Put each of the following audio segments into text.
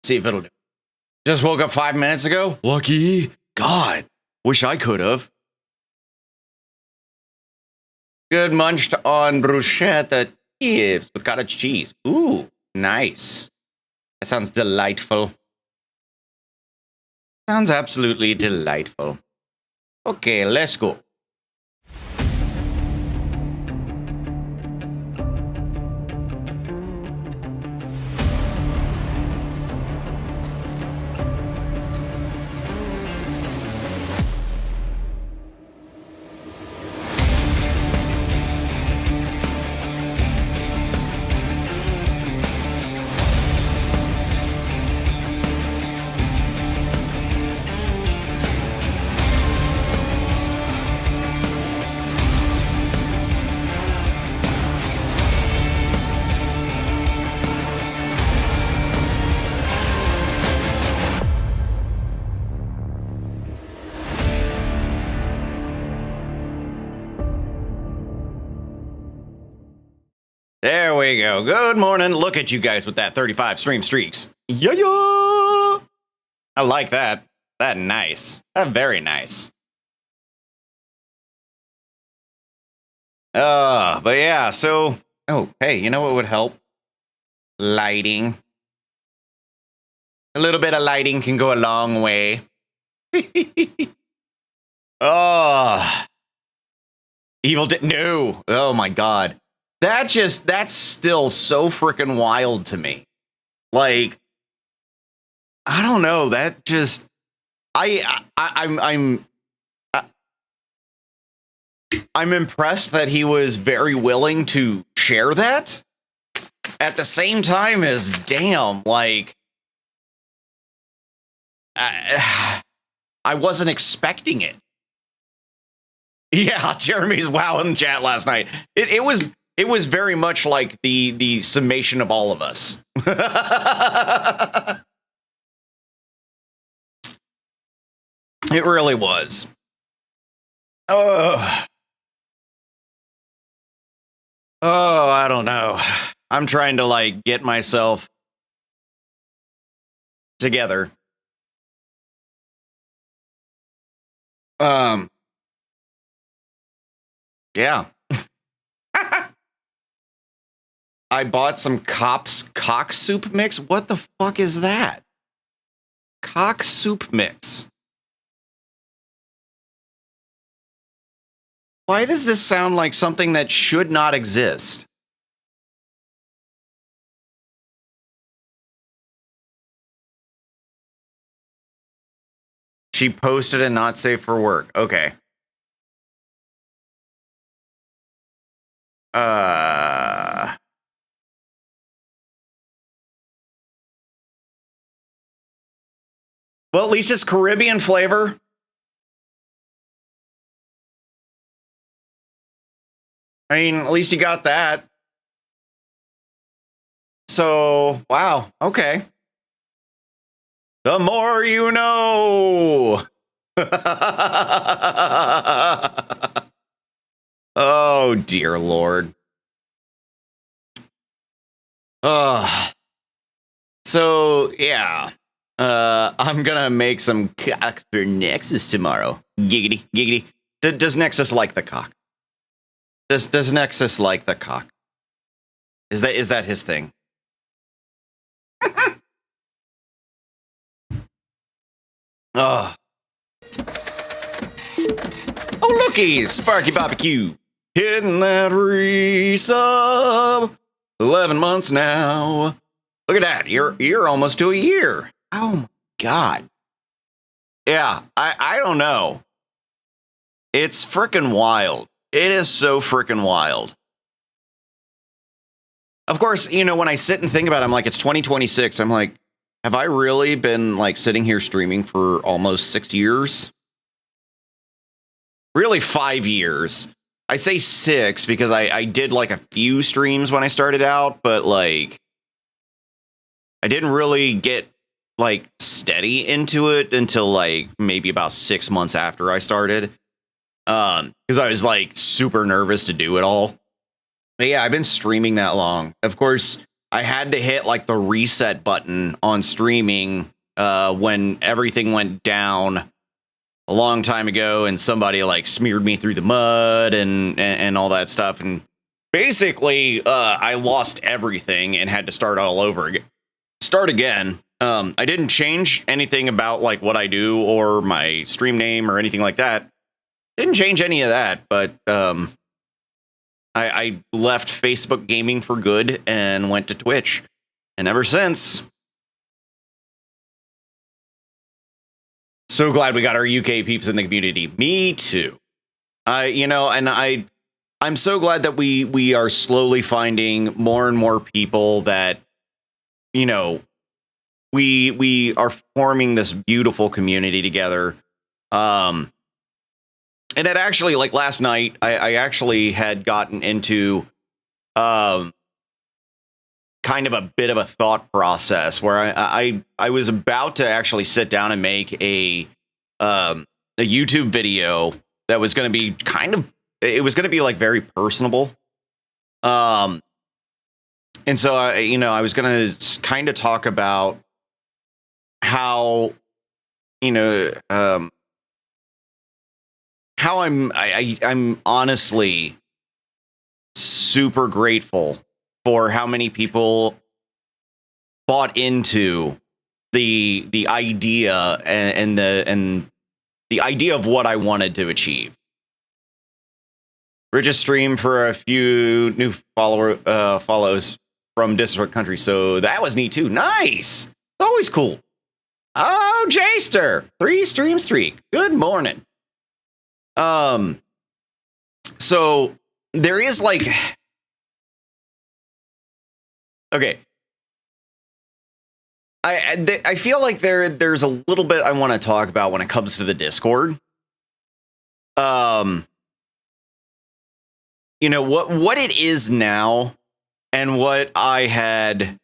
See if it'll do. Just woke up 5 minutes ago. Lucky. God. Wish I could have. Good munched on bruschetta chips with cottage cheese. Ooh, nice. That sounds delightful. Sounds absolutely delightful. Okay, let's go. There we go. Good morning. Look at you guys with that 35 stream streaks. Yeah, yeah. I like that. That nice. That very nice. But yeah, so hey, you know what would help? Lighting. A little bit of lighting can go a long way. Oh. No. Oh my god. That's still so freaking wild to me. Like, I don't know. That just, I'm impressed that he was very willing to share that. At the same time as, damn, like, I wasn't expecting it. Yeah, Jeremy's wow in chat last night. It was very much like the summation of all of us. It really was. Oh, I don't know. I'm trying to like get myself together. Yeah. I bought some cock soup mix. What the fuck is that? Cock soup mix. Why does this sound like something that should not exist? She posted and not safe for work. Okay. Well, at least it's Caribbean flavor. I mean, at least you got that. So, wow. Okay. The more you know. Oh, dear Lord. So, yeah. I'm gonna make some cock for Nexus tomorrow. Giggity, giggity. Does Nexus like the cock? Does Nexus like the cock? Is that his thing? Oh, looky, Sparky Barbecue hitting that resub. 11 months now. Look at that. You're almost to a year. Oh my god. Yeah, I don't know. It's freaking wild. It is so freaking wild. Of course, you know, when I sit and think about it, I'm like, it's 2026. I'm like, have I really been like sitting here streaming for almost 6 years? Really 5 years. I say 6 because I did like a few streams when I started out, but like I didn't really get like steady into it until like maybe about 6 months after I started. Because I was like super nervous to do it all. But yeah, I've been streaming that long. Of course, I had to hit like the reset button on streaming when everything went down a long time ago, and somebody like smeared me through the mud and all that stuff, and basically I lost everything and had to start all over again. Start again. I didn't change anything about like what I do or my stream name or anything like that. Didn't change any of that, but I left Facebook gaming for good and went to Twitch, and ever since. So glad we got our UK peeps in the community. Me too. I'm so glad that we are slowly finding more and more people that, you know, we are forming this beautiful community together. And it actually, like last night, I actually had gotten into kind of a bit of a thought process where I was about to actually sit down and make a YouTube video that was going to be it was going to be like very personable. And so I was going to kind of talk about how, how I'm honestly super grateful for how many people bought into the idea and the idea of what I wanted to achieve. We're just stream for a few new follows from different countries, so that was neat too. Nice, always cool. Oh, Jayster, 3 stream streak. Good morning. So there is like, okay. I feel like there's a little bit I want to talk about when it comes to the Discord. What it is now and what I had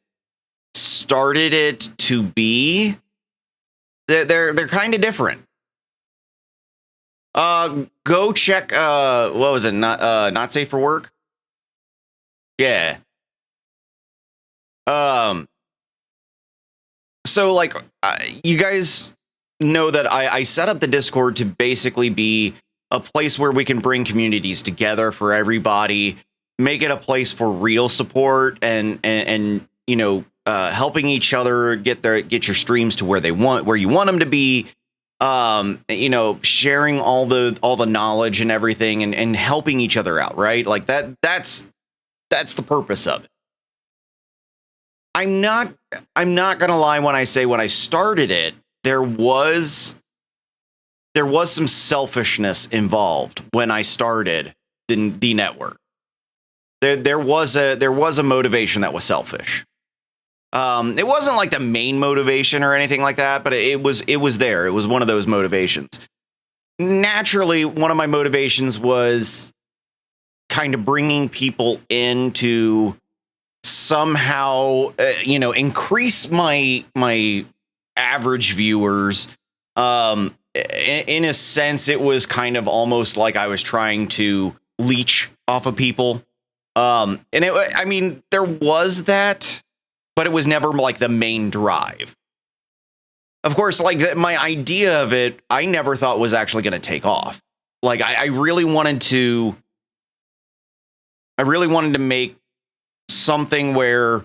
started it to be, they're kind of different. Go check what was it? Not safe for work? Yeah. So like you guys know that I set up the Discord to basically be a place where we can bring communities together for everybody, make it a place for real support and helping each other get your streams to where you want them to be. Sharing all the knowledge and everything and helping each other out, right? Like that's the purpose of it. I'm not gonna lie when I say when I started it, there was some selfishness involved when I started the network. There was a motivation that was selfish. It wasn't like the main motivation or anything like that, but it was there. It was one of those motivations. Naturally, one of my motivations was kind of bringing people in to somehow, increase my average viewers. In a sense, it was kind of almost like I was trying to leech off of people. There was that, but it was never like the main drive. Of course, like my idea of it, I never thought was actually going to take off. Like I really wanted to make something where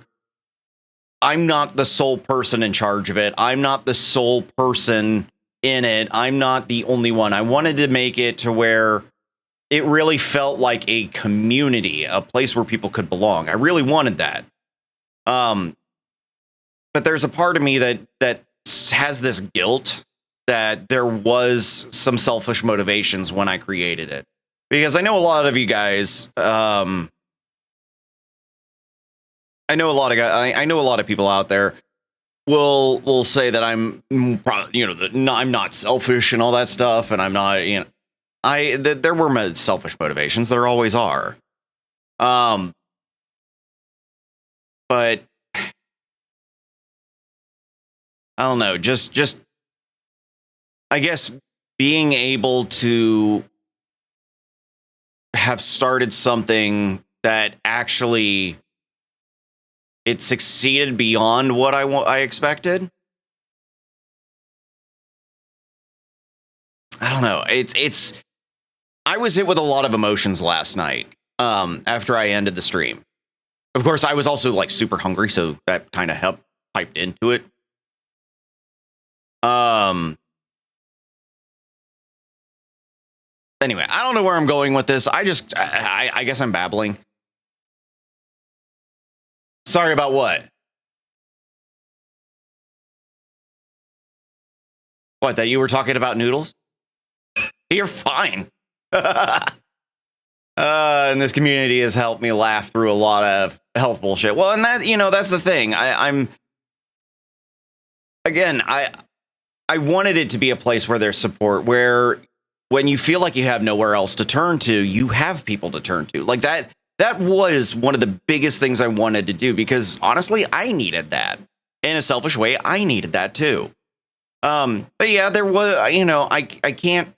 I'm not the sole person in charge of it. I'm not the sole person in it. I'm not the only one. I wanted to make it to where it really felt like a community, a place where people could belong. I really wanted that. But there's a part of me that has this guilt that there was some selfish motivations when I created it, because I know a lot of you guys, I know a lot of people out there will say that I'm, I'm not selfish and all that stuff, and I'm not, there were selfish motivations. There always are. But I don't know, just I guess being able to have started something that actually it succeeded beyond what I expected. I don't know. It's I was hit with a lot of emotions last night after I ended the stream. Of course, I was also like super hungry, so that kind of helped piped into it. Anyway, I don't know where I'm going with this. I guess I'm babbling. Sorry about what? What, that you were talking about noodles? You're fine. And this community has helped me laugh through a lot of health bullshit. Well, and that, you know, that's the thing. I wanted it to be a place where there's support, where when you feel like you have nowhere else to turn to, you have people to turn to. Like that was one of the biggest things I wanted to do, because honestly, I needed that. In a selfish way, I needed that too. But yeah, there was, you know, I can't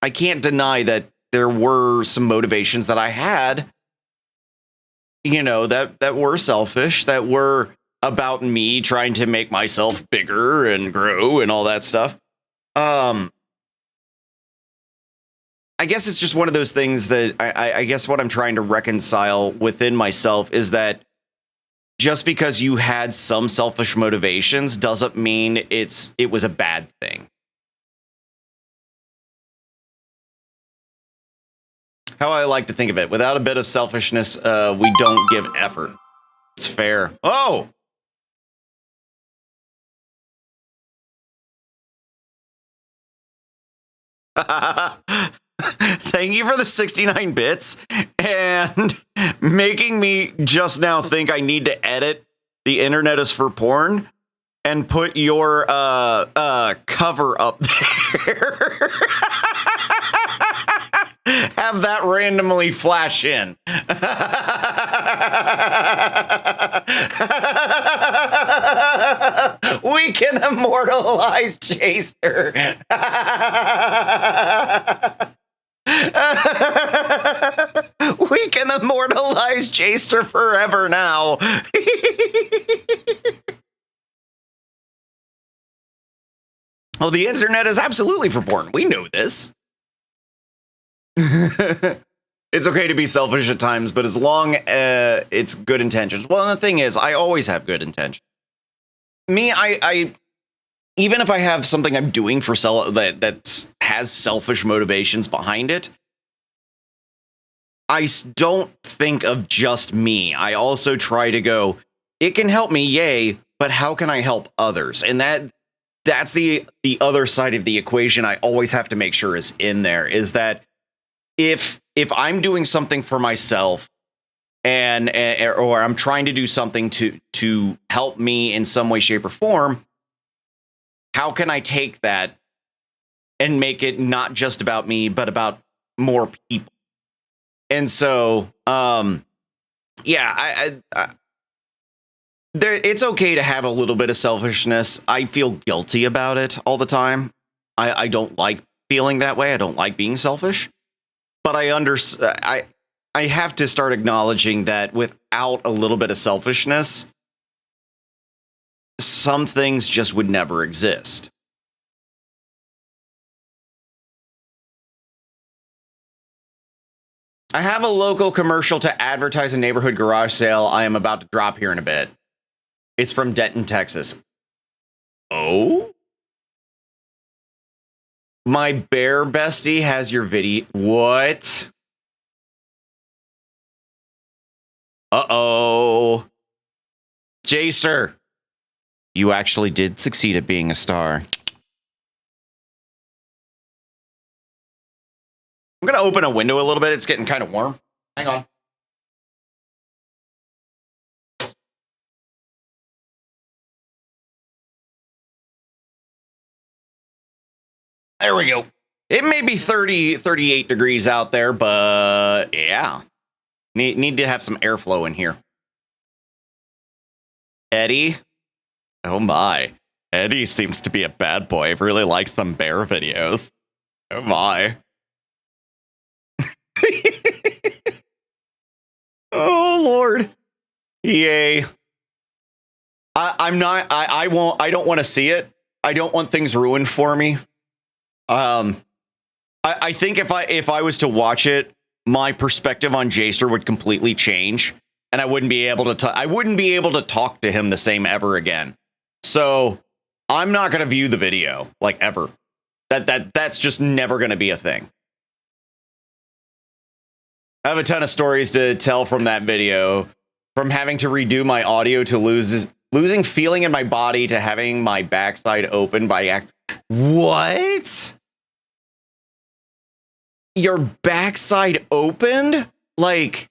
deny that there were some motivations that I had, you know, that were selfish, that were about me trying to make myself bigger and grow and all that stuff. I guess it's just one of those things that I guess what I'm trying to reconcile within myself is that just because you had some selfish motivations doesn't mean it was a bad thing. How I like to think of it, without a bit of selfishness, we don't give effort. It's fair. Oh! Thank you for the 69 bits and making me just now think I need to edit "The Internet is for Porn" and put your cover up there. Have that randomly flash in. We can immortalize Chaser. We can immortalize Chaser forever now. Oh, the internet is absolutely for porn. We know this. It's okay to be selfish at times, but as long as it's good intentions. Well, the thing is, I always have good intentions. Me, I even if I have something I'm doing for that has selfish motivations behind it, I don't think of just me. I also try to go, it can help me, yay, but how can I help others? And that's the other side of the equation I always have to make sure is in there, is that if I'm doing something for myself or I'm trying to do something to help me in some way, shape, or form, how can I take that and make it not just about me, but about more people? And so, yeah, it's okay to have a little bit of selfishness. I feel guilty about it all the time. I don't like feeling that way. I don't like being selfish. But I have to start acknowledging that without a little bit of selfishness, some things just would never exist. I have a local commercial to advertise a neighborhood garage sale I am about to drop here in a bit. It's from Denton, Texas. Oh? My bear bestie has your video. What? Uh-oh. Jacer, you actually did succeed at being a star. I'm going to open a window a little bit. It's getting kind of warm. Hang on. There we go. It may be 38 degrees out there, but yeah. Need to have some airflow in here. Eddie? Oh my. Eddie seems to be a bad boy. I really like some bear videos. Oh my. Oh Lord. Yay. I'm not. I won't. I don't want to see it. I don't want things ruined for me. I think if I was to watch it, my perspective on Jaster would completely change, and I wouldn't be able to talk to him the same ever again. So I'm not going to view the video, like, ever. That's just never going to be a thing. I have a ton of stories to tell from that video, from having to redo my audio to losing feeling in my body to having my backside open by What? Your backside opened? Like,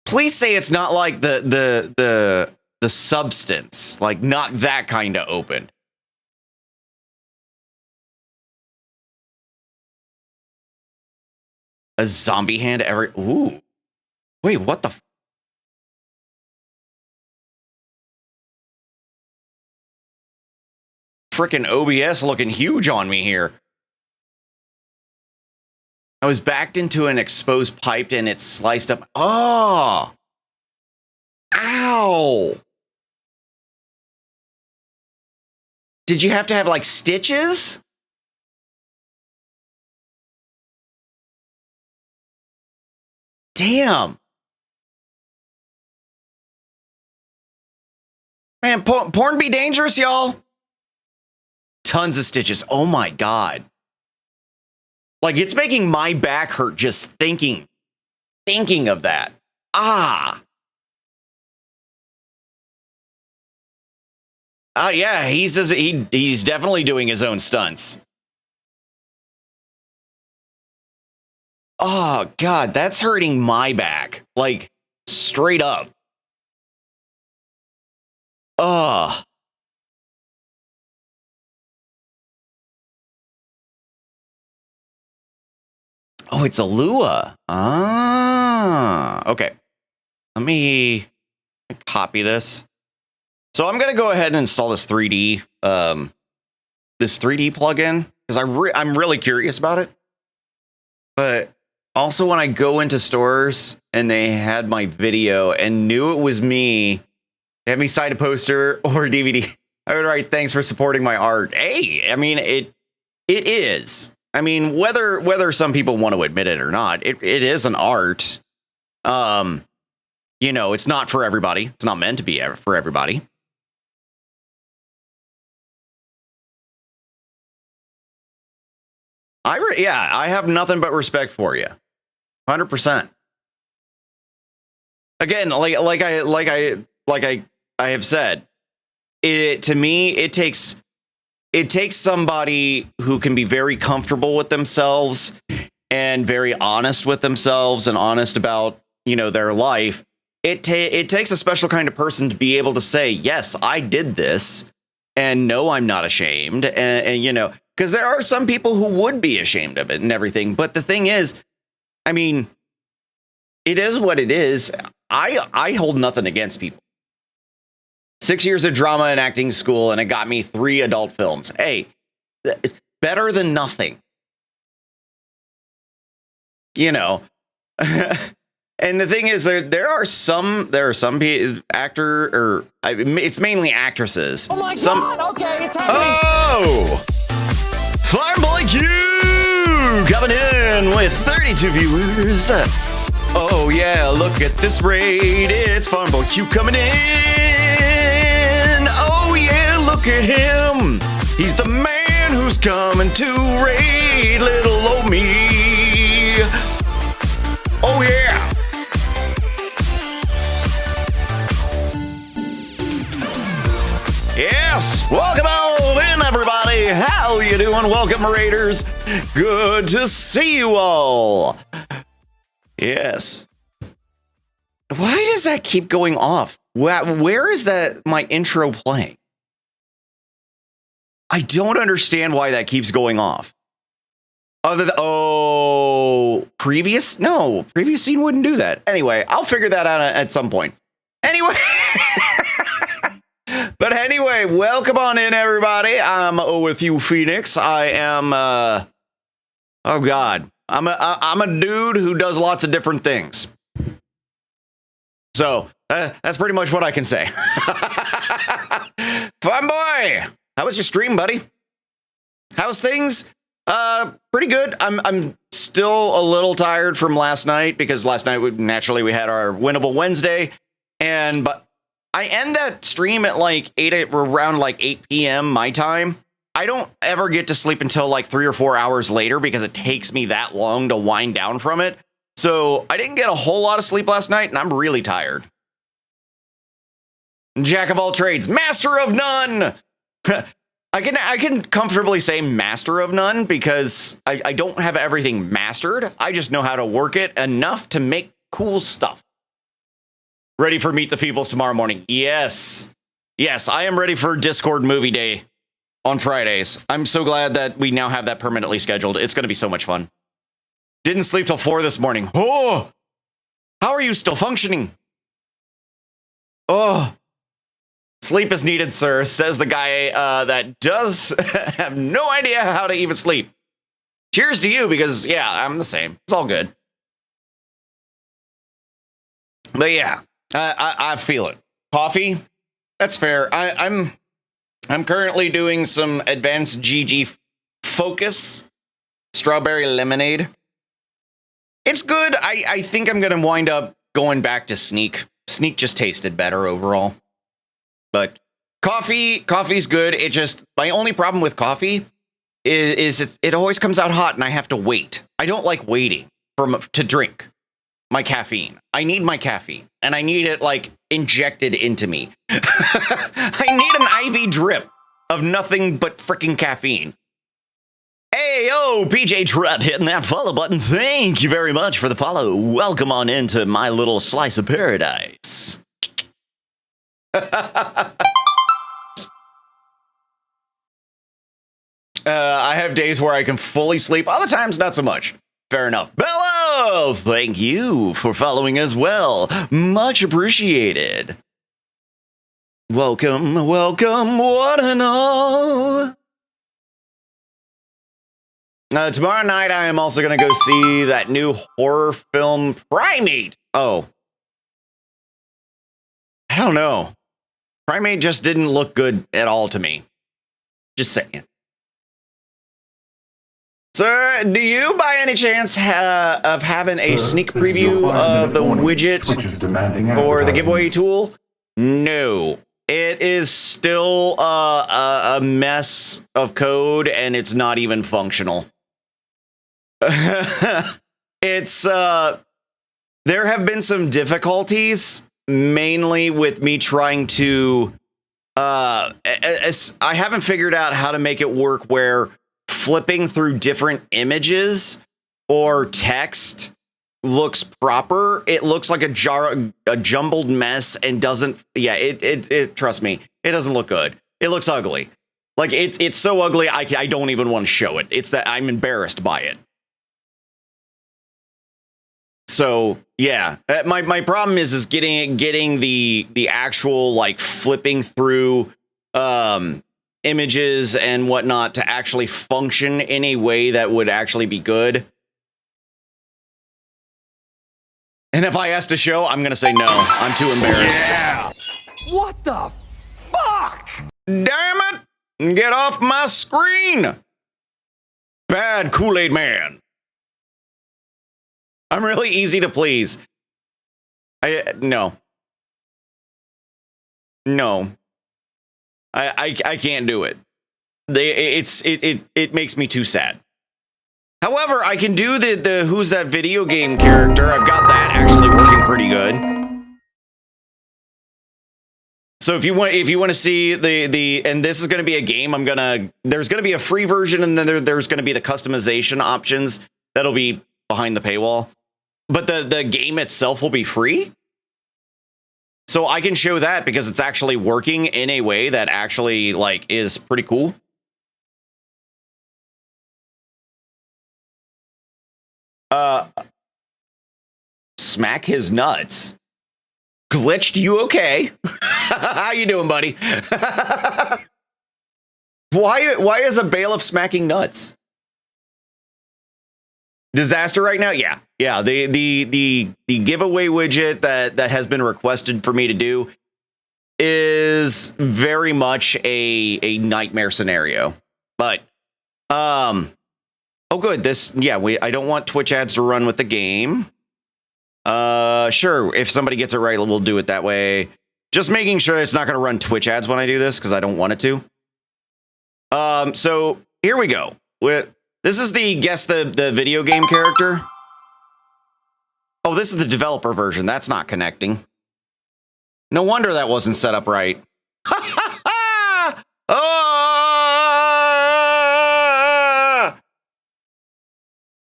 please say it's not like the substance, like not that kind of open. A zombie hand every. Ooh. Wait, what the? Frickin' OBS looking huge on me here. I was backed into an exposed pipe and it sliced up. Oh! Ow! Did you have to have, like, stitches? Damn. Man, porn be dangerous, y'all. Tons of stitches. Oh my God. Like, it's making my back hurt just thinking of that. Ah. Yeah, he's definitely doing his own stunts. Oh God, that's hurting my back. Like, straight up. Ugh. Oh, it's a Lua. Ah, okay. Let me copy this. So I'm gonna go ahead and install this 3D plugin because I'm really curious about it. But also, when I go into stores and they had my video and knew it was me, they had me sign a poster or a DVD, I would write, "Thanks for supporting my art." Hey, I mean, it is. I mean, whether some people want to admit it or not, it is an art. You know, it's not for everybody. It's not meant to be for everybody. I have nothing but respect for you. 100%. Again, like I have said, to me, it takes somebody who can be very comfortable with themselves and very honest with themselves and honest about, you know, their life. It takes a special kind of person to be able to say, yes, I did this, and no, I'm not ashamed. And you know, because there are some people who would be ashamed of it and everything. But the thing is, I mean, it is what it is. I hold nothing against people. 6 years of drama and acting school, and it got me 3 adult films. Hey, it's better than nothing. You know. And the thing is, there are some it's mainly actresses. Oh my God! Okay, it's happening. Oh, Fireboy Q coming in with 32 viewers. Oh yeah, look at this raid. It's Fireboy Q coming in. Oh yeah, look at him. He's the man who's coming to raid little old me. Oh yeah. Yes, welcome on in, everybody. How you doing? Welcome, Raiders. Good to see you all. Yes. Why does that keep going off? Where is that my intro playing? I don't understand why that keeps going off. Previous scene wouldn't do that. Anyway, I'll figure that out at some point. Anyway. But anyway, welcome on in, everybody. I'm OSUPhoenix. I am, oh God, I'm a dude who does lots of different things. So that's pretty much what I can say. Fun boy, how was your stream, buddy? How's things? Pretty good. I'm still a little tired from last night because last night we had our Winnable Wednesday, but I end that stream at like around like 8 p.m. my time. I don't ever get to sleep until like 3 or 4 hours later because it takes me that long to wind down from it. So I didn't get a whole lot of sleep last night, and I'm really tired. Jack of all trades, master of none. I can comfortably say master of none because I don't have everything mastered. I just know how to work it enough to make cool stuff. Ready for Meet the Feebles tomorrow morning? Yes. Yes, I am ready for Discord movie day on Fridays. I'm so glad that we now have that permanently scheduled. It's going to be so much fun. Didn't sleep till 4 this morning. Oh, how are you still functioning? Oh, sleep is needed, sir, says the guy that does have no idea how to even sleep. Cheers to you, because, yeah, I'm the same. It's all good. But, yeah, I feel it. Coffee? That's fair. I'm currently doing some advanced GG focus strawberry lemonade. It's good. I think I'm going to wind up going back to Sneak. Sneak just tasted better overall. But coffee's good. It just, my only problem with coffee is it always comes out hot and I have to wait. I don't like waiting to drink my caffeine. I need my caffeine and I need it like injected into me. I need an IV drip of nothing but freaking caffeine. Hey, yo, PJ Trutt hitting that follow button. Thank you very much for the follow. Welcome on into my little slice of paradise. I have days where I can fully sleep. Other times, not so much. Fair enough. Bello, thank you for following as well. Much appreciated. Welcome, welcome, one and all. Tomorrow night, I am also going to go see that new horror film, Primate. Oh. I don't know. Primate just didn't look good at all to me. Just saying. Sir, do you by any chance of having a sneak preview of the widget for the giveaway tool? No. It is still a mess of code and it's not even functional. It's there have been some difficulties, mainly with me trying to I haven't figured out how to make it work where flipping through different images or text looks proper. It looks like a jumbled mess and doesn't, yeah, it trust me, it doesn't look good. It looks ugly. Like it's so ugly I don't even want to show it. It's that I'm embarrassed by it. So yeah, my problem is getting the actual like flipping through images and whatnot to actually function in a way that would actually be good. And if I ask to show, I'm gonna say no. I'm too embarrassed. Yeah. What the fuck? Damn it! Get off my screen! Bad Kool-Aid man. I'm really easy to please. No. I can't do it. It makes me too sad. However, I can do the who's that video game character. I've got that actually working pretty good. So if you want to see and this is going to be a game, there's going to be a free version and then there's going to be the customization options that'll be behind the paywall. But the game itself will be free. So I can show that because it's actually working in a way that actually like is pretty cool. Smack his nuts. Glitched, you okay? How you doing, buddy? Why is a bailiff smacking nuts? disaster right now. Yeah. The giveaway widget that has been requested for me to do is very much a nightmare scenario. But oh good, I don't want Twitch ads to run with the game. Sure, if somebody gets it right, we'll do it that way. Just making sure it's not going to run Twitch ads when I do this, because I don't want it to. So here we go. This is the guess the video game character. Oh, this is the developer version. That's not connecting. No wonder that wasn't set up right.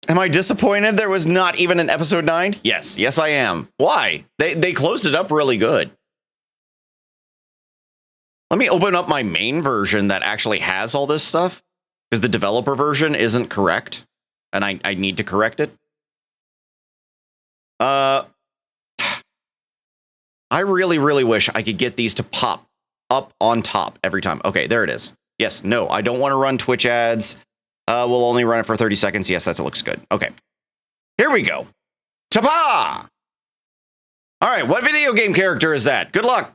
Am I disappointed there was not even an episode 9? Yes, I am. Why? They closed it up really good. Let me open up my main version that actually has all this stuff, because the developer version isn't correct, and I need to correct it. I really, really wish I could get these to pop up on top every time. Okay, there it is. Yes, no, I don't want to run Twitch ads. We'll only run it for 30 seconds. Yes, that looks good. Okay, here we go. Ta-pa! All right, what video game character is that? Good luck.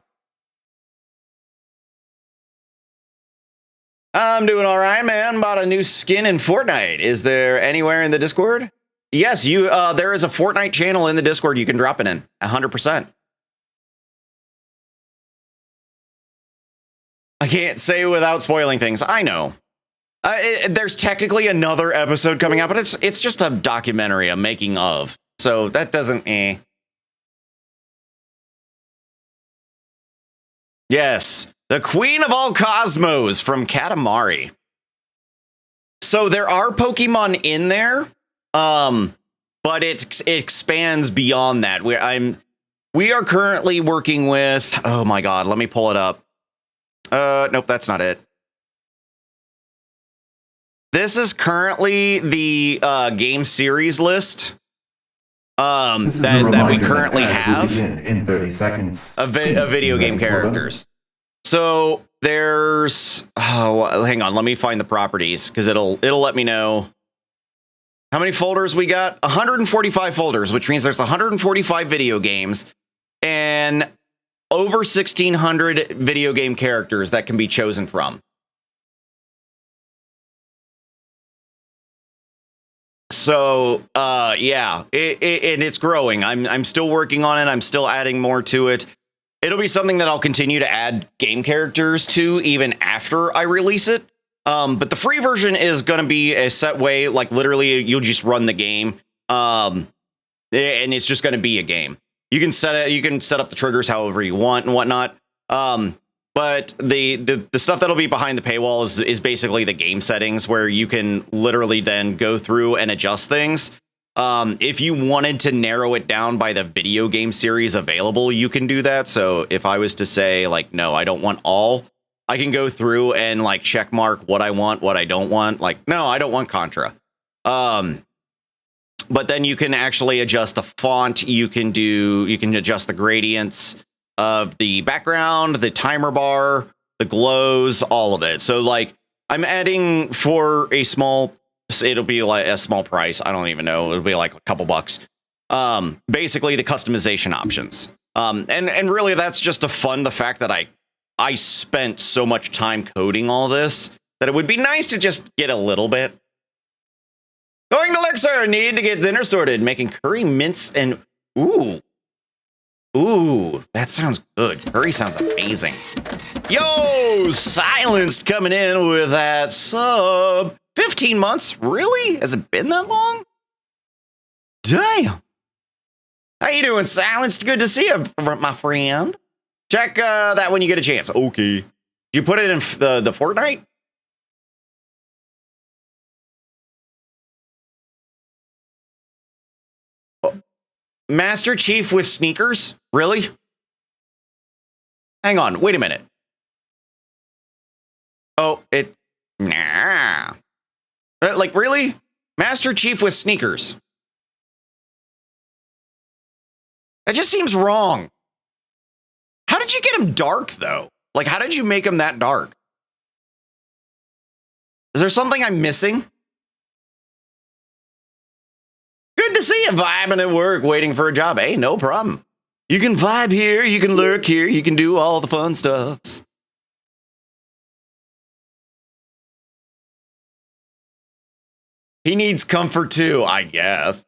I'm doing all right, man. Bought a new skin in Fortnite. Is there anywhere in the Discord? Yes, there is a Fortnite channel in the Discord. You can drop it in 100%. I can't say without spoiling things. I know. There's technically another episode coming out, but it's just a documentary, a making of. So that doesn't. Yes. The Queen of All Cosmos from Katamari. So there are Pokemon in there, but it expands beyond that. We are currently working with. Oh my God, let me pull it up. Nope, that's not it. This is currently the game series list. That we currently have in 30 seconds. Of video game characters. So there's, hang on, let me find the properties, because it'll let me know how many folders we got. 145 folders, which means there's 145 video games and over 1,600 video game characters that can be chosen from. So yeah, it's growing. I'm still working on it. I'm still adding more to it. It'll be something that I'll continue to add game characters to even after I release it. But the free version is going to be a set way, like literally you'll just run the game. And it's just going to be a game. You can set up the triggers however you want and whatnot. But the stuff that'll be behind the paywall is basically the game settings, where you can literally then go through and adjust things. If you wanted to narrow it down by the video game series available, you can do that. So if I was to say, like, no, I don't want all, I can go through and like check mark what I want, what I don't want. Like, no, I don't want Contra. But then you can actually adjust the font. You can adjust the gradients of the background, the timer bar, the glows, all of it. So like I'm adding for a small, it'll be like a small price. I don't even know. It'll be like a couple bucks. Basically the customization options. And really that's just to fund the fact that I spent so much time coding all this that it would be nice to just get a little bit. Going to Lexer, need to get dinner sorted, making curry mince and Ooh, that sounds good. Curry sounds amazing. Yo, Silenced coming in with that sub. 15 months? Really? Has it been that long? Damn. How you doing, Silenced? Good to see you, my friend. Check that when you get a chance. Okay. Did you put it in the Fortnite? Master Chief with sneakers? Really? Hang on, wait a minute. Oh, nah. Like, really? Master Chief with sneakers? That just seems wrong. How did you get him dark, though? Like, how did you make him that dark? Is there something I'm missing? good to see you vibing at work, waiting for a job. Hey, no problem. You can vibe here, you can lurk here, you can do all the fun stuffs. He needs comfort too, I guess.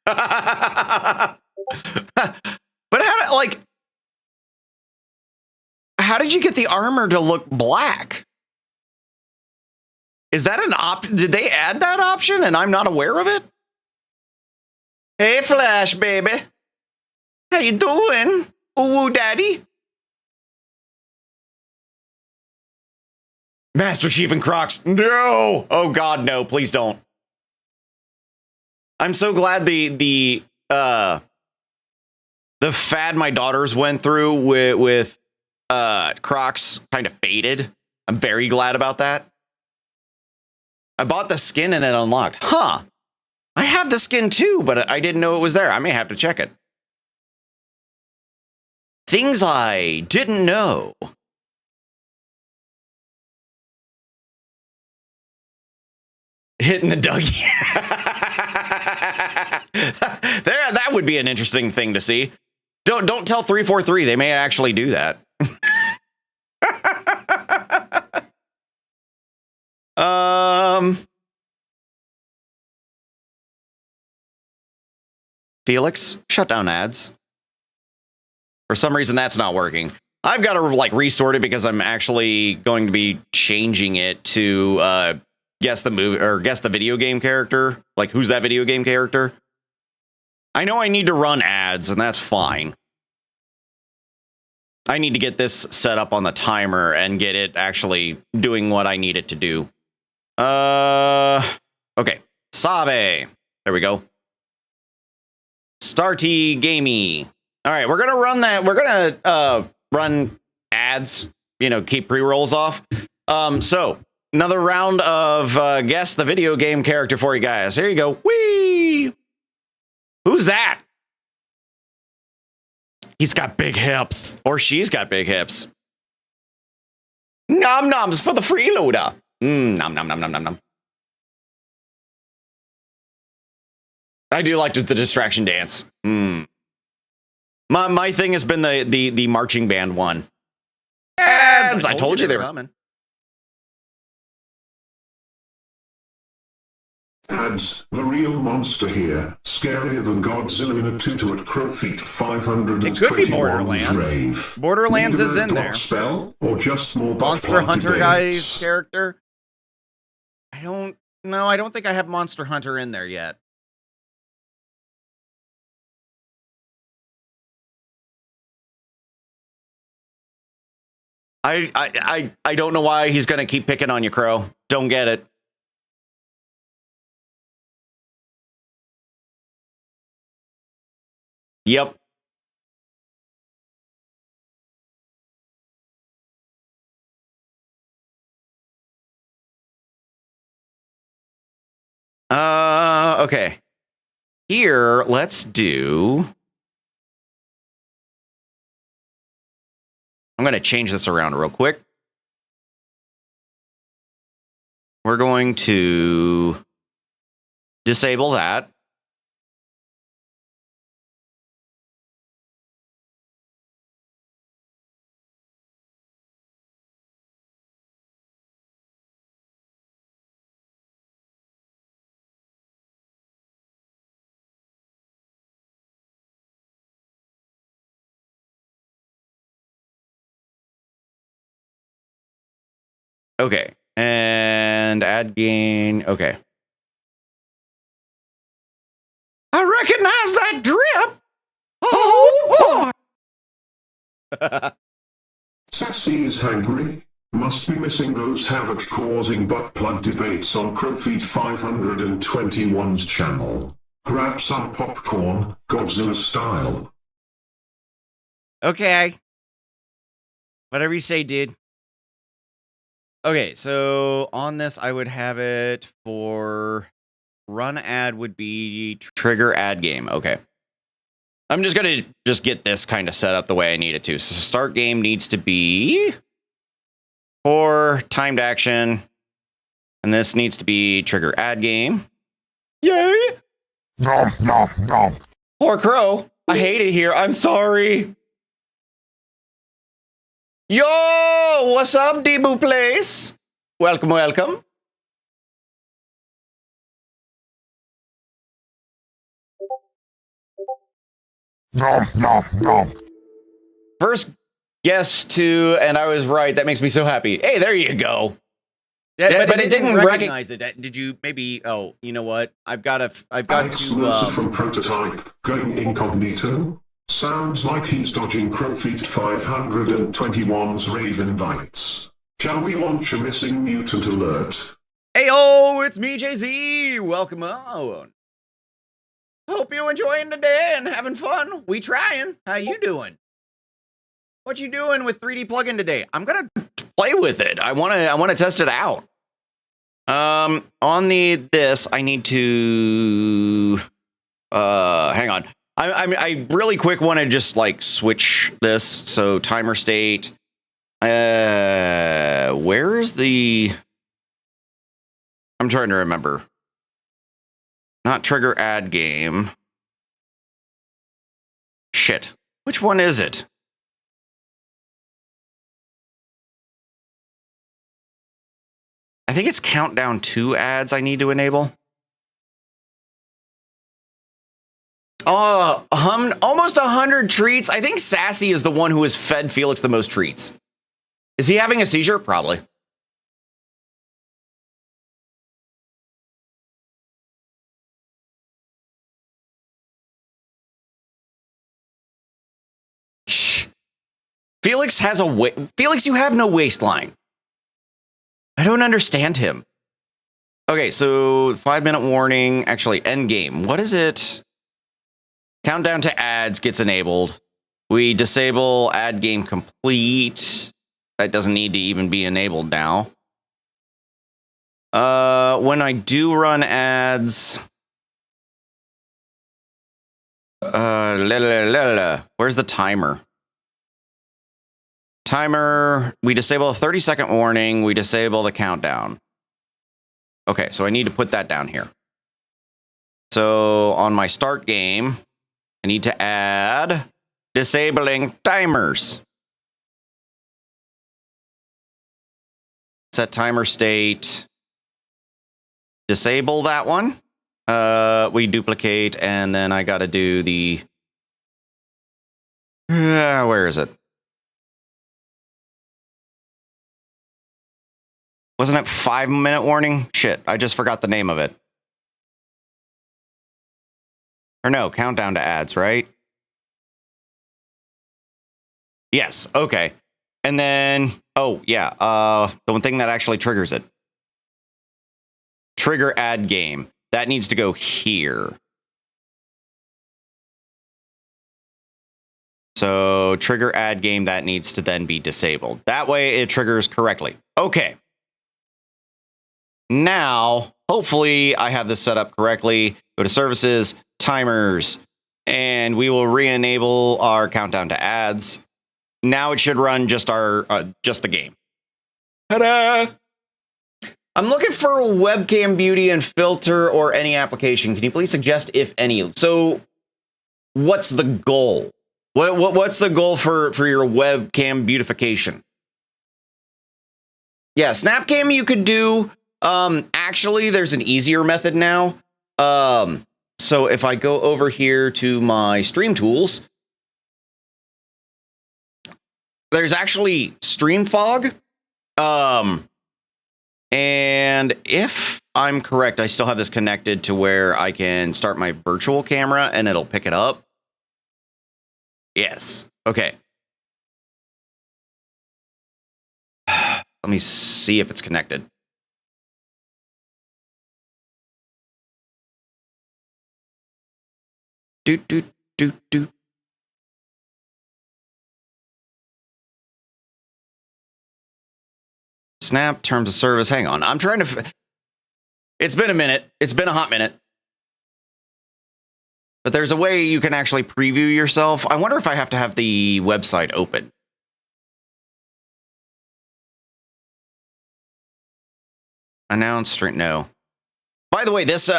But how did you get the armor to look black? Is that an did they add that option and I'm not aware of it? Hey, Flash, baby. How you doing? Ooh, daddy. Master Chief and Crocs. No. Oh God, no, please don't. I'm so glad the fad my daughters went through with Crocs kind of faded. I'm very glad about that. I bought the skin and it unlocked. Huh. I have the skin too, but I didn't know it was there. I may have to check it. Things I didn't know. Hitting the Dougie. That would be an interesting thing to see. Don't tell 343. They may actually do that. Felix, shut down ads. For some reason, that's not working. I've got to resort it because I'm actually going to be changing it to guess the movie or guess the video game character. Like, who's that video game character? I know I need to run ads, and that's fine. I need to get this set up on the timer and get it actually doing what I need it to do. Okay. Save. There we go. Starty Gamey. All right, we're gonna run that. We're gonna run ads. Keep pre-rolls off. So another round of guess the video game character for you guys. Here you go. Whee! Who's that? He's got big hips, or she's got big hips. Nom noms for the freeloader. Nom nom nom nom nom nom. I do like the distraction dance. My thing has been the marching band one. Ads! I told you they were coming. Ads, the real monster here, scarier than Godzilla in a tutu at Crow Feet 521. It could be Borderlands. Rave. Borderlands is in there. Spell or just more Monster Hunter guy's character. I don't think I have Monster Hunter in there yet. I don't know why he's gonna keep picking on you, Crow. Don't get it. Yep. Okay. Here, let's do... I'm going to change this around real quick. We're going to disable that. Okay, and add gain. Okay. I recognize that drip. Oh boy. Sassy is hangry. Must be missing those havoc-causing butt plug debates on Crowfeed 521's channel. Grab some popcorn, Godzilla style. Okay. Whatever you say, dude. Okay, so on this, I would have it for run ad would be trigger ad game. Okay. I'm just going to get this kind of set up the way I need it to. So start game needs to be for timed action. And this needs to be trigger ad game. Yay! Nom nom nom. Poor Crow. I hate it here. I'm sorry. Yo, what's up, Debu Place? Welcome, welcome. Nom nom nom. First guess to, and I was right. That makes me so happy. Hey, there you go. Yeah, but it didn't recognize it. Did you maybe? Oh, you know what? I've got Alex to. Mercer from Prototype, going incognito. Sounds like he's dodging Crowfeet 521's rave invites. Shall we launch a missing mutant alert? Hey, oh, it's me, Jay-Z. Welcome on. Hope you're enjoying the day and having fun. We trying. How you doing? What you doing with 3D Plugin today? I'm gonna play with it. I wanna test it out. On this, I need to hang on. I really quick want to just like switch this. So timer state. Where is the? I'm trying to remember. Not trigger add game. Shit. Which one is it? I think it's countdown 2 ads I need to enable. Almost 100 treats. I think Sassy is the one who has fed Felix the most treats. Is he having a seizure? Probably. Felix has a Felix, you have no waistline. I don't understand him. Okay, so 5-minute warning. Actually, end game. What is it? Countdown to ads gets enabled. We disable ad game complete. That doesn't need to even be enabled now. When I do run ads, where's the timer? Timer, we disable a 30-second warning. We disable the countdown. Okay, so I need to put that down here. So on my start game, I need to add disabling timers. Set timer state. Disable that one. We duplicate, and then I got to do the... where is it? Wasn't it 5-minute warning? Shit, I just forgot the name of it. Or no, countdown to ads, right? Yes, okay. And then, oh, yeah, the one thing that actually triggers it. Trigger ad game. That needs to go here. So, trigger ad game, that needs to then be disabled. That way it triggers correctly. Okay. Now, hopefully I have this set up correctly. Go to services, timers, and we will re-enable our countdown to ads. Now it should run just just the game. Ta-da! I'm looking for a webcam beauty and filter or any application. Can you please suggest if any? So, what's the goal? What's the goal for your webcam beautification? Yeah, Snapcam you could do. Actually, there's an easier method now. So if I go over here to my stream tools, there's actually stream fog. And if I'm correct, I still have this connected to where I can start my virtual camera and it'll pick it up. Yes. Okay. Let me see if it's connected. Doot, doot, doot, doot. Snap, terms of service. Hang on. I'm trying to... It's been a minute. It's been a hot minute. But there's a way you can actually preview yourself. I wonder if I have to have the website open. Announce stream. No. By the way, this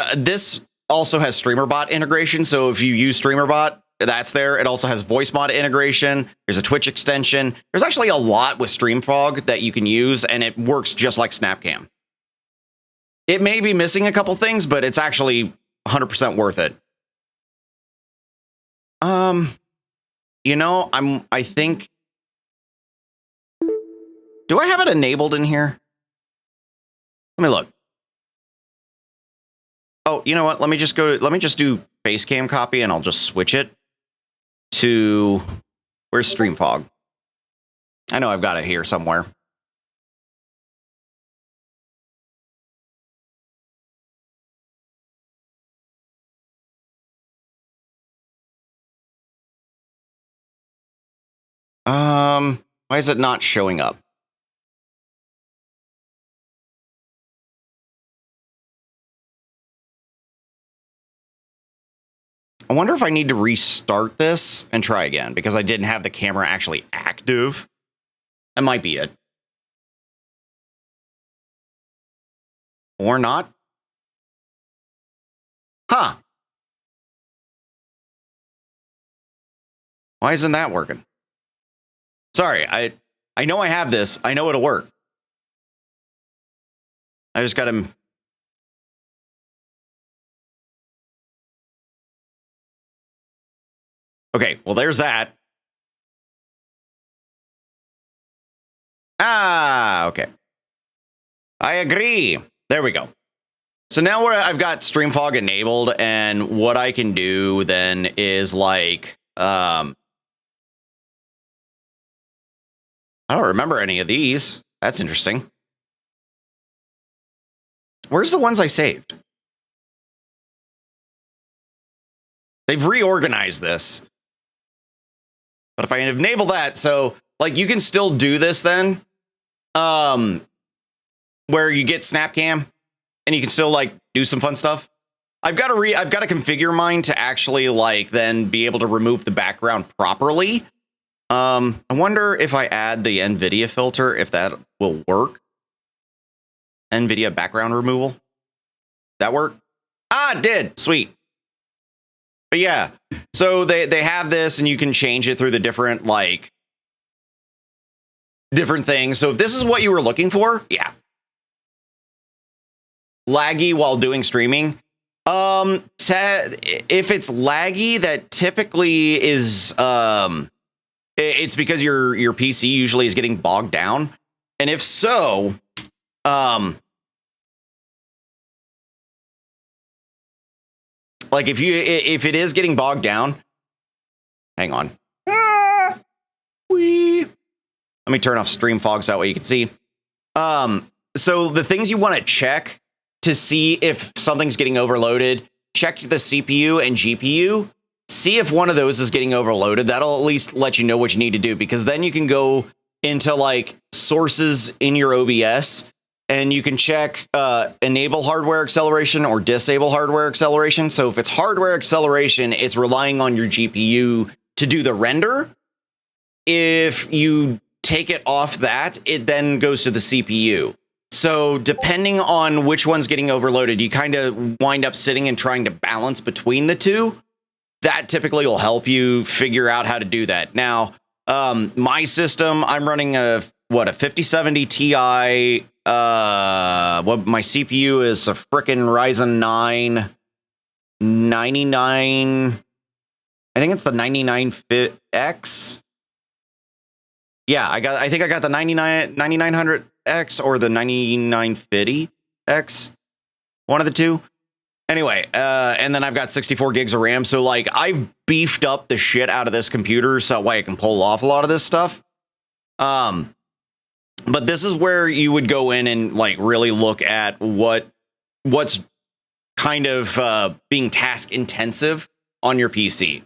also has Streamer.bot integration. So if you use Streamer.bot, that's there. It also has voice mod integration. There's a Twitch extension. There's actually a lot with StreamFog that you can use, and it works just like Snapcam. It may be missing a couple things, but it's actually 100% worth it. You know, I think, do I have it enabled in here? Let me look. Oh, you know what? Let me just do Facecam copy, and I'll just switch it to, where's StreamFog? I know I've got it here somewhere. Why is it not showing up? I wonder if I need to restart this and try again, because I didn't have the camera actually active. That might be it. Or not. Huh. Why isn't that working? Sorry, I know I have this. I know it'll work. I just got to... Okay, well, there's that. Ah, okay. I agree. There we go. So now I've got StreamFog enabled, and what I can do then is like, I don't remember any of these. That's interesting. Where's the ones I saved? They've reorganized this. But if I enable that, so like you can still do this then, where you get Snapcam and you can still like do some fun stuff. I've got to configure mine to actually like then be able to remove the background properly. I wonder if I add the NVIDIA filter, if that will work. NVIDIA background removal. That work? Ah, it did. Sweet. But yeah, so they have this, and you can change it through the different like different things. So if this is what you were looking for, yeah. Laggy while doing streaming. If it's laggy, that typically is it's because your PC usually is getting bogged down. And if so, like if it is getting bogged down, hang on. Let me turn off StreamFog so that way you can see. So the things you want to check to see if something's getting overloaded, check the CPU and GPU. See if one of those is getting overloaded. That'll at least let you know what you need to do, because then you can go into like sources in your OBS and you can check enable hardware acceleration or disable hardware acceleration. So if it's hardware acceleration, it's relying on your GPU to do the render. If you take it off that, it then goes to the CPU. So depending on which one's getting overloaded, you kind of wind up sitting and trying to balance between the two. That typically will help you figure out how to do that. Now, my system, I'm running a 5070 Ti. My CPU is a frickin' Ryzen 9 99. I think it's the 99X. Yeah, I think I got the 9900X or the 9950X. One of the two. Anyway, and then I've got 64 gigs of RAM. So like I've beefed up the shit out of this computer so that way I can pull off a lot of this stuff. But this is where you would go in and like really look at what's kind of being task intensive on your PC.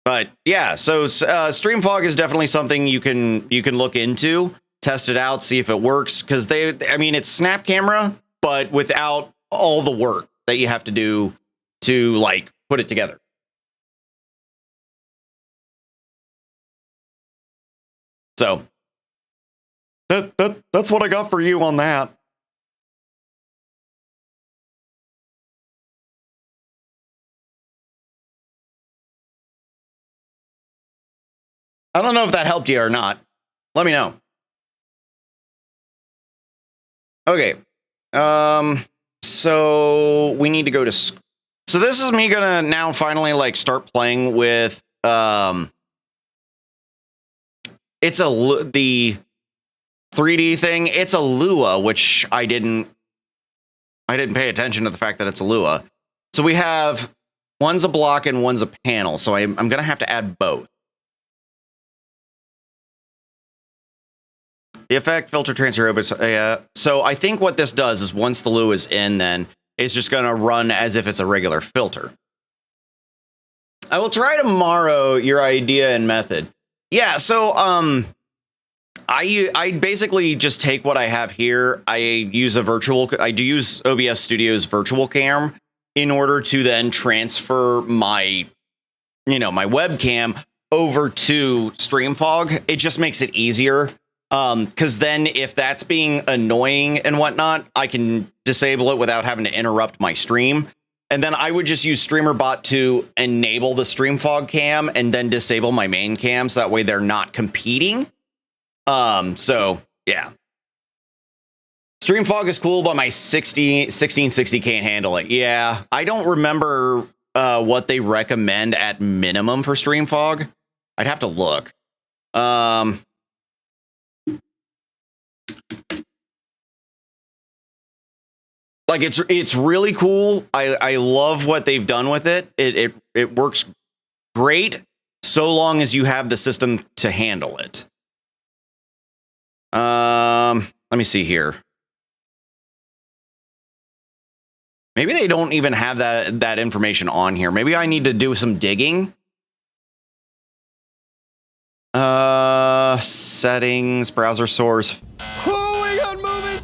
But yeah, so StreamFog is definitely something you can look into, test it out, see if it works, because it's Snap Camera, but without all the work that you have to do to like put it together. So that's what I got for you on that. I don't know if that helped you or not. Let me know. Okay. So we need to go to. So this is me gonna now finally like start playing with. It's the 3D thing. It's a Lua, which I didn't pay attention to the fact that it's a Lua. So we have one's a block and one's a panel. So I'm gonna have to add both. The effect filter transfer opens. So I think what this does is once the Lua is in, then it's just going to run as if it's a regular filter. I will try tomorrow your idea and method. Yeah. So I basically just take what I have here. I do use OBS Studio's virtual cam in order to then transfer my webcam over to StreamFog. It just makes it easier. Because then if that's being annoying and whatnot, I can disable it without having to interrupt my stream. And then I would just use StreamerBot to enable the StreamFog cam and then disable my main cam. So that way they're not competing. So yeah. StreamFog is cool, but my 1660 can't handle it. Yeah. I don't remember what they recommend at minimum for StreamFog. I'd have to look. Like it's really cool. I love what they've done with it. It works great so long as you have the system to handle it. Let me see here. Maybe they don't even have that information on here. Maybe I need to do some digging. Settings, browser source.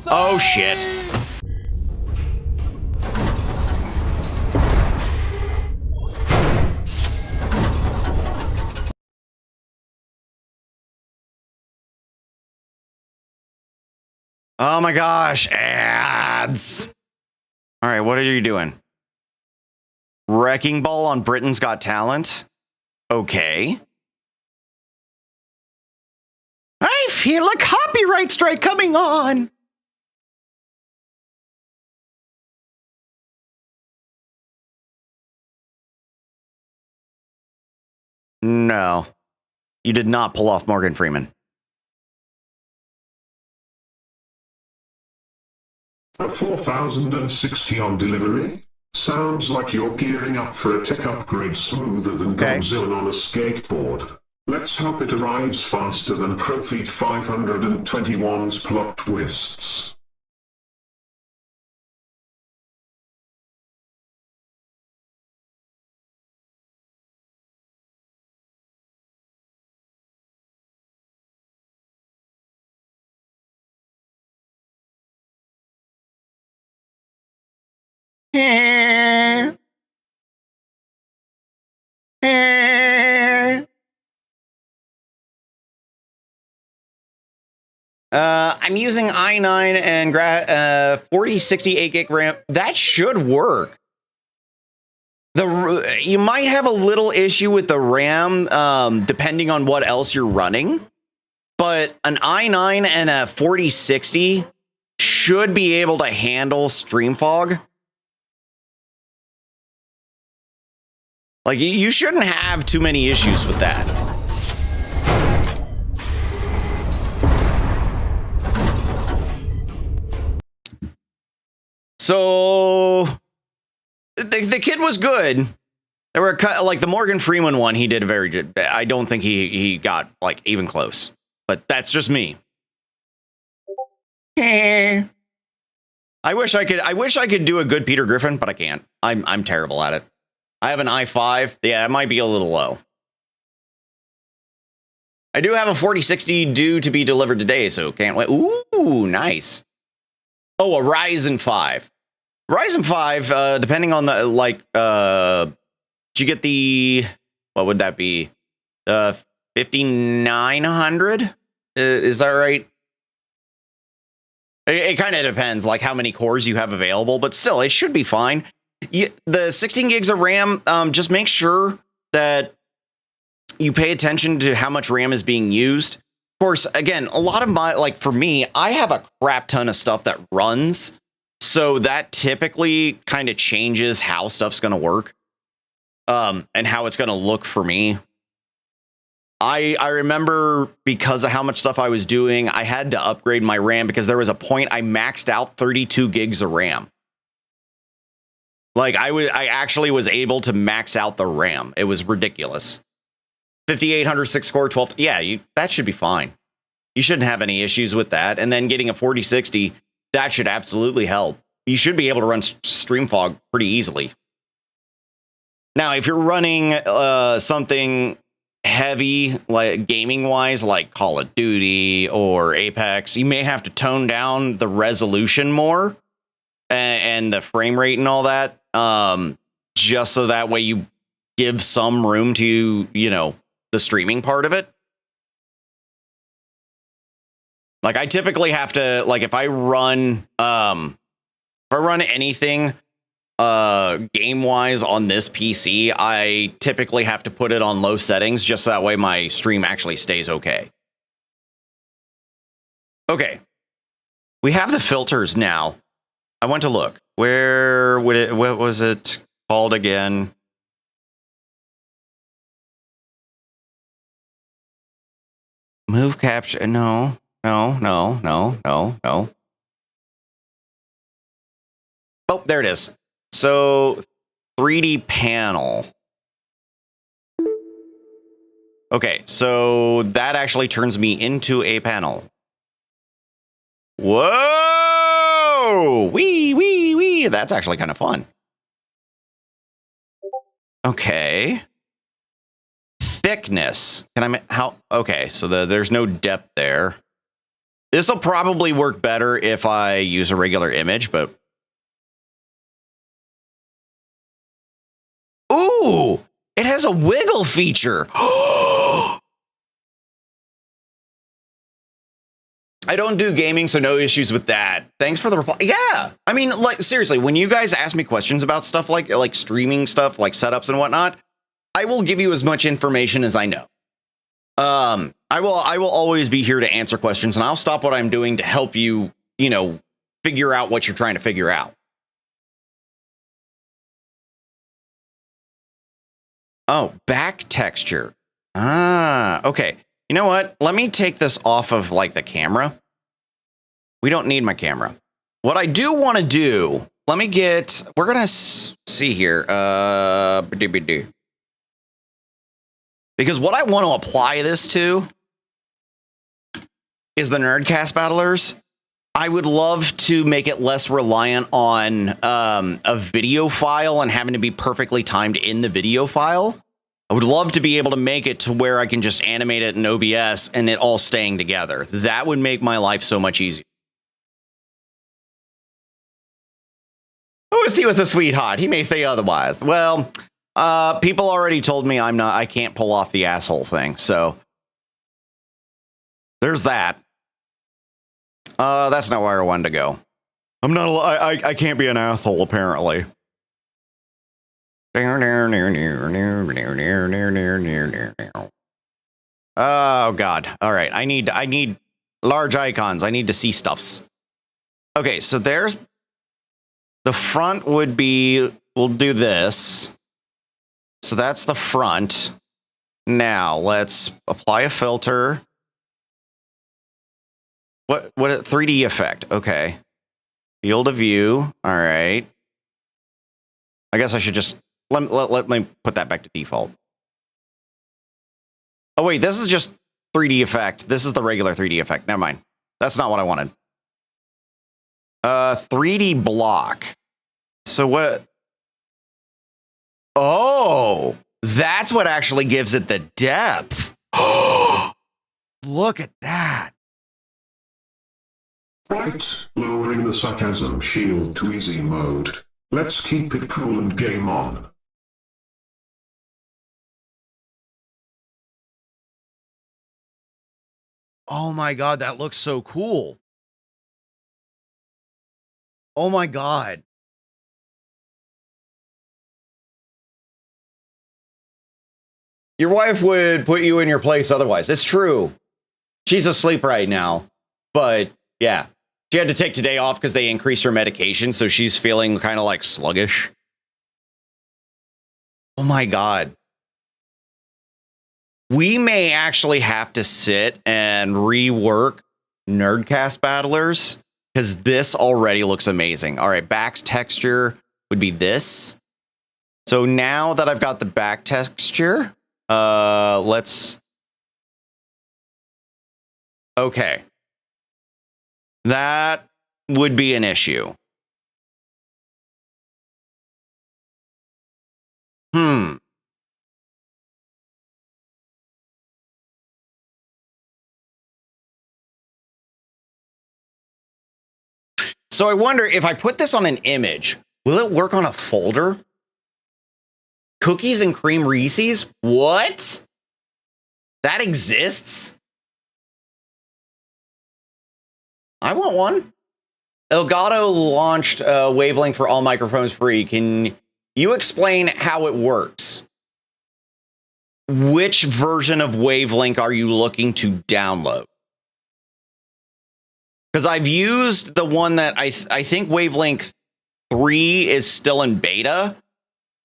Oh shit. Oh my gosh, ads. All right, what are you doing? Wrecking Ball on Britain's Got Talent? Okay. I feel a copyright strike coming on. No, you did not pull off Morgan Freeman. A 4060 on delivery? Sounds like you're gearing up for a tech upgrade smoother than Godzilla on a skateboard. Let's hope it arrives faster than Crowfeet 521's plot twists. I'm using i9 and 4060 8 gig RAM. That should work. You might have a little issue with the RAM, depending on what else you're running. But an i9 and a 4060 should be able to handle StreamFog. Like, you shouldn't have too many issues with that. So the kid was good. There were like the Morgan Freeman one. He did very good. I don't think he got like even close, but that's just me. I wish I could do a good Peter Griffin, but I can't. I'm terrible at it. I have an i5. Yeah, it might be a little low. I do have a 4060 due to be delivered today, so can't wait. Ooh, nice. Oh, a Ryzen 5. Ryzen 5, depending on the, like, did you get the, what would that be? 5900? Is that right? It kind of depends, like, how many cores you have available, but still, it should be fine. The 16 gigs of RAM, just make sure that you pay attention to how much RAM is being used. Of course, again, a lot of my, like for me, I have a crap ton of stuff that runs. So that typically kind of changes how stuff's going to work. And how it's going to look for me. I remember because of how much stuff I was doing, I had to upgrade my RAM because there was a point I maxed out 32 gigs of RAM. Like I actually was able to max out the RAM. It was ridiculous. 5800 6-core 12. Yeah, that should be fine. You shouldn't have any issues with that. And then getting a 4060, that should absolutely help. You should be able to run StreamFog pretty easily. Now, if you're running something heavy, like gaming wise, like Call of Duty or Apex, you may have to tone down the resolution more and the frame rate and all that, just so that way you give some room to, you know, the streaming part of it. Like I typically have to, like if I run anything game wise on this PC, I typically have to put it on low settings just so that way my stream actually stays okay. Okay. We have the filters now. I want to look. Where would it, what was it called again? Move capture. No. Oh, there it is. So 3D panel. Okay, so that actually turns me into a panel. Whoa! Wee! That's actually kind of fun. Okay. Thickness. Can I how? Okay, so there's no depth there. This will probably work better if I use a regular image, but ooh, it has a wiggle feature. I don't do gaming, so no issues with that. Thanks for the reply. Yeah, I mean, like seriously, when you guys ask me questions about stuff like streaming stuff, like setups and whatnot, I will give you as much information as I know. I will always be here to answer questions, and I'll stop what I'm doing to help you, you know, figure out what you're trying to figure out. Oh, back texture. Ah, okay. You know what? Let me take this off of like the camera. We don't need my camera. What I do want to do, let me get, we're going to see here. Because what I want to apply this to is the Nerdcast Battlers. I would love to make it less reliant on a video file and having to be perfectly timed in the video file. I would love to be able to make it to where I can just animate it in OBS and it all staying together. That would make my life so much easier. Oh, is he was a sweetheart? He may say otherwise. Well, people already told me I can't pull off the asshole thing. So there's that. That's not where I wanted to go. I'm not, I can't be an asshole, apparently. Oh God. All right. I need large icons. I need to see stuffs. Okay. So there's the front would be, we'll do this. So that's the front. Now let's apply a filter. What 3D effect? Okay. Field of view. All right. I guess I should just let me put that back to default. Oh wait, this is just 3D effect. This is the regular 3D effect. Never mind. That's not what I wanted. 3D block. So what? Oh, that's what actually gives it the depth. Look at that. Right, lowering the sarcasm shield to easy mode. Let's keep it cool and game on. Oh my God, that looks so cool. Oh my God. Your wife would put you in your place otherwise. It's true. She's asleep right now. But yeah, she had to take today off because they increased her medication. So she's feeling kind of like sluggish. Oh my God. We may actually have to sit and rework Nerdcast Battlers because this already looks amazing. All right, back's texture would be this. So now that I've got the back texture, let's... Okay. That would be an issue. So I wonder if I put this on an image, will it work on a folder? Cookies and cream Reese's? What? That exists? I want one. Elgato launched Wavelength for all microphones free. Can you explain how it works? Which version of Wavelength are you looking to download? Because I've used the one that I think Wavelength 3 is still in beta.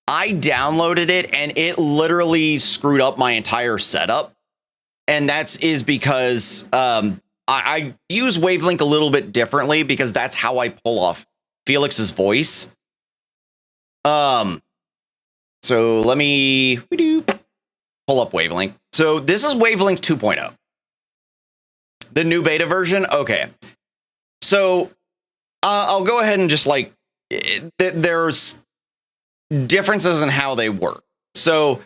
I downloaded it and it literally screwed up my entire setup. And is because I use Wavelength a little bit differently because that's how I pull off Felix's voice. So let me pull up Wavelength. So this is Wavelength 2.0. The new beta version. Okay. So I'll go ahead and just like there's differences in how they work. So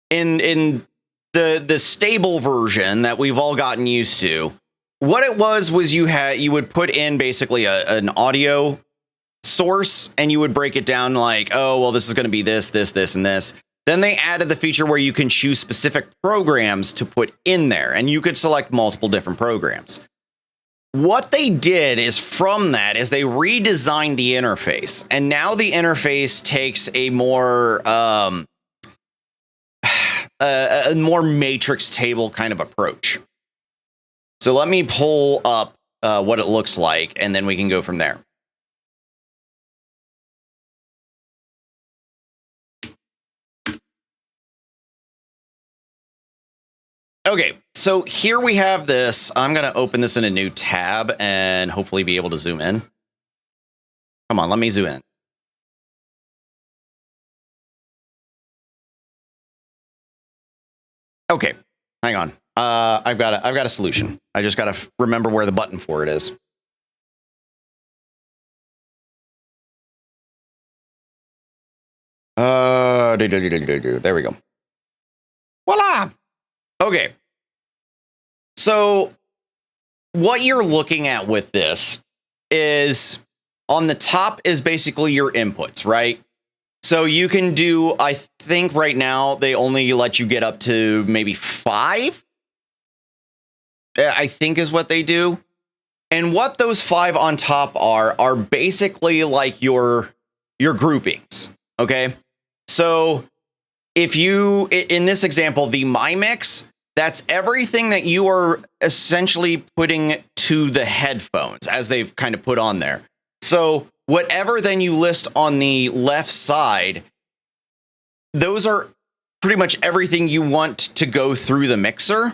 in the stable version that we've all gotten used to, what it was you would put in basically an audio source and you would break it down like, oh, well, this is going to be this, and this. Then they added the feature where you can choose specific programs to put in there and you could select multiple different programs. What they did is from that is they redesigned the interface, and now the interface takes a more matrix table kind of approach. So let me pull up what it looks like, and then we can go from there. Okay, so here we have this. I'm going to open this in a new tab and hopefully be able to zoom in. Come on, let me zoom in. Okay, hang on. I've got a solution. I just got to remember where the button for it is. There we go. Voila! Okay. So what you're looking at with this is on the top is basically your inputs, right? So you can do, I think right now they only let you get up to maybe 5. I think is what they do. And what those 5 on top are basically like your groupings. Okay. So if you, in this example, the My Mix, that's everything that you are essentially putting to the headphones as they've kind of put on there. So whatever then you list on the left side, those are pretty much everything you want to go through the mixer.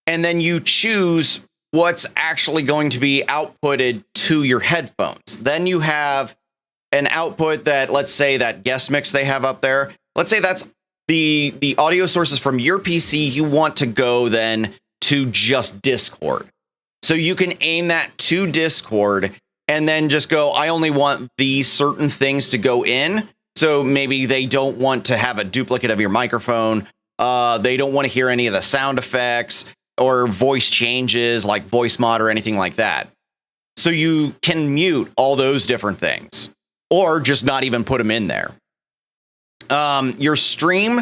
And then you choose what's actually going to be outputted to your headphones. Then you have an output that, let's say that guest mix they have up there. Let's say that's the audio sources from your PC you want to go then to just Discord. So you can aim that to Discord and then just go, I only want these certain things to go in. So maybe they don't want to have a duplicate of your microphone. They don't want to hear any of the sound effects or voice changes like voice mod or anything like that. So you can mute all those different things or just not even put them in there. Your stream,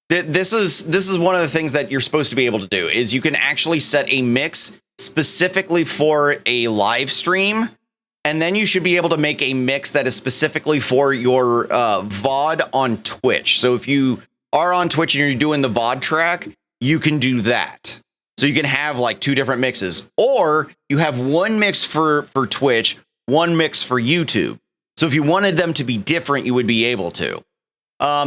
this is one of the things that you're supposed to be able to do is you can actually set a mix specifically for a live stream. And then you should be able to make a mix that is specifically for your VOD on Twitch. So if you are on Twitch and you're doing the VOD track, you can do that. So you can have like 2 different mixes, or you have one mix for Twitch, one mix for YouTube. So if you wanted them to be different, you would be able to.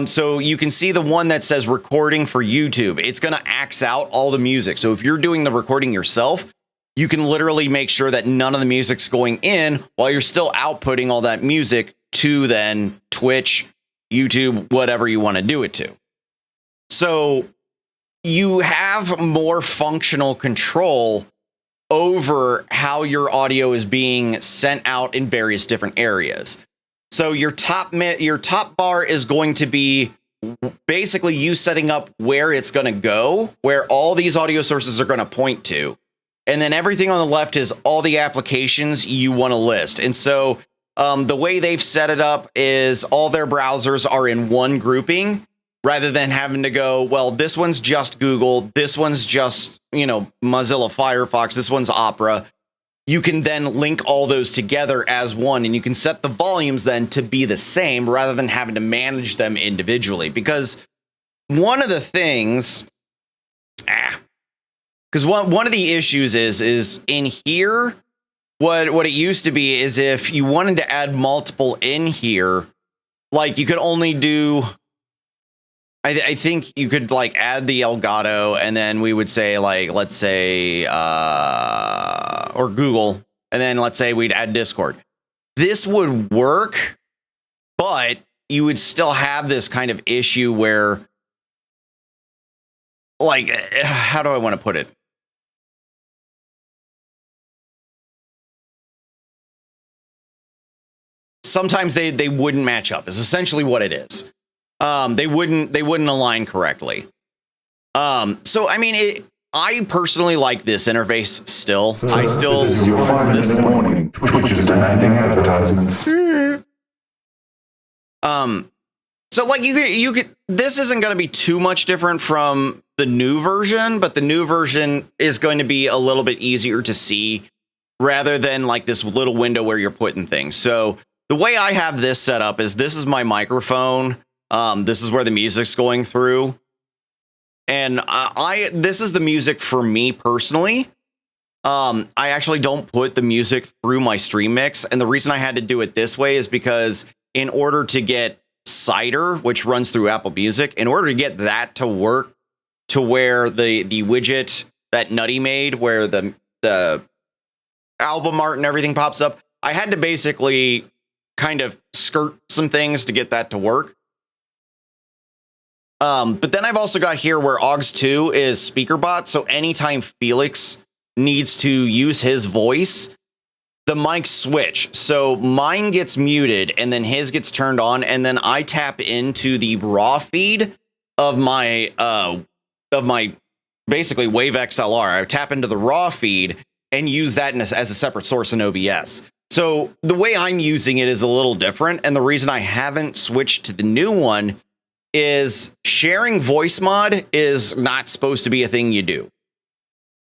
So you can see the one that says recording for YouTube. It's going to axe out all the music. So if you're doing the recording yourself, you can literally make sure that none of the music's going in while you're still outputting all that music to then Twitch, YouTube, whatever you want to do it to. So you have more functional control over how your audio is being sent out in various different areas. So your top bar is going to be basically you setting up where it's going to go, where all these audio sources are going to point to. And then everything on the left is all the applications you want to list. And so the way they've set it up is all their browsers are in one grouping rather than having to go, well, this one's just Google, this one's just, Mozilla Firefox, this one's Opera. You can then link all those together as one, and you can set the volumes then to be the same rather than having to manage them individually. Because one of the things, because one of the issues is in here, what it used to be is if you wanted to add multiple in here, like you could only do, I think you could like add the Elgato, and then we would say like, let's say, or Google, and then let's say we'd add Discord. This would work, but you would still have this kind of issue where, like, how do I want to put it? Sometimes they wouldn't match up, is essentially what it is. They wouldn't align correctly. So I mean, I personally like this interface still. So this is your 5 minutes in the morning. Twitch is demanding advertisements. So like you could this isn't going to be too much different from the new version, but the new version is going to be a little bit easier to see rather than like this little window where you're putting things. So the way I have this set up is this is my microphone. This is where the music's going through. And this is the music for me personally. I actually don't put the music through my stream mix. And the reason I had to do it this way is because in order to get Cider, which runs through Apple Music, in order to get that to work to where the widget that Nutty made, where the album art and everything pops up, I had to basically kind of skirt some things to get that to work. But then I've also got here where OBS2 is SpeakerBot. So anytime Felix needs to use his voice, the mics switch. So mine gets muted and then his gets turned on. And then I tap into the raw feed of my basically Wave XLR. I tap into the raw feed and use that as a separate source in OBS. So the way I'm using it is a little different. And the reason I haven't switched to the new one is sharing voice mod is not supposed to be a thing you do.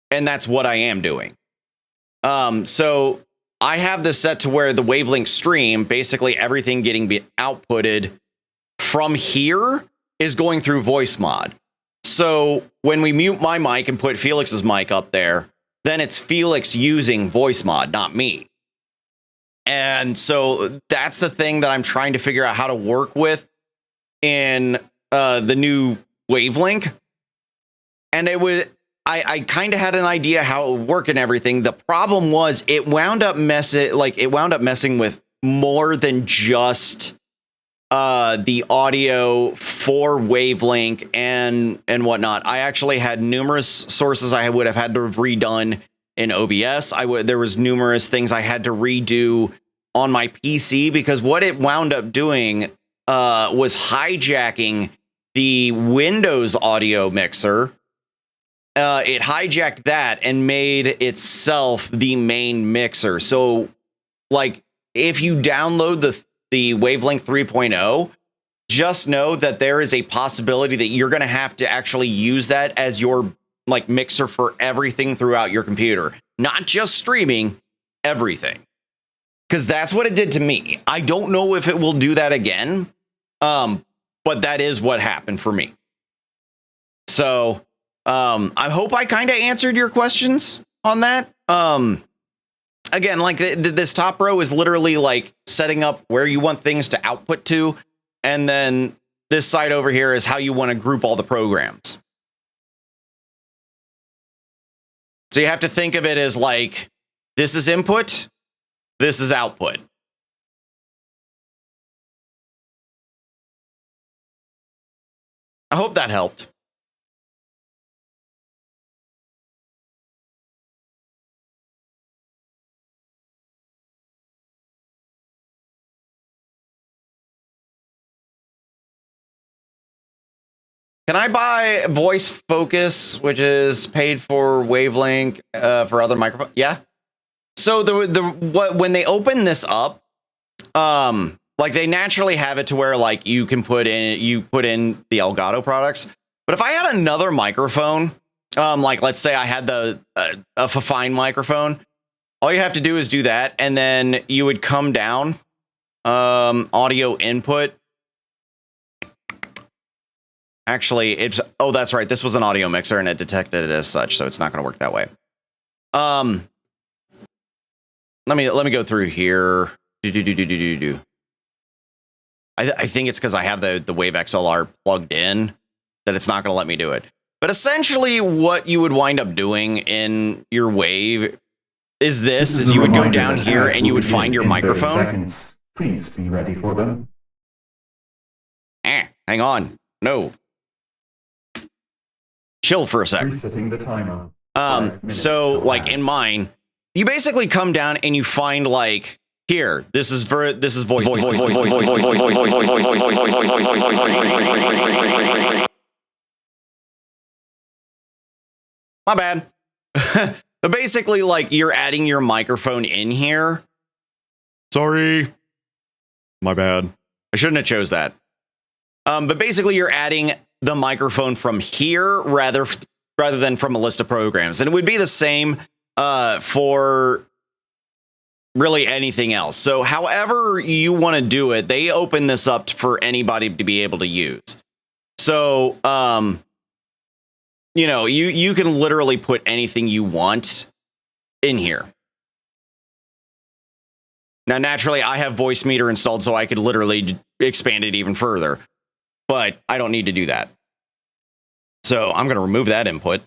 And that's what I am doing. So I have this set to where the wavelength stream, basically everything getting outputted from here is going through voice mod. So when we mute my mic and put Felix's mic up there, then it's Felix using voice mod, not me. And so that's the thing that I'm trying to figure out how to work with in the new wavelength. And I kind of had an idea how it would work and everything. The problem was it wound up messing with more than just the audio for wavelength and whatnot. I actually had numerous sources I would have had to have redone in OBS. There was numerous things I had to redo on my PC because what it wound up doing was hijacking the Windows audio mixer. It hijacked that and made itself the main mixer. So, like, if you download the Wavelength 3.0, just know that there is a possibility that you're going to have to actually use that as your like mixer for everything throughout your computer, not just streaming, everything. Because that's what it did to me. I don't know if it will do that again, but that is what happened for me. So I hope I kind of answered your questions on that. Again, like this top row is literally like setting up where you want things to output to. And then this side over here is how you want to group all the programs. So you have to think of it as like, this is input, this is output. I hope that helped. Can I buy voice focus, which is paid for wavelength for other microphones? Yeah. So when they open this up, like they naturally have it to where like you can put in the Elgato products. But if I had another microphone, like let's say I had a Fifine microphone, all you have to do is do that, and then you would come down, audio input. Actually, oh, that's right. This was an audio mixer and it detected it as such, so it's not going to work that way. Let me go through here. I think it's because I have the Wave XLR plugged in that it's not going to let me do it. But essentially, what you would wind up doing in your Wave is this you would go down here and you would find your microphone. Seconds. Please be ready for them. Hang on. No. Chill for a sec. Resetting the timer. So like in mine, you basically come down and you find like here, this is voice. My bad. But basically like you're adding your microphone in here. Sorry. My bad. I shouldn't have chose that. But basically you're adding the microphone from here rather than from a list of programs. And it would be the same for really anything else. So however you want to do it, they open this up for anybody to be able to use. So, you know, you can literally put anything you want in here. Now, naturally, I have voice meter installed, so I could literally expand it even further. But I don't need to do that. So I'm going to remove that input.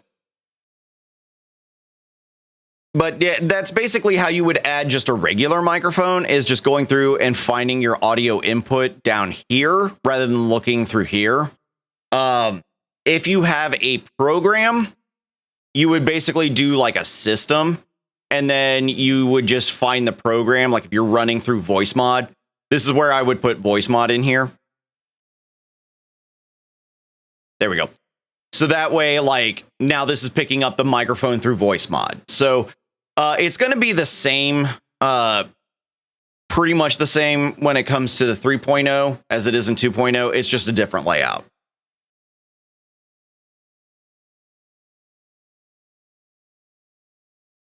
But yeah, that's basically how you would add just a regular microphone, is just going through and finding your audio input down here rather than looking through here. If you have a program, you would basically do like a system, and then you would just find the program. Like if you're running through voice mod, this is where I would put voice mod in here. There we go. So that way, like now this is picking up the microphone through voice mod. So it's going to be the same, pretty much the same when it comes to the 3.0 as it is in 2.0. It's just a different layout.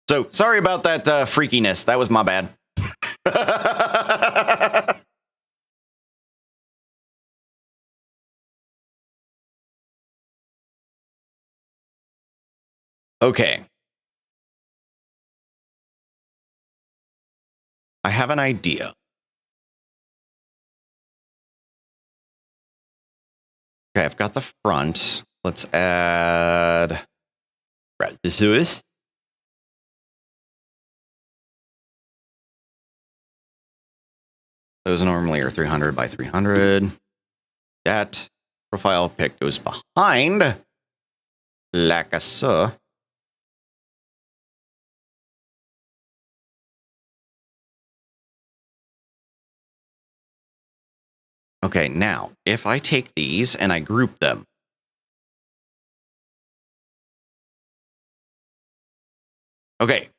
So sorry about that freakiness. That was my bad. Okay. I have an idea. Okay, I've got the front. Let's add this. Those normally are 300 by 300. That profile pic goes behind. Like so. Okay, now, if I take these and I group them. Okay,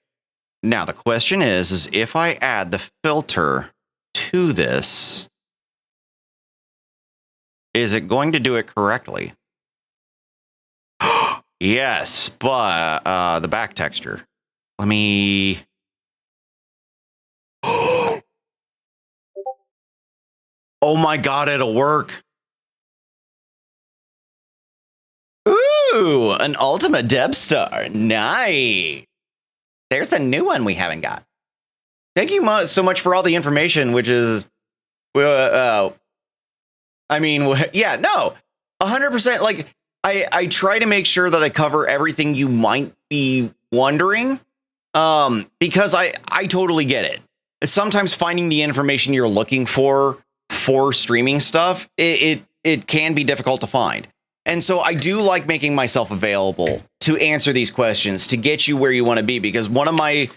now the question is if I add the filter to this, is it going to do it correctly? Yes, but the back texture. Let me... Oh my god, it'll work. Ooh! Ooh, an Ultima Deb Star. Nice. There's the new one we haven't got. Thank you so much for all the information, which is, I mean, yeah, no, 100%. Like, I try to make sure that I cover everything you might be wondering, because I totally get it. Sometimes finding the information you're looking for streaming stuff, it can be difficult to find. And so I do like making myself available to answer these questions, to get you where you want to be, because one of my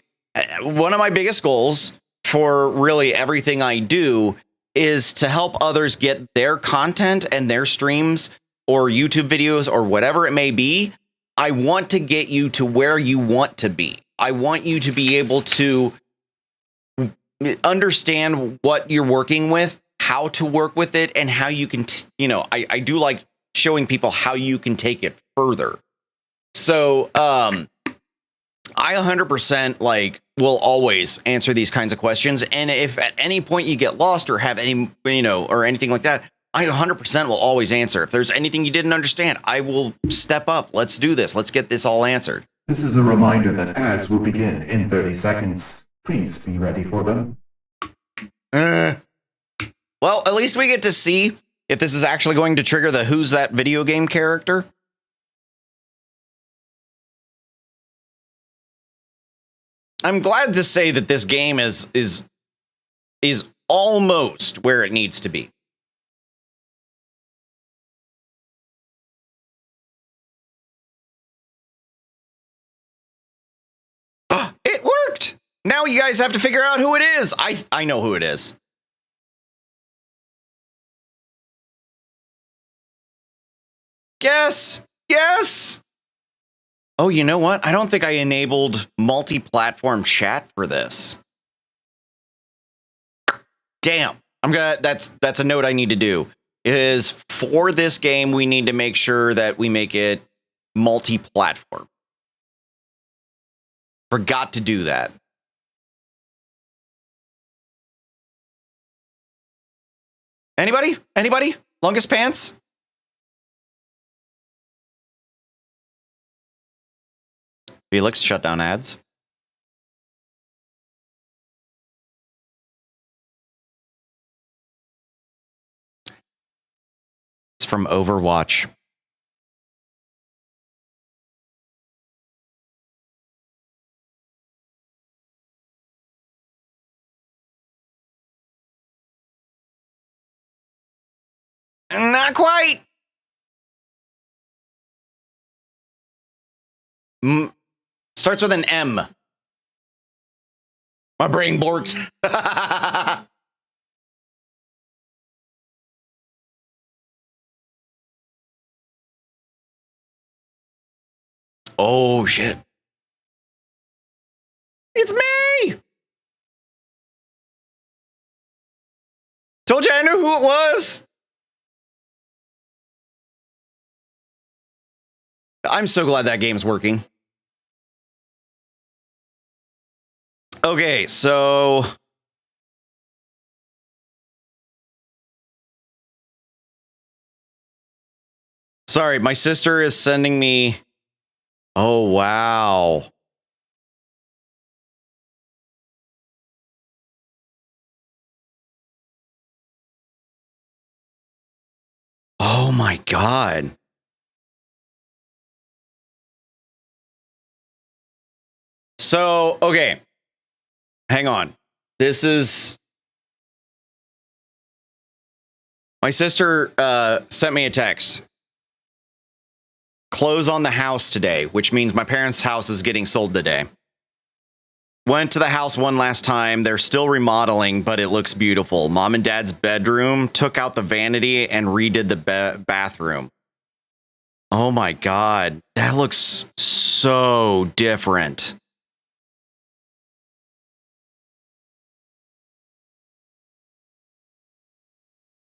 biggest goals for really everything I do is to help others get their content and their streams or YouTube videos or whatever it may be. I want to get you to where you want to be. I want you to be able to understand what you're working with, how to work with it, and how you can, I do like showing people how you can take it further. So, I 100% like will always answer these kinds of questions. And if at any point you get lost or have any, or anything like that, I 100% will always answer. If there's anything you didn't understand, I will step up. Let's do this. Let's get this all answered. This is a reminder that ads will begin in 30 seconds. Please be ready for them. Well, at least we get to see if this is actually going to trigger the Who's That video game character. I'm glad to say that this game is almost where it needs to be. It worked! Now you guys have to figure out who it is. I know who it is. Yes! Yes! Oh, you know what? I don't think I enabled multi-platform chat for this. Damn. That's a note I need to do. Is for this game, we need to make sure that we make it multi-platform. Forgot to do that. Anybody? Anybody? Longest pants? Felix, shut down ads. It's from Overwatch. Not quite. Starts with an M. My brain borked. Oh, shit. It's me! Told you I knew who it was. I'm so glad that game's working. Okay, so sorry, my sister is sending me. Oh, wow. Oh my God. So, okay. Hang on. This is my sister sent me a text. Close on the house today, which means my parents' house is getting sold today. Went to the house one last time. They're still remodeling, but it looks beautiful. Mom and Dad's bedroom, took out the vanity and redid the bathroom. Oh my God. That looks so different.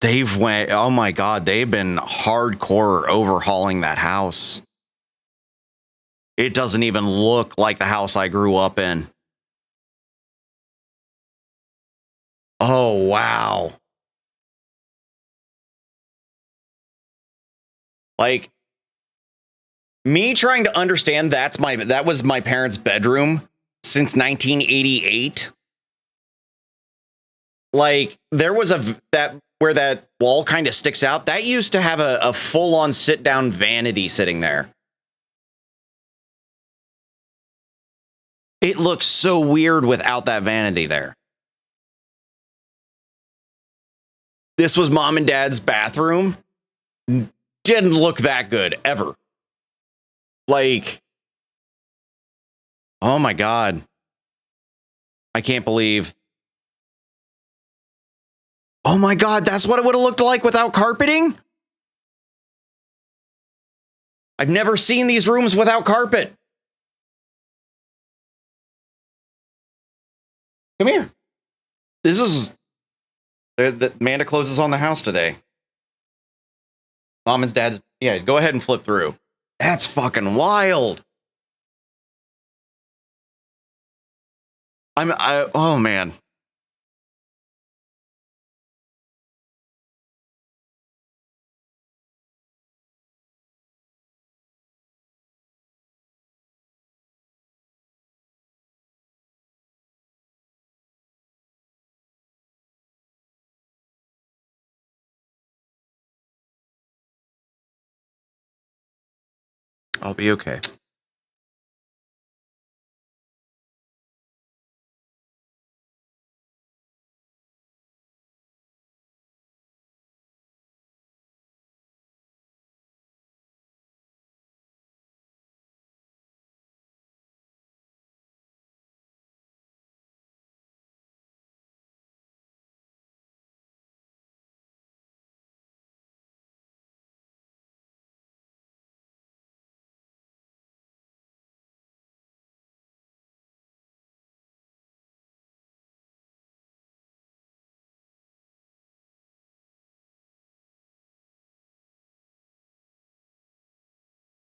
Oh my God, they've been hardcore overhauling that house. It doesn't even look like the house I grew up in. Oh, wow. Like, Me trying to understand that was my parents' bedroom since 1988. Like, there was where that wall kind of sticks out. That used to have a full-on sit-down vanity sitting there. It looks so weird without that vanity there. This was mom and dad's bathroom. Didn't look that good ever. Like, oh my God. I can't believe. Oh my God, that's what it would have looked like without carpeting? I've never seen these rooms without carpet. Come here. This is... Amanda closes on the house today. Mom and dad's... Yeah, go ahead and flip through. That's fucking wild. Oh, man. I'll be okay.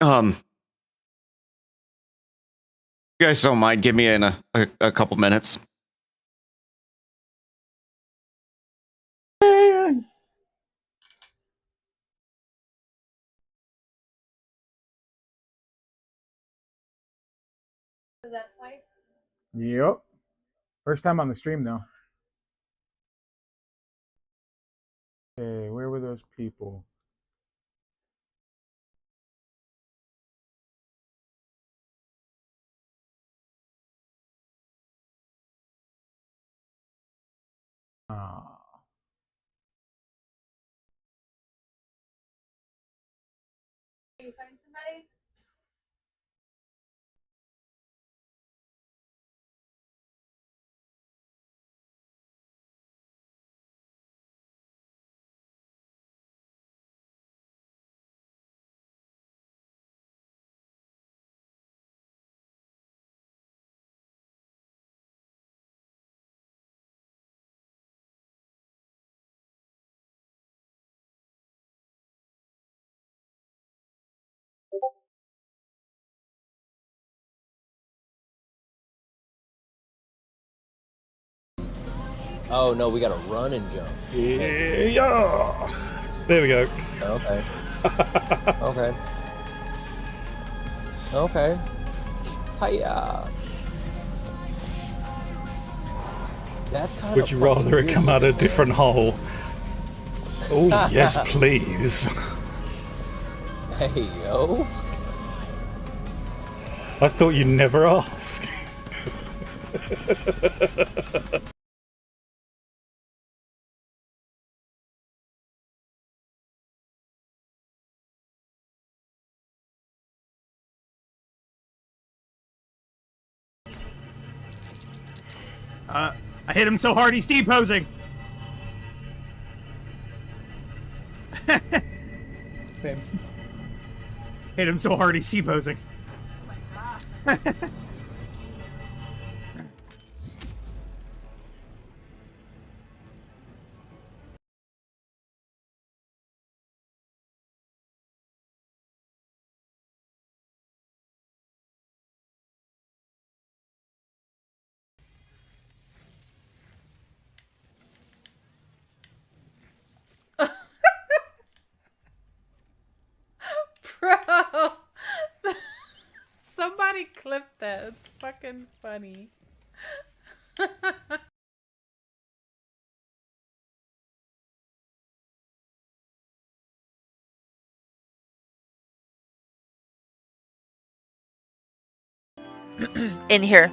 You guys don't mind, give me a couple minutes. Yep. First time on the stream, though. Okay, where were those people? Ah. Can you find somebody? Oh no, we gotta run and jump. Yeah. There we go. Okay. Okay. Okay. Hiya. That's kind of. Would you rather it come out a different hole? Oh yes, please. Hey yo. I thought you'd never ask. I hit him so hard he's T-posing. Hit him so hard he's T-posing. Bro, fucking funny. In here.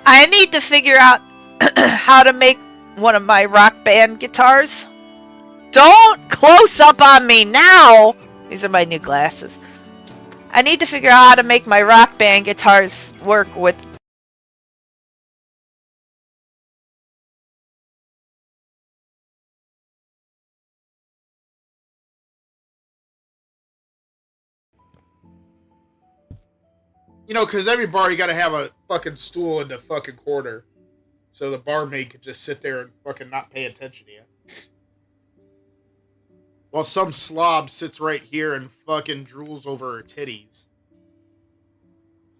I need to figure out how to make one of my rock band guitars. Don't close up on me now! These are my new glasses. I need to figure out how to make my rock band guitars work with... You know, because every bar you gotta have a fucking stool in the fucking corner. So the barmaid could just sit there and fucking not pay attention to you. While some slob sits right here and fucking drools over her titties.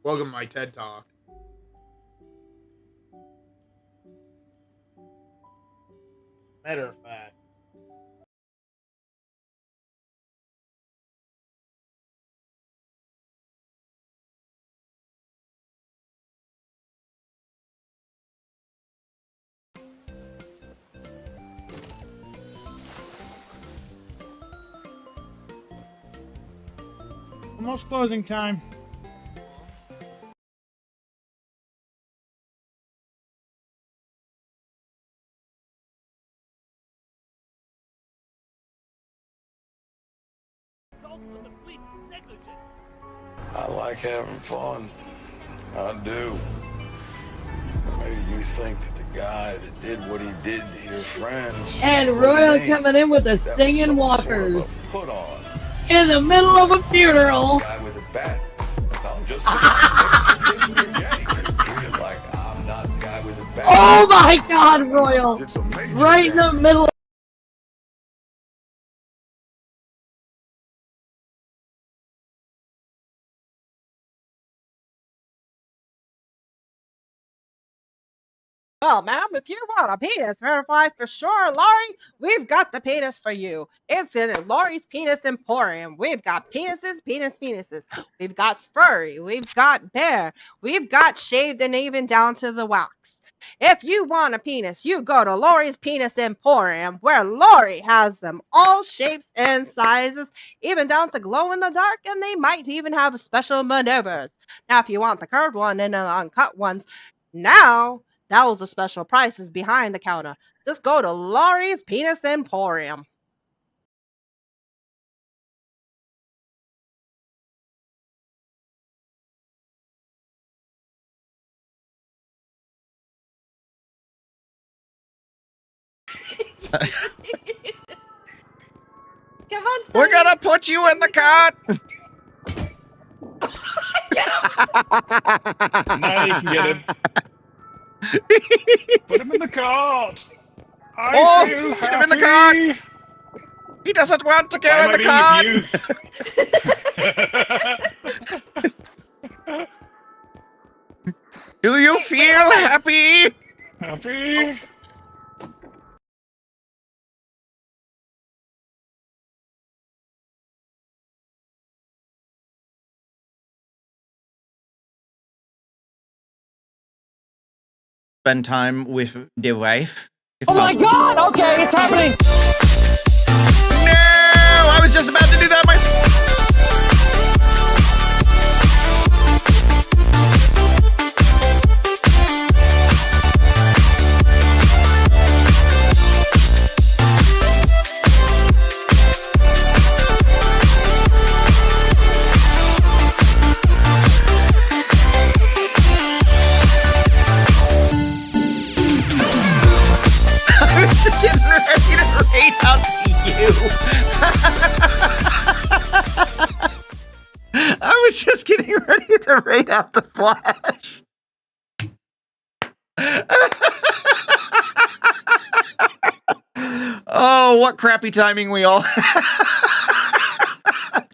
Welcome to my TED Talk. Matter of fact. Almost closing time. I like having fun. I do. Maybe you think that the guy that did what he did to your friends... And Royal coming in with the singing walkers. Put on. In the middle of a funeral. Guy with a bat. I'm just like, I'm not the guy with a bat. Oh my God, Royal! Right in the middle. Well, ma'am, if you want a penis verified for sure, Laurie, we've got the penis for you. It's in Laurie's Penis Emporium. We've got penises. We've got furry. We've got bare. We've got shaved and even down to the wax. If you want a penis, you go to Laurie's Penis Emporium, where Laurie has them all shapes and sizes, even down to glow in the dark, and they might even have special maneuvers. Now, if you want the curved one and the uncut ones, now... those are special prices behind the counter. Just go to Laurie's Penis Emporium. Come on, We're gonna put you in the cart! Now you can get him. Put him in the cart! I feel happy! Put him in the cart! He doesn't want to go in the cart! Do you feel happy? Happy? Spend time with the wife. Oh my God! Okay, it's happening! No! I was just about to do that myself! Just getting ready to raid out to you. I was just getting ready to raid out to Flash. Oh, what crappy timing we all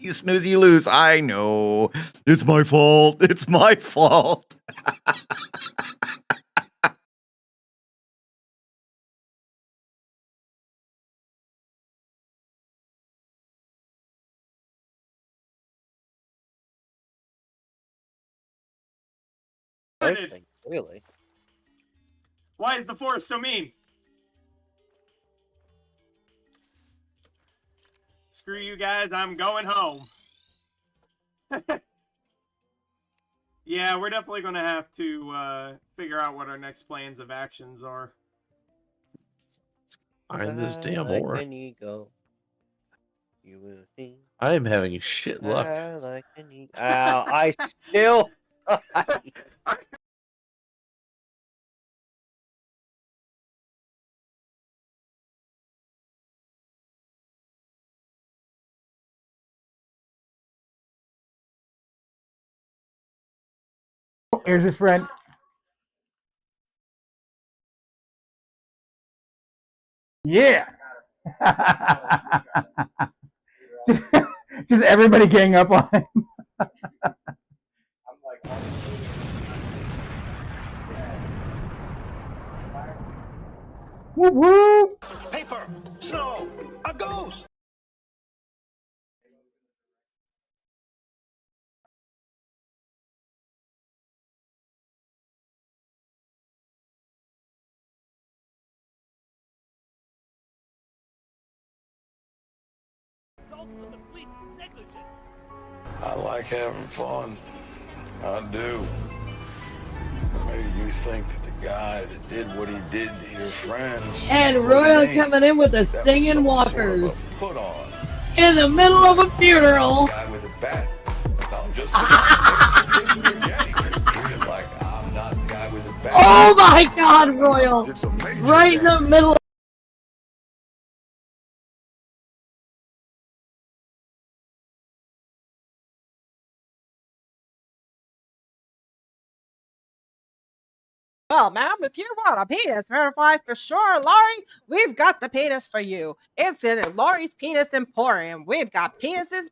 You snooze, you lose. I know. It's my fault. It's my fault. Really? Why is the forest so mean? Screw you guys, I'm going home. Yeah, we're definitely going to have to figure out what our next plans of actions are. Find this damn ore. You will see. I am having shit luck. I still. Here's his friend. Yeah. just everybody gang up on him. Whoop whoop. Paper, snow, a ghost. I like having fun. I do. Maybe you think that the guy that did what he did to your friends. And Royal coming in with the singing walkers. Put on. In the middle of a funeral. Guy with a bat. I'm just like I'm not the guy with a bat. Oh my God, Royal! Right in the middle. Well, ma'am, if you want a penis verified for sure, Laurie, we've got the penis for you. It's in Laurie's Penis Emporium. We've got penises.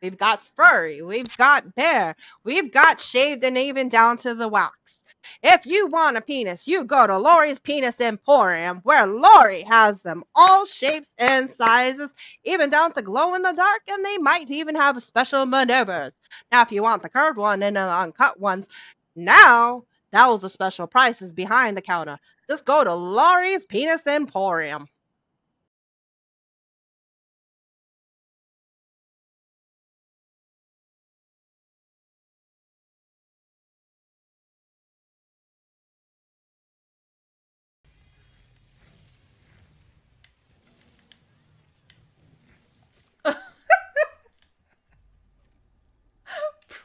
We've got furry. We've got bare. We've got shaved and even down to the wax. If you want a penis, you go to Laurie's Penis Emporium, where Laurie has them all shapes and sizes, even down to glow in the dark, and they might even have special maneuvers. Now, if you want the curved one and the uncut ones, now those are special prices behind the counter. Just go to Laurie's Penis Emporium.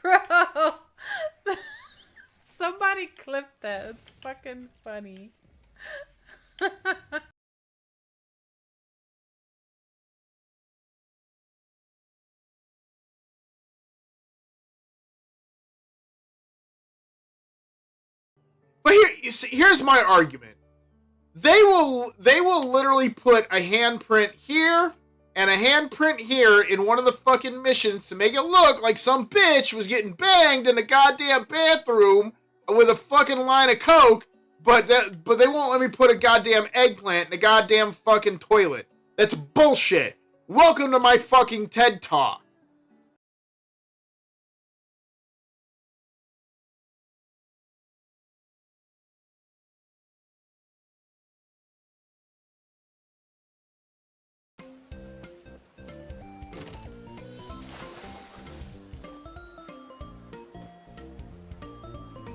Bro! Somebody clip that. It's fucking funny. But here's my argument. They will literally put a handprint here and a handprint here in one of the fucking missions to make it look like some bitch was getting banged in a goddamn bathroom with a fucking line of coke, but they won't let me put a goddamn eggplant in a goddamn fucking toilet. That's bullshit. Welcome to my fucking TED Talk.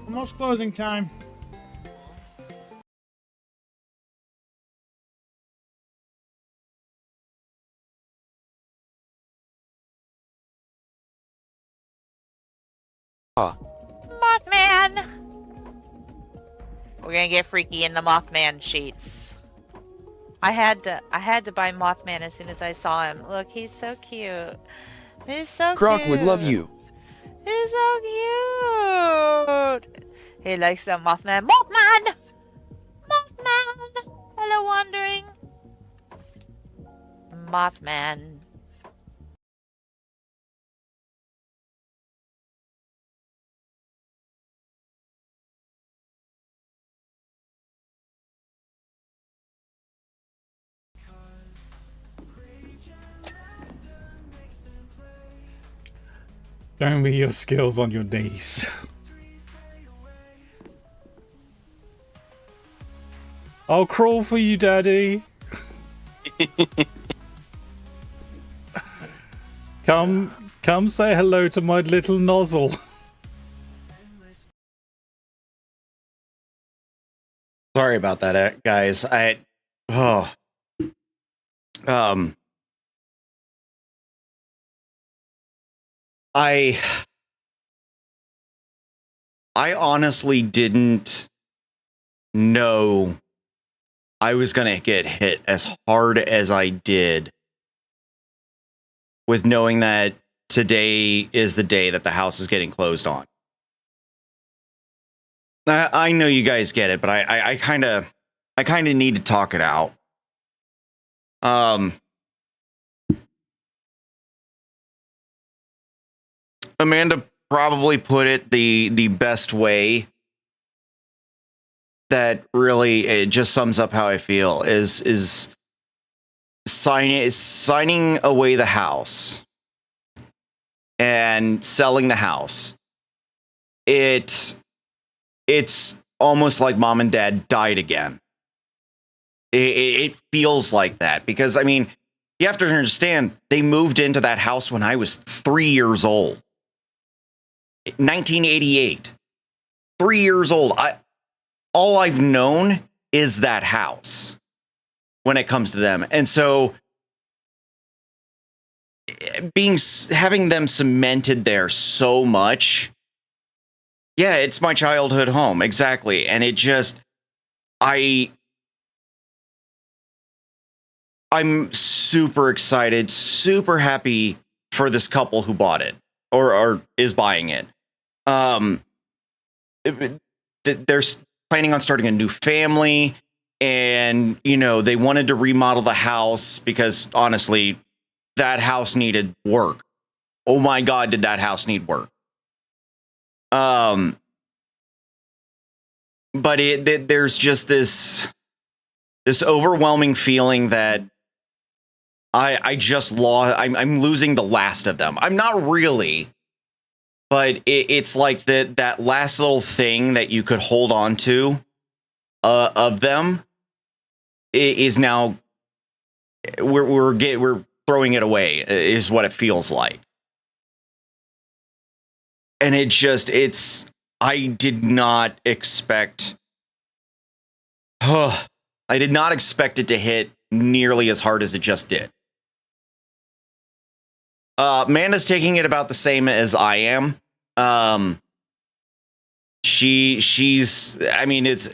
Almost closing time. Mothman! We're gonna get freaky in the Mothman sheets. I had to buy Mothman as soon as I saw him. Look, he's so cute. He's so Gronk cute. would love you. He's so cute. He likes the Mothman. Mothman! Mothman! Hello, wandering. Mothman. Show me your skills on your knees. I'll crawl for you, Daddy. Come say hello to my little nozzle. Sorry about that, guys. I honestly didn't know I was gonna get hit as hard as I did with knowing that today is the day that the house is getting closed on. I know you guys get it, but I kind of need to talk it out. Amanda probably put it the best way that really it just sums up how I feel is signing away the house and selling the house. It's almost like mom and dad died again. It feels like that because, I mean, you have to understand, they moved into that house when I was 3 years old. 1988. 3 years old. All I've known is that house when it comes to them. And so having them cemented there so much. Yeah, it's my childhood home. Exactly. And it just, I'm super excited, super happy for this couple who bought it or is buying it. They're planning on starting a new family, and they wanted to remodel the house because honestly, that house needed work. Oh my God, did that house need work? But there's just this overwhelming feeling that I just lost. I'm losing the last of them. I'm not really, but it's like that last little thing that you could hold on to of them is now we're throwing it away is what it feels like. And I did not expect it to hit nearly as hard as it just did. Amanda's taking it about the same as I am. She's I mean, it's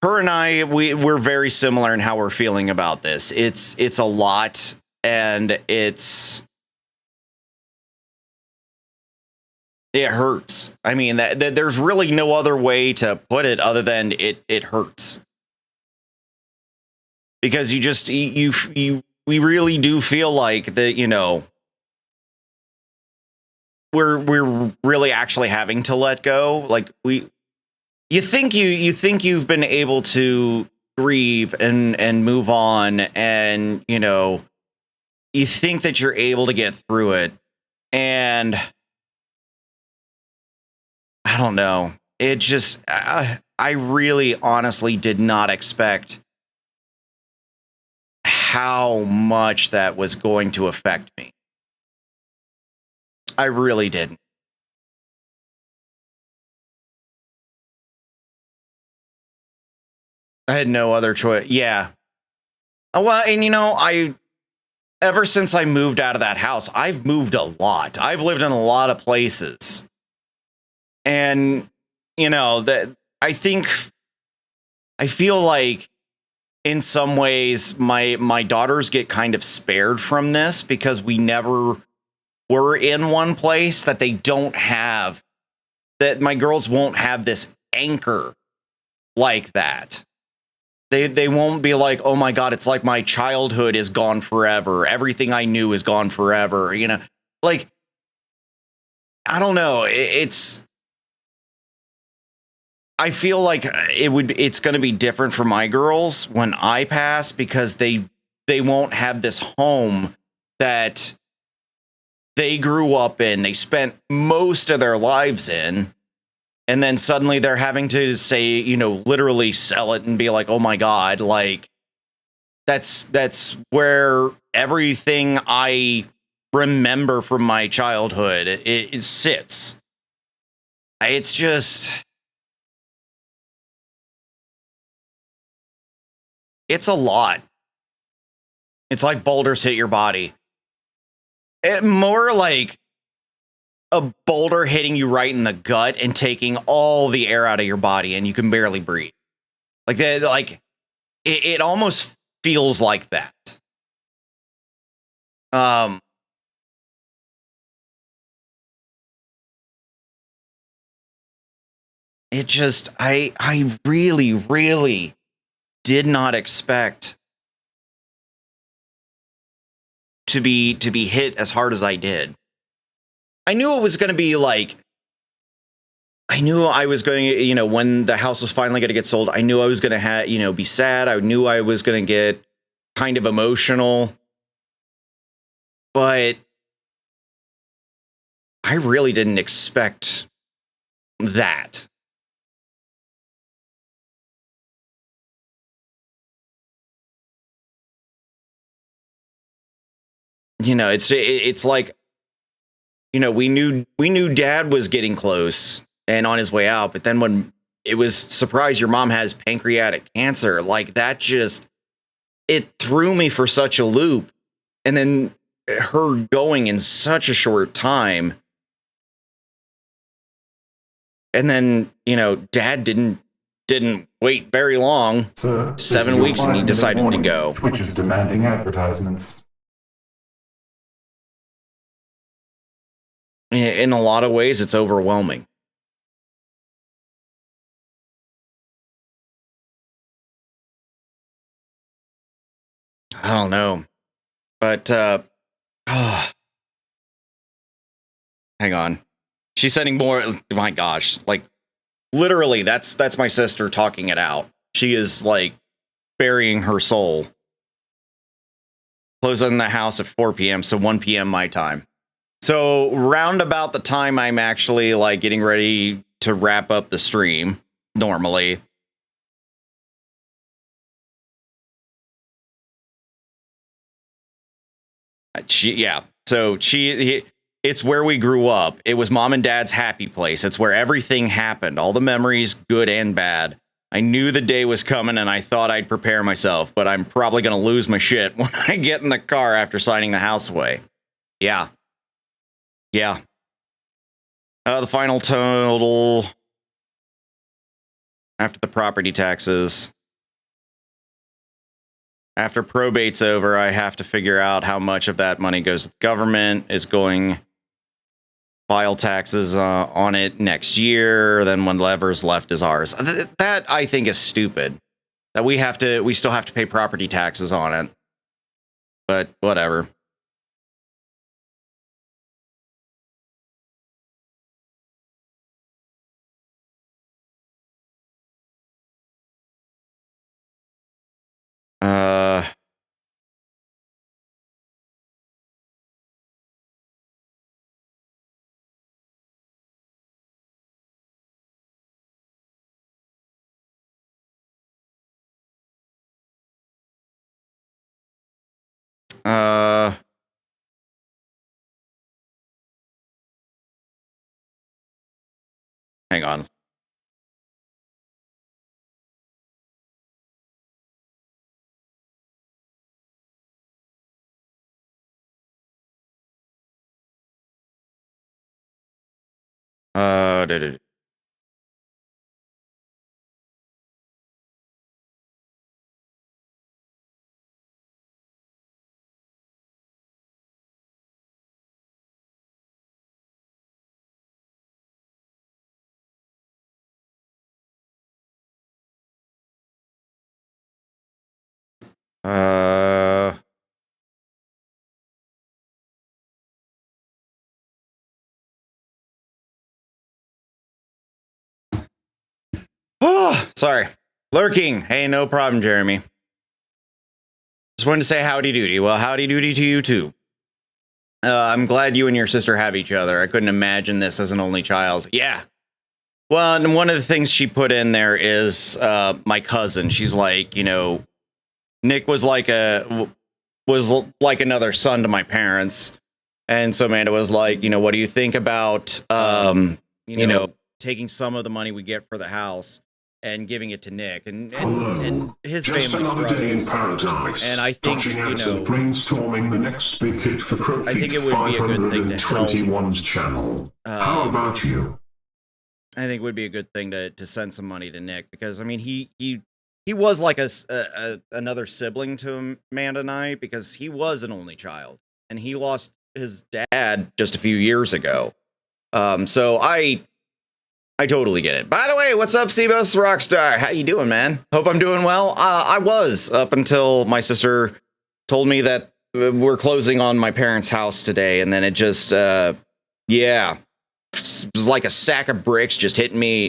her and I, we're very similar in how we're feeling about this. It's a lot, and it hurts. I mean, there's really no other way to put it other than it hurts. Because we really do feel like that, we're really actually having to let go. Like you think you've been able to grieve and move on, and you think that you're able to get through it, and I don't know. It just, I really honestly did not expect how much that was going to affect me. I really didn't. I had no other choice. Yeah. Well, and ever since I moved out of that house, I've moved a lot. I've lived in a lot of places. And, that I feel like in some ways my daughters get kind of spared from this because we never were in one place that they don't have, that my girls won't have this anchor like that. They won't be like, oh my God, it's like my childhood is gone forever. Everything I knew is gone forever. Like, I don't know. I feel like it's going to be different for my girls when I pass, because they won't have this home that they grew up in. They spent most of their lives in. And then suddenly they're having to say, you know, literally sell it and be like, oh my God, like that's where everything I remember from my childhood, it sits. It's just, it's a lot. It's like boulders hit your body. More like a boulder hitting you right in the gut and taking all the air out of your body and you can barely breathe. Like that, like it almost feels like that. It just, I really, really did not expect to be hit as hard as I did. I knew it was going to be like, I knew I was going, you know, when the house was finally going to get sold, I knew I was going to you know, be sad. I knew I was going to get kind of emotional, but I really didn't expect that. You know, it's like, you know, we knew Dad was getting close and on his way out, but then when it was surprise your mom has pancreatic cancer, like that just, it threw me for such a loop. And then her going in such a short time. And then, you know, Dad didn't wait very long. Sir, 7 weeks, and he decided to go. Twitch is demanding advertisements. In a lot of ways, it's overwhelming. I don't know. But, hang on. She's sending more. My gosh. Like, literally, that's my sister talking it out. She is, like, burying her soul. Closing the house at 4 p.m., so 1 p.m. my time. So round about the time I'm actually like getting ready to wrap up the stream normally. It's where we grew up. It was Mom and Dad's happy place. It's where everything happened. All the memories, good and bad. I knew the day was coming and I thought I'd prepare myself, but I'm probably going to lose my shit when I get in the car after signing the house away. Yeah. Yeah. The final total after the property taxes. After probate's over, I have to figure out how much of that money goes to the government, is going file taxes on it next year. Then whatever's left is ours. That I think is stupid. That we still have to pay property taxes on it. But whatever. Hang on. Oh, sorry. Lurking. Hey, no problem, Jeremy. Just wanted to say howdy doody. Well, howdy doody to you too. I'm glad you and your sister have each other. I couldn't imagine this as an only child. Yeah. Well, and one of the things she put in there is my cousin. She's like, you know, Nick was like another son to my parents. And so Amanda was like, you know, what do you think about, you know, taking some of the money we get for the house and giving it to Nick and his Just family another day in struggles. paradise. And I think, Touching you heads and know, brainstorming the next big hit for I think Crowfeet it would be a good thing to help. 521's channel. How about you? I think it would be a good thing to send some money to Nick because I mean he was like another sibling to Amanda and I because he was an only child and he lost his dad just a few years ago. So I totally get it. By the way, what's up, Cebos Rockstar? How you doing, man? Hope I'm doing well. I was up until my sister told me that we're closing on my parents' house today, and then it just yeah. It was like a sack of bricks just hit me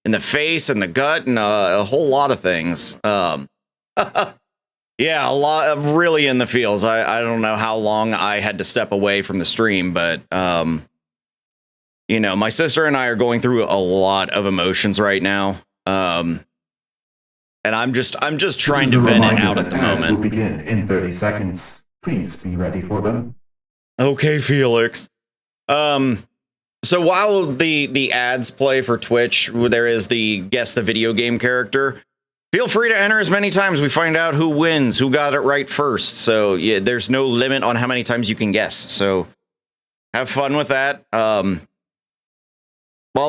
in the face and the gut and a whole lot of things. Yeah, a lot really in the feels. I don't know how long I had to step away from the stream, but you know, my sister and I are going through a lot of emotions right now. And I'm just trying to vent it out at the moment. Will begin in 30 seconds. Please be ready for them. Okay, Felix. So while the ads play for Twitch, there is the guess the video game character. Feel free to enter as many times. We find out who wins, who got it right first. So yeah, there's no limit on how many times you can guess. So have fun with that. While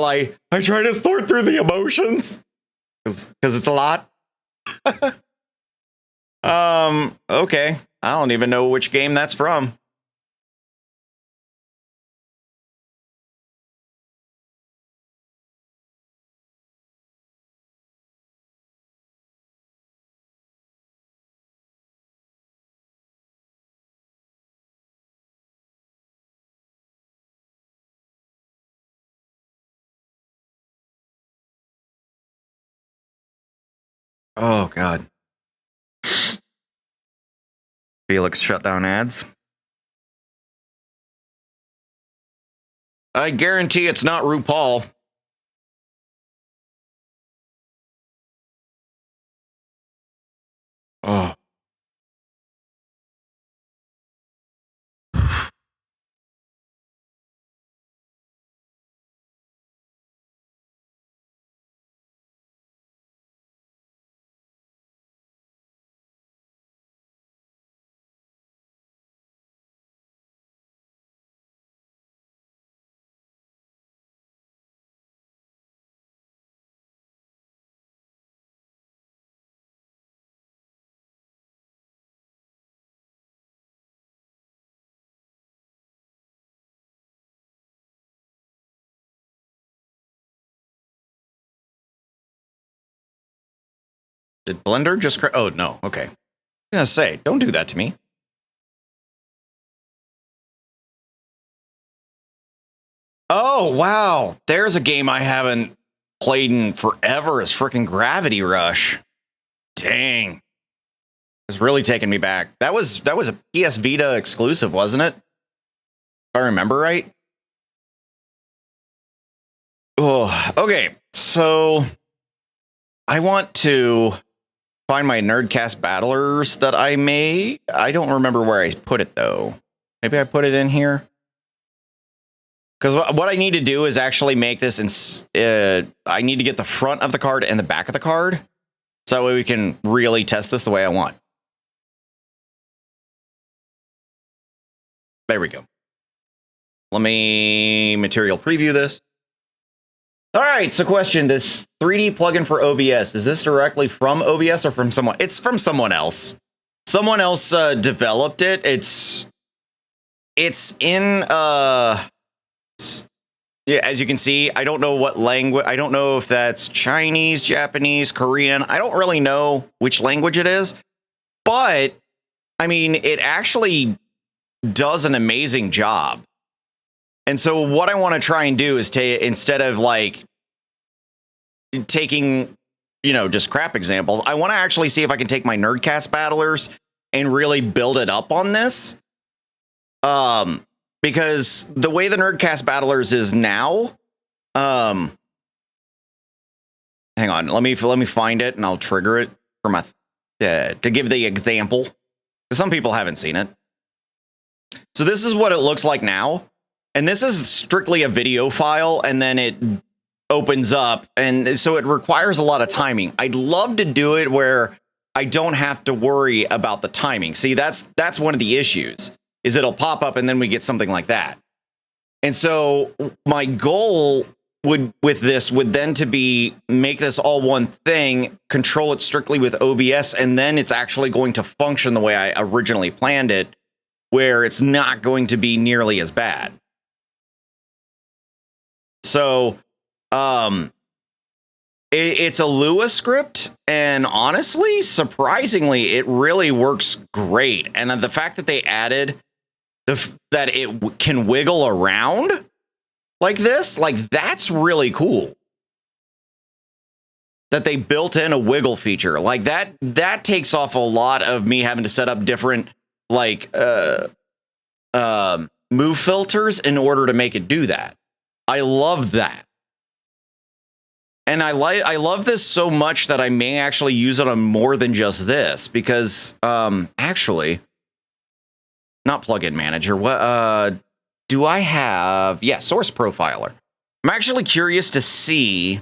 I try to sort through the emotions, because it's a lot. Okay, I don't even know which game that's from. Oh, God. Felix shut down ads. I guarantee it's not RuPaul. Oh. Did Blender just oh, no. Okay. I'm gonna say, don't do that to me. Oh, wow. There's a game I haven't played in forever is freaking Gravity Rush. Dang. It's really taking me back. That was a PS Vita exclusive, wasn't it? If I remember right. Oh, okay. So I want to find my Nerdcast battlers that I made. I don't remember where I put it though. Maybe I put it in here. Because what I need to do is actually make this, I need to get the front of the card and the back of the card. So that way we can really test this the way I want. There we go. Let me material preview this. All right, so question, this 3D plugin for OBS, is this directly from OBS or from someone? It's from someone else. Someone else developed it. It's in, yeah, as you can see, I don't know what language, I don't know if that's Chinese, Japanese, Korean. I don't really know which language it is, but I mean, it actually does an amazing job. And so what I want to try and do is instead of like taking, you know, just crap examples, I want to actually see if I can take my Nerdcast battlers and really build it up on this. Because the way the Nerdcast battlers is now, hang on. Let me find it and I'll trigger it for my to give the example. Some people haven't seen it. So this is what it looks like now. And this is strictly a video file, and then it opens up, and so it requires a lot of timing. I'd love to do it where I don't have to worry about the timing. See, that's one of the issues, is it'll pop up and then we get something like that. And so my goal with this would then to be make this all one thing, control it strictly with OBS, and then it's actually going to function the way I originally planned it, where it's not going to be nearly as bad. So, it's a Lua script, and honestly, surprisingly, it really works great. And the fact that they added that it can wiggle around like this, like that's really cool. That they built in a wiggle feature like that takes off a lot of me having to set up different like move filters in order to make it do that. I love that. And I love this so much that I may actually use it on more than just this, because actually, not plugin manager. What do I have? Yeah, source profiler. I'm actually curious to see.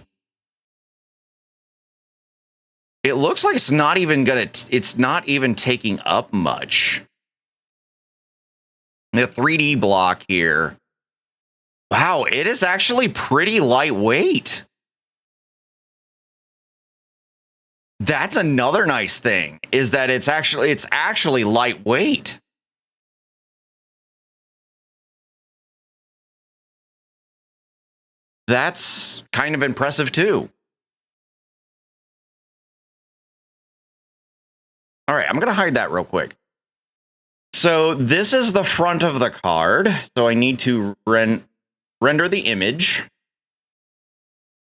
It looks like it's not even taking up much. The 3D block here. Wow, it is actually pretty lightweight. That's another nice thing, is that it's actually lightweight. That's kind of impressive too. All right, I'm going to hide that real quick. So this is the front of the card. So I need to render the image.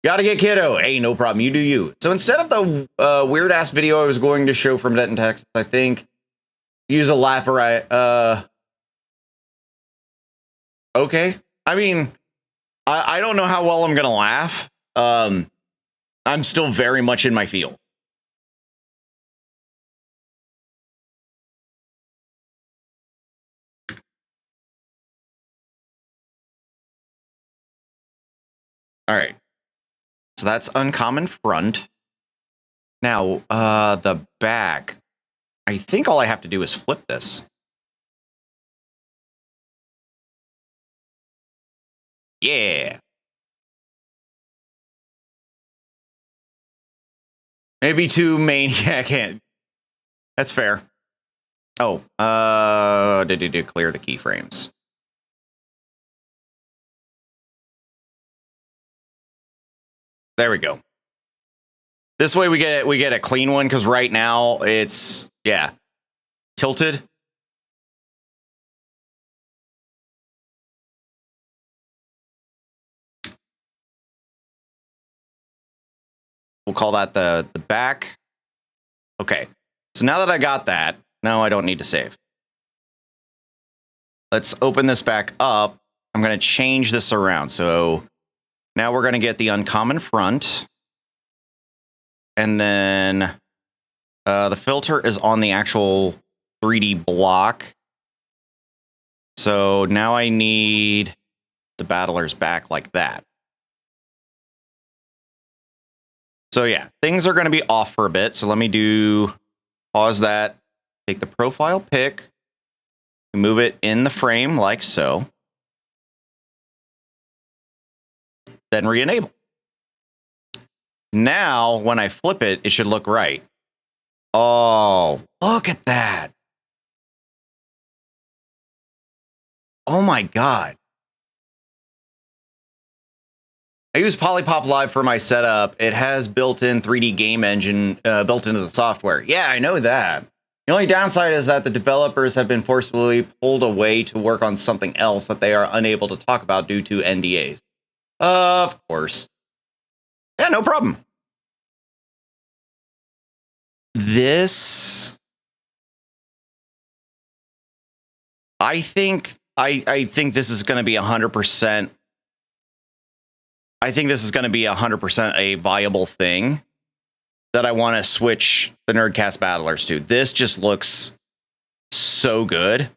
Gotta get kiddo. Hey, no problem. You do you. So instead of the weird ass video I was going to show from Denton, Texas, I think use a laugher. Okay. I mean, I don't know how well I'm gonna laugh. I'm still very much in my field. All right. So that's uncommon front. Now, the back. I think all I have to do is flip this. Yeah. Maybe too maniac. That's fair. Oh, did clear the keyframes. There we go. This way we get a clean one, because right now it's tilted. We'll call that the back. Okay. So now that I got that, now I don't need to save. Let's open this back up. I'm going to change this around. So now we're going to get the uncommon front. And then the filter is on the actual 3D block. So now I need the battler's back like that. So yeah, things are going to be off for a bit. So let me pause that, take the profile pic, move it in the frame like so. Then re-enable. Now, when I flip it, it should look right. Oh, look at that. Oh my God. I use Polypop Live for my setup. It has built-in 3D game engine built into the software. Yeah, I know that. The only downside is that the developers have been forcibly pulled away to work on something else that they are unable to talk about due to NDAs. Of course. Yeah, no problem. This, I think this is going to be 100% I think this is going to be 100% a viable thing that I want to switch the Nerdcast Battlers to. This just looks so good.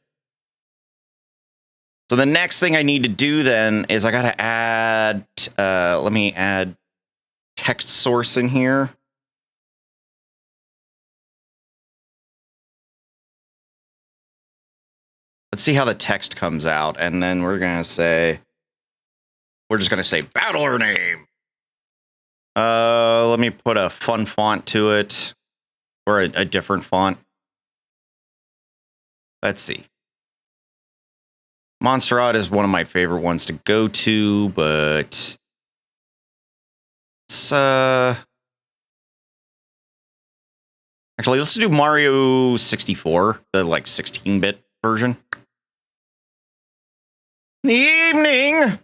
So the next thing I need to do then is I got to add, let me add text source in here. Let's see how the text comes out. And then we're just going to say battler name. Let me put a fun font to it, or a different font. Let's see. Montserrat is one of my favorite ones to go to, but it's, actually, let's do Mario 64, the like 16-bit version. Evening.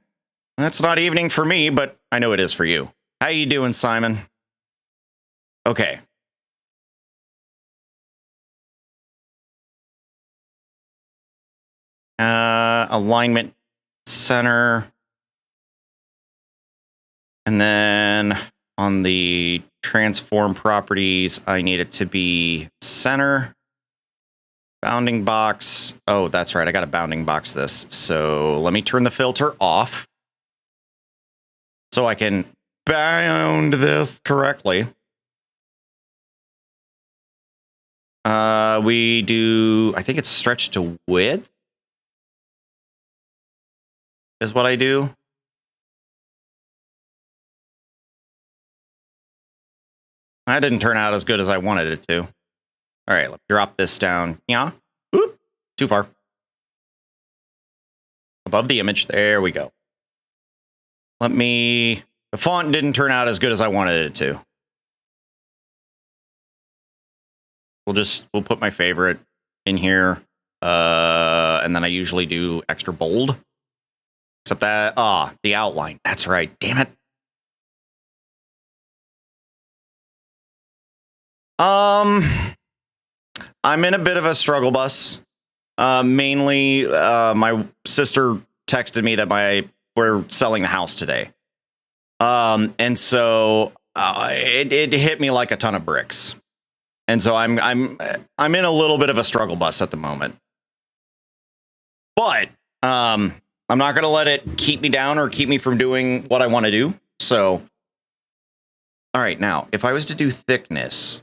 That's not evening for me, but I know it is for you. How you doing, Simon? Okay. Alignment center. And then on the transform properties, I need it to be center. Bounding box. Oh, that's right. I got to bounding box this. So let me turn the filter off so I can bound this correctly. We do, I think it's stretch to width is what I do. That didn't turn out as good as I wanted it to. All right, let's drop this down. Yeah. Oop, too far. Above the image. There we go. The font didn't turn out as good as I wanted it to. We'll put my favorite in here. And then I usually do extra bold. Except that, the outline. That's right. Damn it. I'm in a bit of a struggle bus. Mainly, my sister texted me that we're selling the house today. And so it hit me like a ton of bricks. And so I'm in a little bit of a struggle bus at the moment. But I'm not going to let it keep me down or keep me from doing what I want to do. So, all right, now, if I was to do thickness,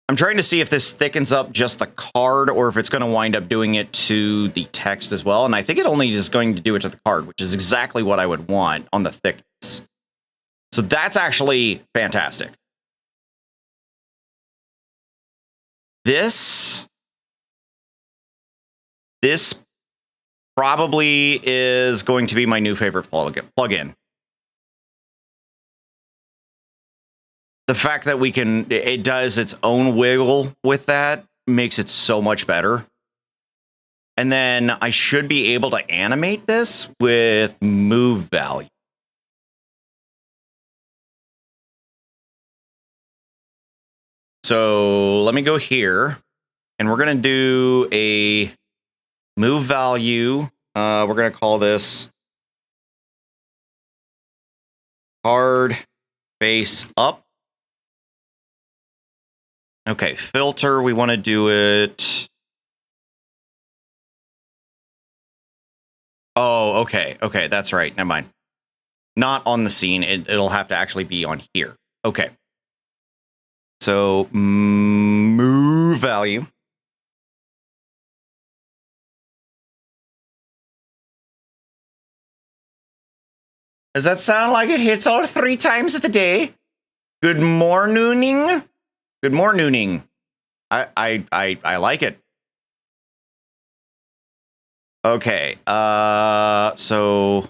I'm trying to see if this thickens up just the card or if it's going to wind up doing it to the text as well. And I think it only is going to do it to the card, which is exactly what I would want on the thickness. So that's actually fantastic. This probably is going to be my new favorite plugin. The fact that it does its own wiggle with that makes it so much better. And then I should be able to animate this with move value. So let me go here and we're going to do a move value. We're going to call this card face up. Okay, filter, we want to do it. Oh, okay, that's right. Never mind. Not on the scene. It'll have to actually be on here. Okay. So, move value. Does that sound like it hits all 3 times of the day? Good morning. Good morning. I like it. Okay. So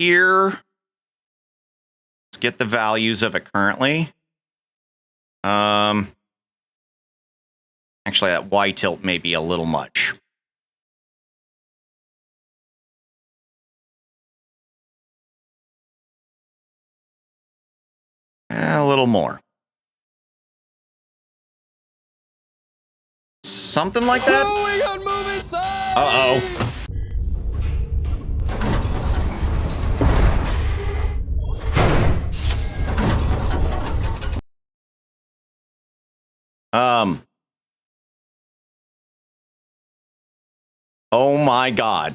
here, let's get the values of it currently. Actually, that Y tilt may be a little much. A little more. Something like that? Oh, we got movie side! Uh-oh. Oh my God.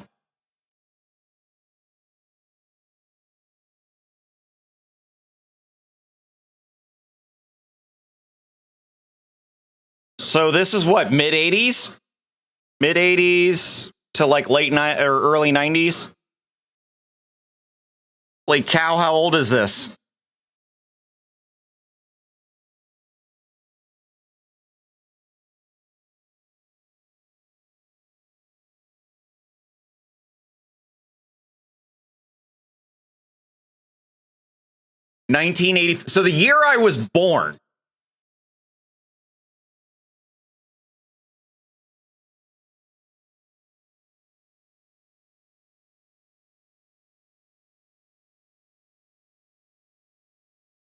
So this is what, mid 80s? Mid 80s to like late or early 90s? Like cow, how old is this? $1980. So the year I was born.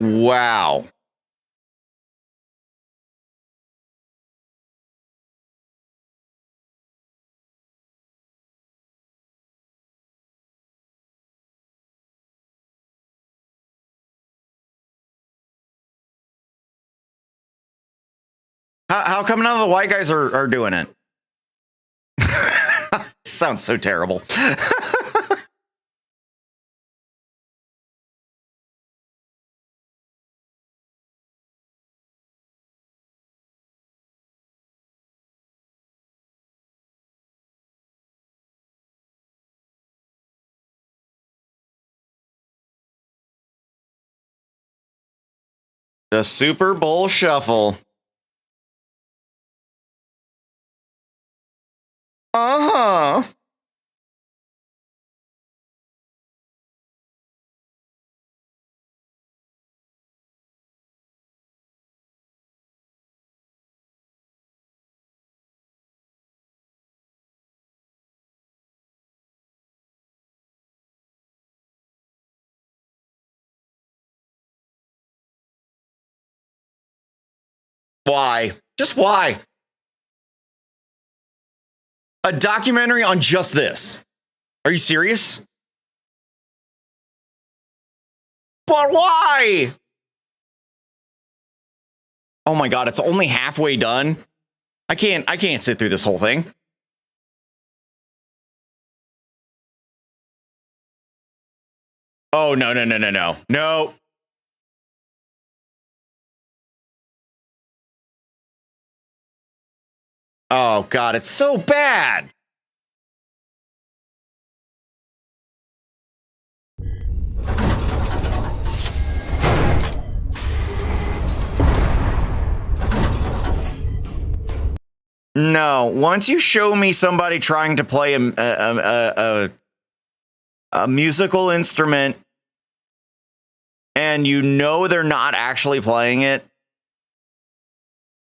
Wow. How come none of the white guys are doing it? Sounds so terrible. The Super Bowl Shuffle. Uh-huh. Why? Just why? A documentary on just this? Are you serious? But why? Oh my God, it's only halfway done. I can't sit through this whole thing. Oh, no. No. Oh God, it's so bad. No, once you show me somebody trying to play a musical instrument and you know they're not actually playing it,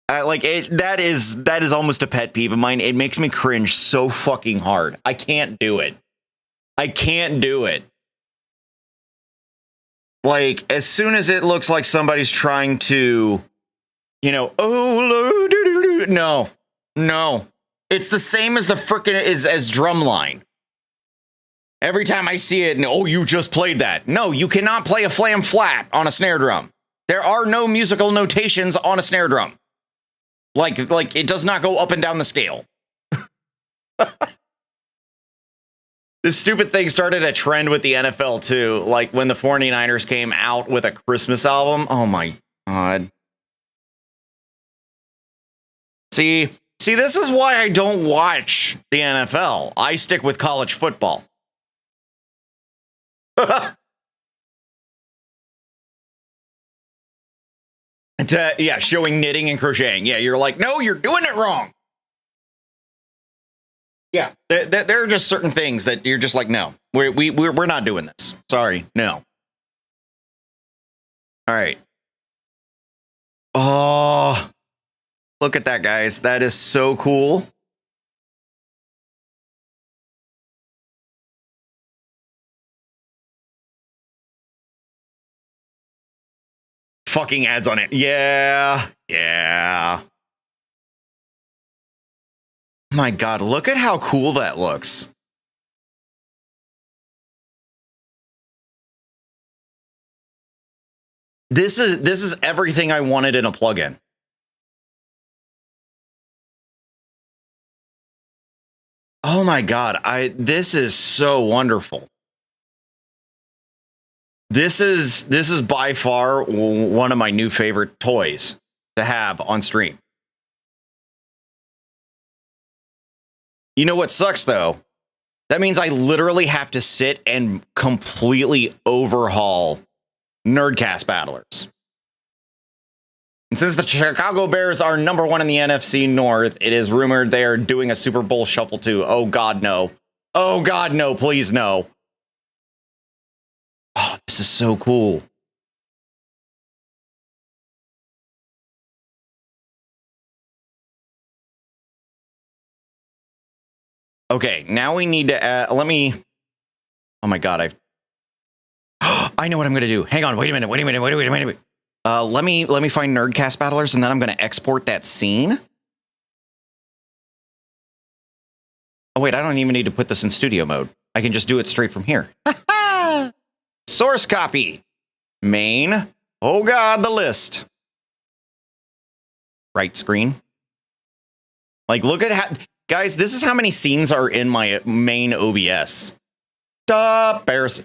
that is almost a pet peeve of mine. It makes me cringe so fucking hard. I can't do it. I can't do it. Like, as soon as it looks like somebody's trying to, no. It's the same as the frickin' as drumline. Every time I see it, and oh, you just played that. No, you cannot play a flam flat on a snare drum. There are no musical notations on a snare drum. Like it does not go up and down the scale. This stupid thing started a trend with the NFL too. Like when the 49ers came out with a Christmas album. Oh my God. See, this is why I don't watch the NFL. I stick with college football. Yeah, showing knitting and crocheting. Yeah, you're like, no, you're doing it wrong. Yeah, there are just certain things that you're just like, no, we're not doing this. Sorry, no. All right. Oh, look at that, guys. That is so cool. Fucking ads on it. Yeah. My God, look at how cool that looks. This is everything I wanted in a plugin. Oh my god, this is so wonderful. This is by far one of my new favorite toys to have on stream. You know what sucks though? That means I literally have to sit and completely overhaul Nerdcast Battlers. And since the Chicago Bears are #1 in the NFC North, it is rumored they are doing a Super Bowl shuffle too. Oh god, no. Oh god, no, please no. Oh, this is so cool. Okay, now we need to add, let me, oh my god, I know what I'm going to do. Hang on, wait a minute. Let me find Nerdcast Battlers, and then I'm going to export that scene. Oh wait, I don't even need to put this in studio mode. I can just do it straight from here. Source copy. Main. Oh god, the list. Right screen. Like, look at how, guys, this is how many scenes are in my main OBS. Bears.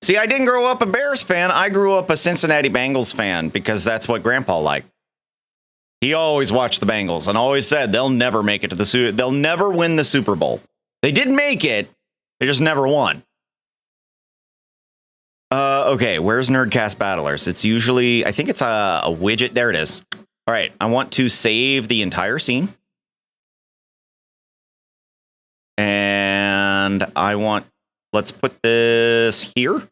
See, I didn't grow up a Bears fan. I grew up a Cincinnati Bengals fan because that's what Grandpa liked. He always watched the Bengals and always said they'll never make it to the they'll never win the Super Bowl. They did make it. They just never won. Okay, where's Nerdcast Battlers? It's usually, I think it's a widget. There it is. All right, I want to save the entire scene. And I want, let's put this here.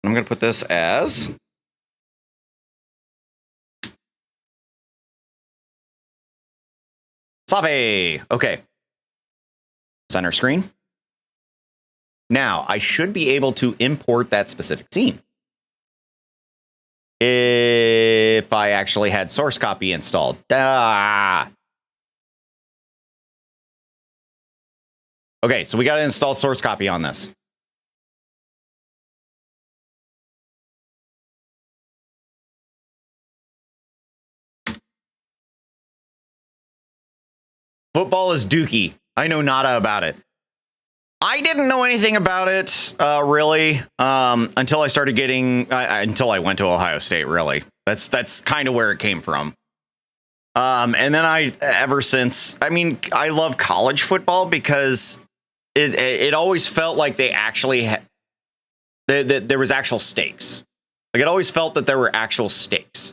I'm going to put this as Save. Okay. Center screen. Now, I should be able to import that specific scene. If I actually had source copy installed. Okay, so we got to install source copy on this. Football is dookie. I know nada about it. I didn't know anything about it, really, until I started getting, until I went to Ohio State, really. That's kind of where it came from. And then ever since, I mean, I love college football because it always felt like they actually had, that there was actual stakes. Like, it always felt that there were actual stakes.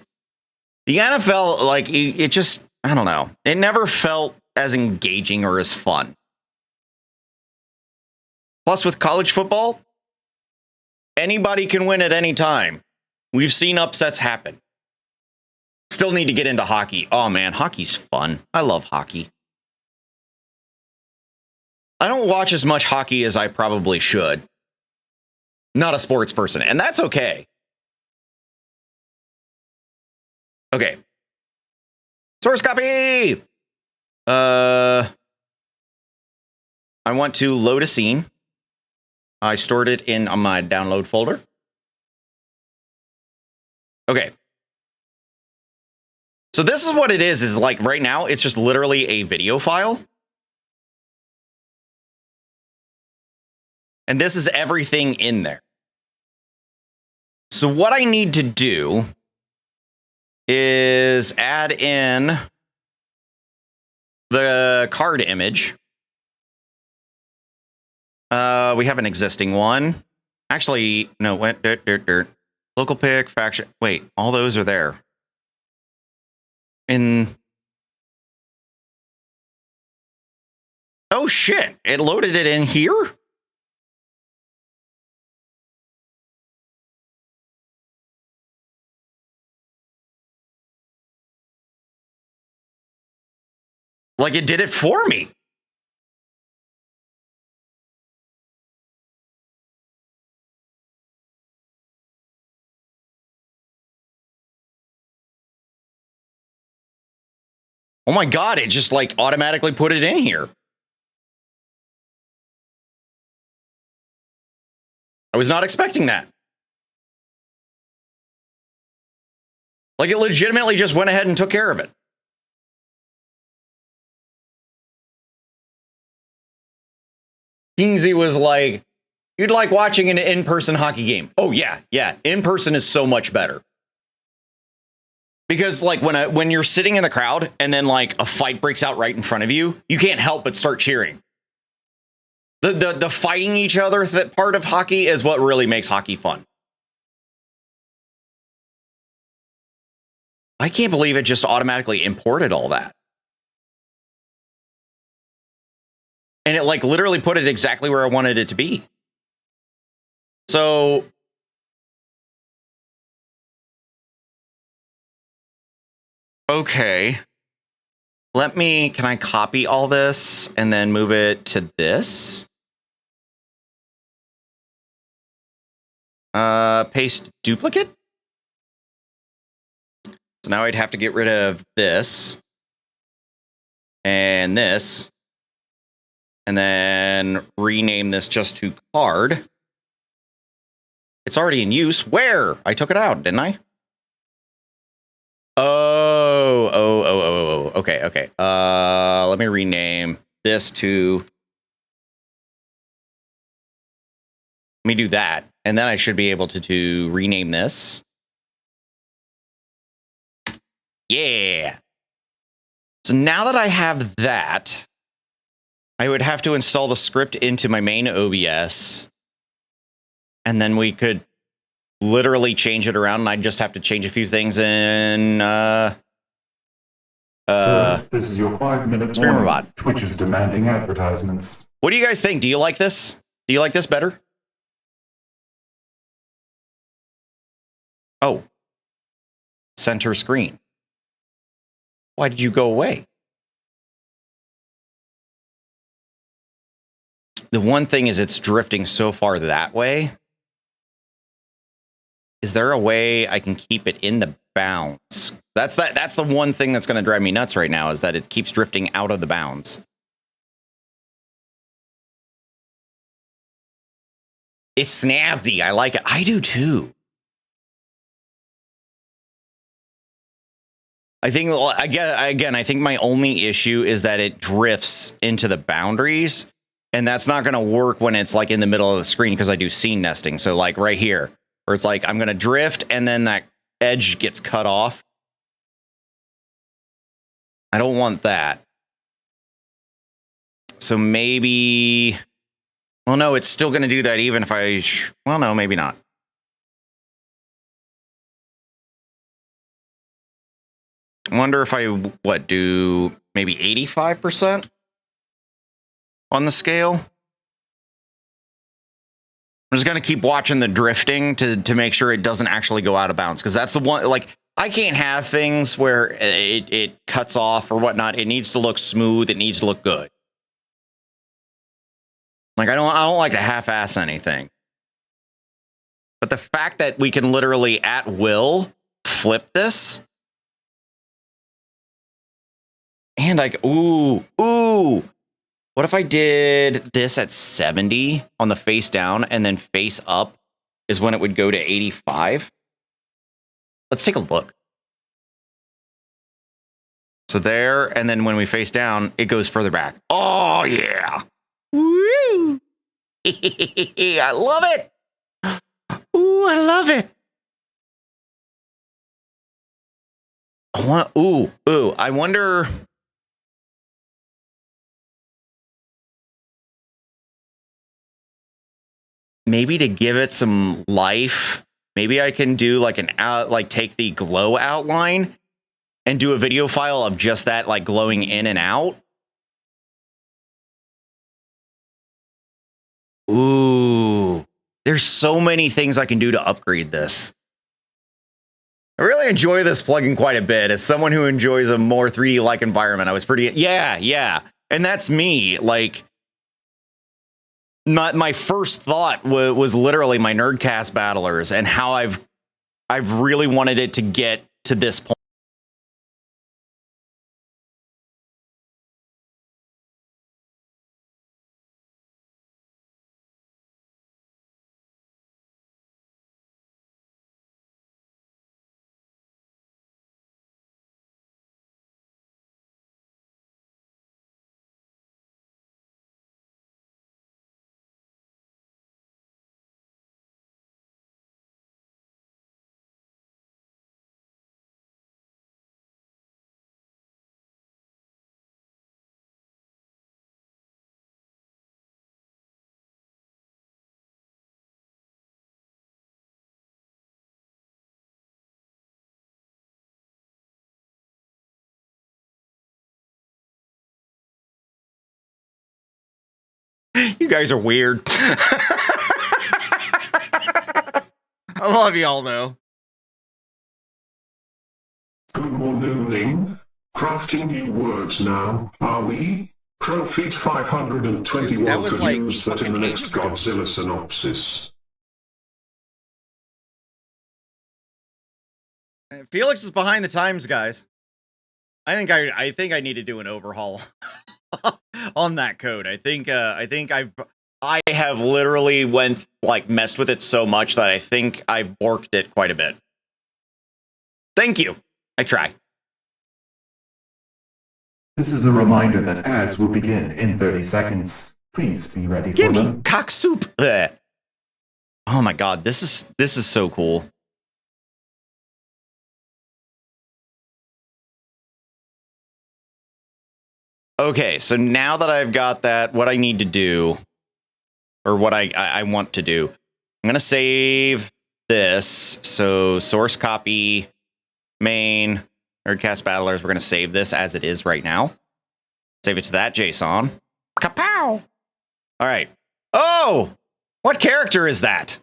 The NFL, like, it just, I don't know. It never felt as engaging or as fun. Plus, with college football, anybody can win at any time. We've seen upsets happen. Still need to get into hockey. Oh, man, hockey's fun. I love hockey. I don't watch as much hockey as I probably should. Not a sports person, and that's okay. Okay. Source copy! I want to load a scene. I stored it in my download folder. Okay. So this is what it is like right now, it's just literally a video file. And this is everything in there. So what I need to do is add in the card image. We have an existing one. Actually, no, what? Local pick, faction. Wait, all those are there. Oh shit! It loaded it in here? Like it did it for me. Oh my god, it just like automatically put it in here. I was not expecting that. Like it legitimately just went ahead and took care of it. Kingsy was like, you'd like watching an in-person hockey game. Oh yeah, yeah. In-person is so much better. Because like when you're sitting in the crowd and then like a fight breaks out right in front of you, you can't help but start cheering. The fighting each other part of hockey is what really makes hockey fun. I can't believe it just automatically imported all that. And it like literally put it exactly where I wanted it to be. So okay. Can I copy all this and then move it to this? Paste duplicate. So now I'd have to get rid of this and this, and then rename this just to card. It's already in use. Where? I took it out, didn't I? Oh. Okay. Let me rename this to. Let me do that, and then I should be able to rename this. Yeah. So now that I have that, I would have to install the script into my main OBS, and then we could literally change it around, and I'd just have to change a few things in so this is your 5-minute Streamer.bot. warning. Twitch is demanding advertisements. What do you guys think? Do you like this? Do you like this better? Oh. Center screen. Why did you go away? The one thing is it's drifting so far that way. Is there a way I can keep it in the bounds? That's the one thing that's going to drive me nuts right now, is that it keeps drifting out of the bounds. It's snazzy. I like it. I do too. I think, again, I think my only issue is that it drifts into the boundaries, and that's not going to work when it's like in the middle of the screen, because I do scene nesting. So like right here, where it's like I'm going to drift and then that edge gets cut off. I don't want that. So maybe, well, no, it's still going to do that even if I, well, no, maybe not. I wonder if I, do maybe 85% on the scale? I'm just going to keep watching the drifting to make sure it doesn't actually go out of bounds. Because that's the one, like, I can't have things where it cuts off or whatnot. It needs to look smooth. It needs to look good. Like, I don't like to half-ass anything. But the fact that we can literally, at will, flip this. And like, ooh. What if I did this at 70 on the face down, and then face up is when it would go to 85? Let's take a look. So there, and then when we face down, it goes further back. Oh, yeah. Woo! I love it. Ooh, I love it. I wonder... Maybe to give it some life, maybe I can do like take the glow outline and do a video file of just that, like glowing in and out. Ooh, there's so many things I can do to upgrade this. I really enjoy this plugin quite a bit. As someone who enjoys a more 3D-like environment, I was pretty, yeah. And that's me, like, my first thought was literally my Nerdcast battlers and how I've really wanted it to get to this point. You guys are weird. I love y'all though. Good morning. Crafting new words now, are we? Crowfeet 521 That was could like use that in the next ages ago. Godzilla synopsis. Felix is behind the times, guys. I think I need to do an overhaul on that code. I think I have literally messed with it so much that I think I've borked it quite a bit. Thank you. I try. This is a reminder that ads will begin in 30 seconds. Please be ready Give for me them. cock soup. Bleh. Oh my god, this is so cool. Okay, so now that I've got that, what I need to do, or what I want to do, I'm going to save this. So source copy, main, Nerdcast Battlers. We're going to save this as it is right now. Save it to that JSON. Kapow! All right. Oh! What character is that?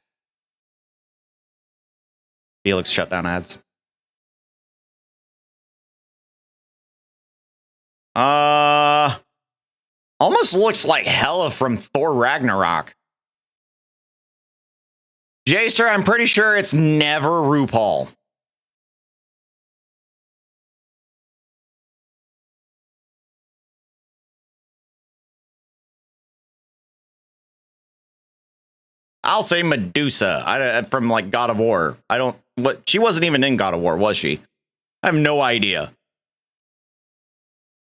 Felix shut down ads. Almost looks like Hela from Thor Ragnarok. Jster, I'm pretty sure it's never RuPaul. I'll say Medusa from like God of War. She wasn't even in God of War, was she? I have no idea.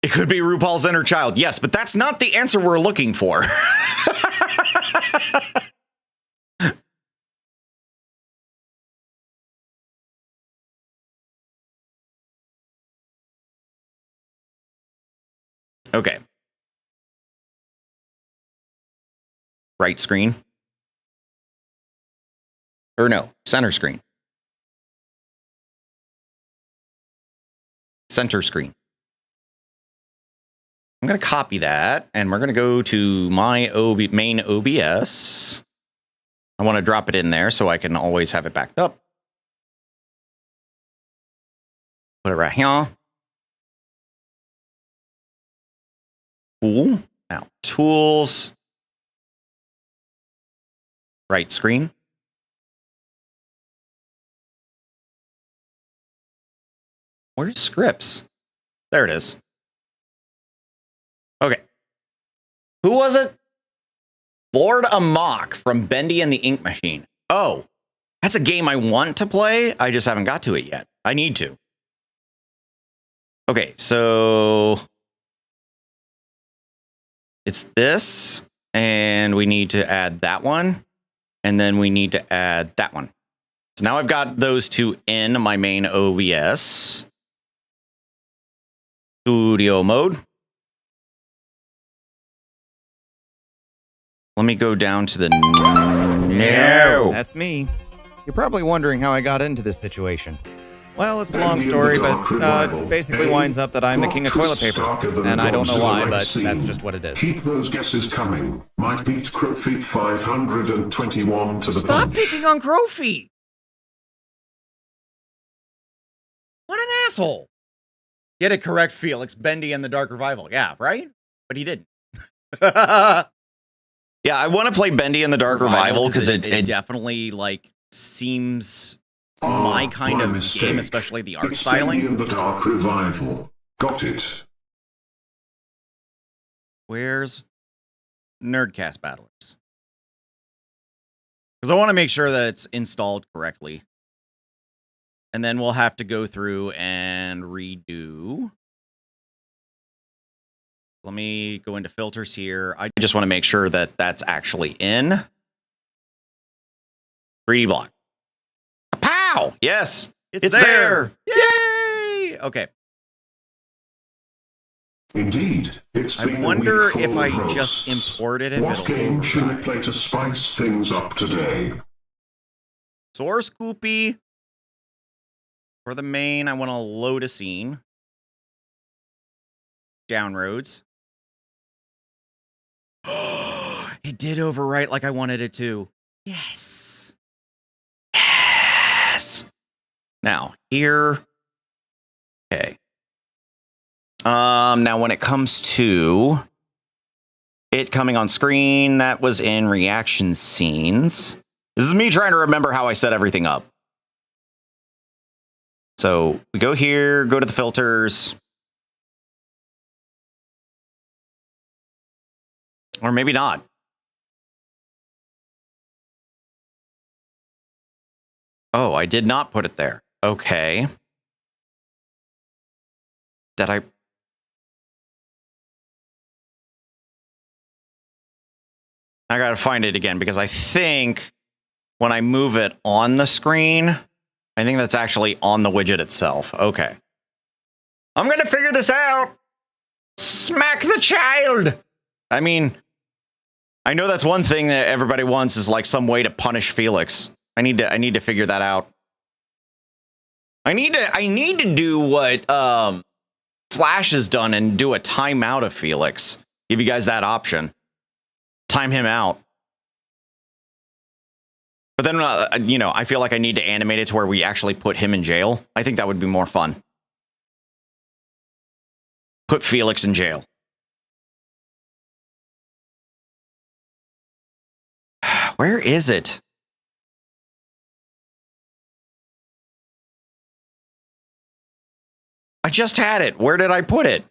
It could be RuPaul's inner child. Yes, but that's not the answer we're looking for. Okay. Right screen. Or no, center screen. Center screen. I'm going to copy that, and we're going to go to my main OBS. I want to drop it in there so I can always have it backed up. Put it right here. Cool. Now, tools. Right screen. Where's scripts? There it is. Okay. Who was it? Lord Amok from Bendy and the Ink Machine. Oh, that's a game I want to play. I just haven't got to it yet. I need to. Okay, so it's this, and we need to add that one, and then we need to add that one. So now I've got those two in my main OBS. Studio mode. Let me go down to the no. That's me. You're probably wondering how I got into this situation. Well, it's a long story, but basically winds up that I'm the king of toilet paper. And I don't know why, but that's just what it is. Keep those guesses coming. Might beat Crowfeet 521 to the Stop punch. picking on Crowfeet. What an asshole. Get it correct, Felix. Bendy and the Dark Revival. Yeah, right? But he didn't. Yeah, I want to play Bendy and the Dark Revival because it definitely like seems my kind of game, especially the art styling. Bendy and the Dark Revival. Got it. Where's Nerdcast Battlers? Because I want to make sure that it's installed correctly. And then we'll have to go through and redo. Let me go into filters here. I just want to make sure that that's actually in. 3D block. Pow! Yes, it's there. Yay! Okay. Indeed, it's I been wonder a week full if I of just roasts. imported it. What game should we play to spice things up today? Source Coopy. For the main, I want to load a scene. Downroads. It did overwrite like I wanted it to. Yes. Yes. Now, here. Okay. Now when it comes to it coming on screen, that was in reaction scenes. This is me trying to remember how I set everything up. So we go here, go to the filters. Or maybe not. Oh, I did not put it there. Okay. Did I? I gotta find it again because I think when I move it on the screen, I think that's actually on the widget itself. Okay. I'm gonna figure this out. Smack the child. I mean, I know that's one thing that everybody wants is like some way to punish Felix. I need to figure that out. I need to do what Flash has done and do a timeout of Felix. Give you guys that option. Time him out. But then, you know, I feel like I need to animate it to where we actually put him in jail. I think that would be more fun. Put Felix in jail. Where is it? I just had it. Where did I put it?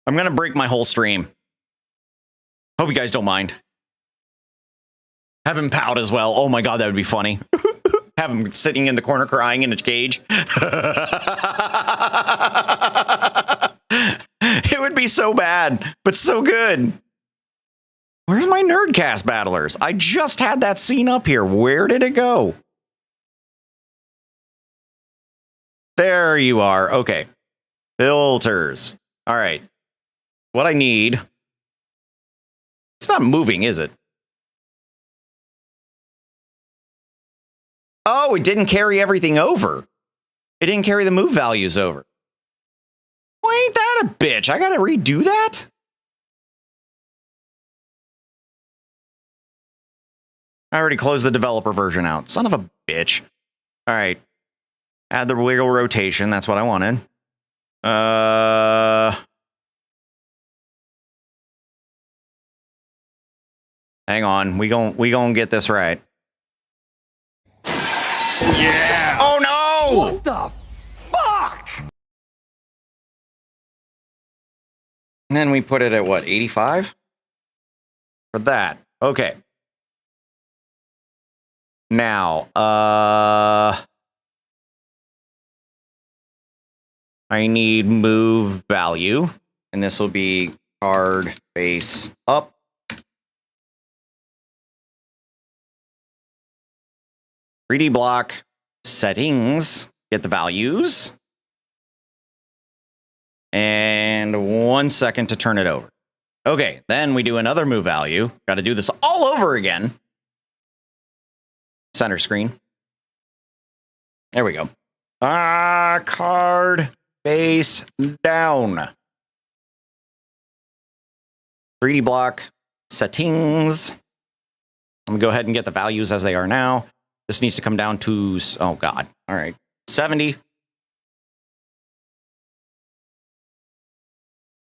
I'm going to break my whole stream. Hope you guys don't mind. Have him pout as well. Oh my god, that would be funny. Have him sitting in the corner crying in a cage. It would be so bad, but so good. Where's my Nerdcast battlers? I just had that scene up here. Where did it go? There you are. Okay. Filters. All right. What I need. It's not moving, is it? Oh, it didn't carry everything over. It didn't carry the move values over. Well, ain't that a bitch? I gotta redo that? I already closed the developer version out. Son of a bitch. All right. Add the wiggle rotation. That's what I wanted. Hang on. We gon' get this right. Yeah. Oh no! What the fuck? And then we put it at what, 85? For that. Okay. Now, I need move value, and this will be card face up. .3D block settings, get the values. And 1 second to turn it over. Okay, then we do another move value. Got to do this all over again. Center screen. There we go. Card face down. 3D block settings. I'm gonna go ahead and get the values as they are now. This needs to come down to, oh god, all right, 70.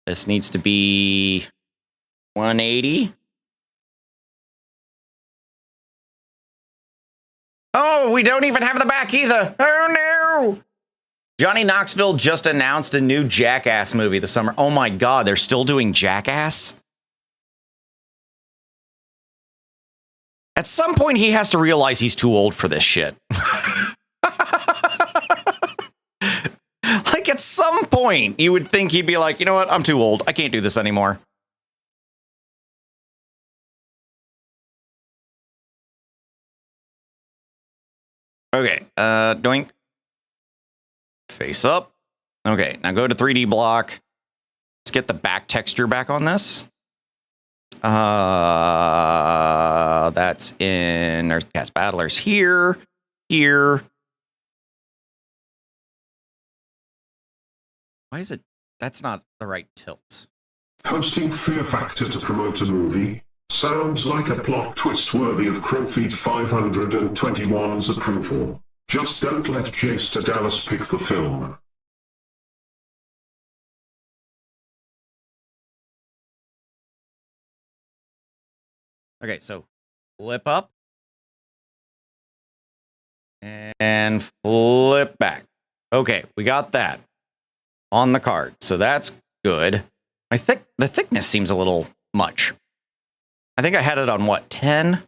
This needs to be 180. Oh, we don't even have the back either. Oh no. Johnny Knoxville just announced a new Jackass movie this summer. Oh my god, they're still doing Jackass? At some point, he has to realize he's too old for this shit. Like, at some point, you would think he'd be like, you know what? I'm too old. I can't do this anymore. Okay, doink. Face up. Okay, now go to 3D block. Let's get the back texture back on this. That's in Nerdcast Battlers here. Why is it? That's not the right tilt. Hosting Fear Factor to promote a movie? Sounds like a plot twist worthy of Crowfeed 521's approval. Just don't let Jaster Dallas pick the film. Okay, so flip up. And flip back. Okay, we got that on the card. So that's good. The thickness seems a little much. I think I had it on what, 10?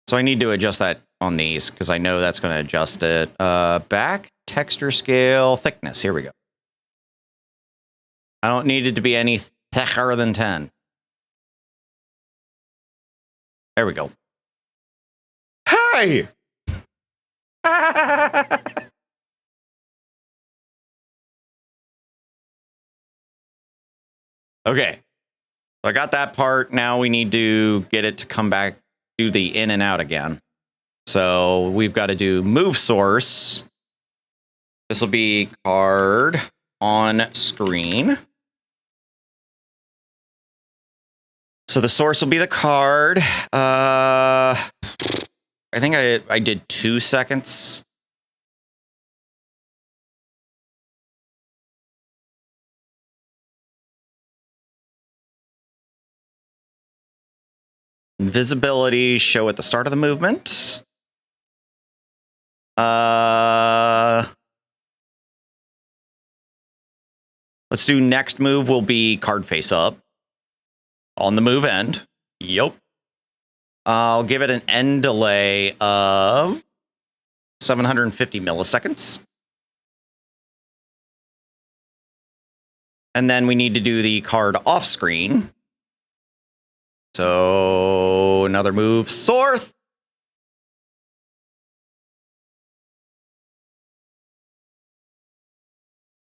So I need to adjust that on these because I know that's going to adjust it. Back, texture scale, thickness. Here we go. I don't need it to be any thicker than 10. There we go. Hey! Okay. So I got that part. Now we need to get it to come back, do the in and out again. So we've got to do move source. This will be card on screen. So the source will be the card. I think I did 2 seconds. Visibility, show at the start of the movement. Let's do next move will be card face up on the move end. Yep. I'll give it an end delay of 750 milliseconds. And then we need to do the card off screen. So another move, source.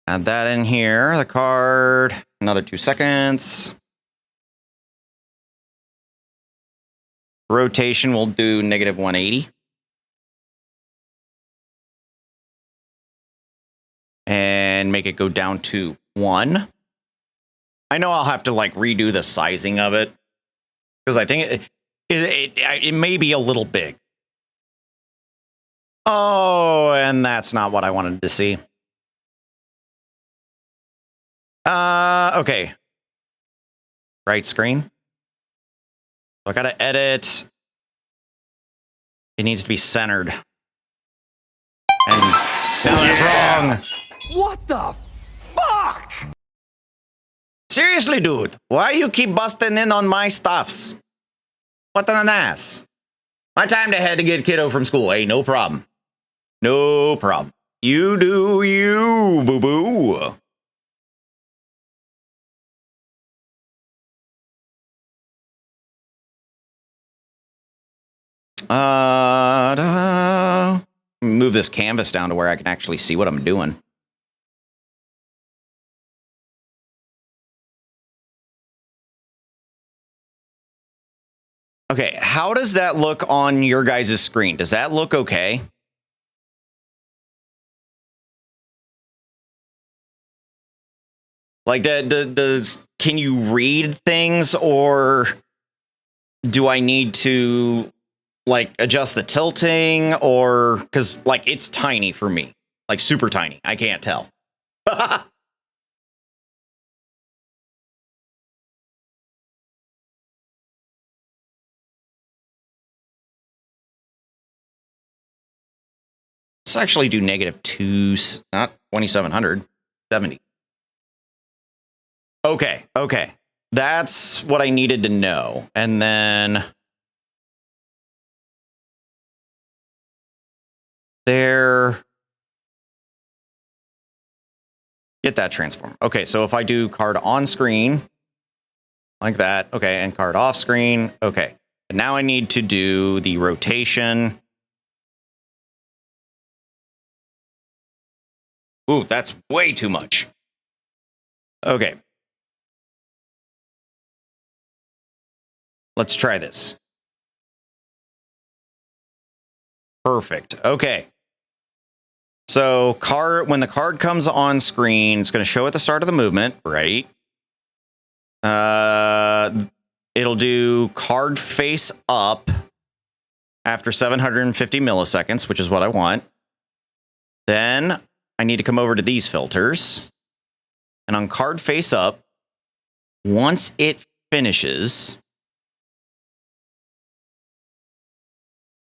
Add that in here, the card, another 2 seconds. Rotation, we'll do negative 180. And make it go down to 1. I know I'll have to like redo the sizing of it. Because I think it may be a little big. Oh, and that's not what I wanted to see. Okay. Right screen. So I gotta edit. It needs to be centered. And no, that's wrong. What the fuck? Seriously, dude, why you keep busting in on my stuffs? What an ass. My time to head to get kiddo from school. Hey, no problem. No problem. You do you, boo-boo. Move this canvas down to where I can actually see what I'm doing. Okay, how does that look on your guys' screen? Does that look okay? Like, can you read things, or do I need to, like, adjust the tilting, or, because, like, it's tiny for me. Like, super tiny. I can't tell. Let's actually do -2, not 2700, 70. Okay, okay. That's what I needed to know. And then there. Get that transform. Okay, so if I do card on screen, like that, okay, and card off screen, okay. And now I need to do the rotation. Ooh, that's way too much. Okay. Let's try this. Perfect. Okay. So when the card comes on screen, it's going to show at the start of the movement, right? It'll do card face up after 750 milliseconds, which is what I want. Then I need to come over to these filters. And on card face up, once it finishes,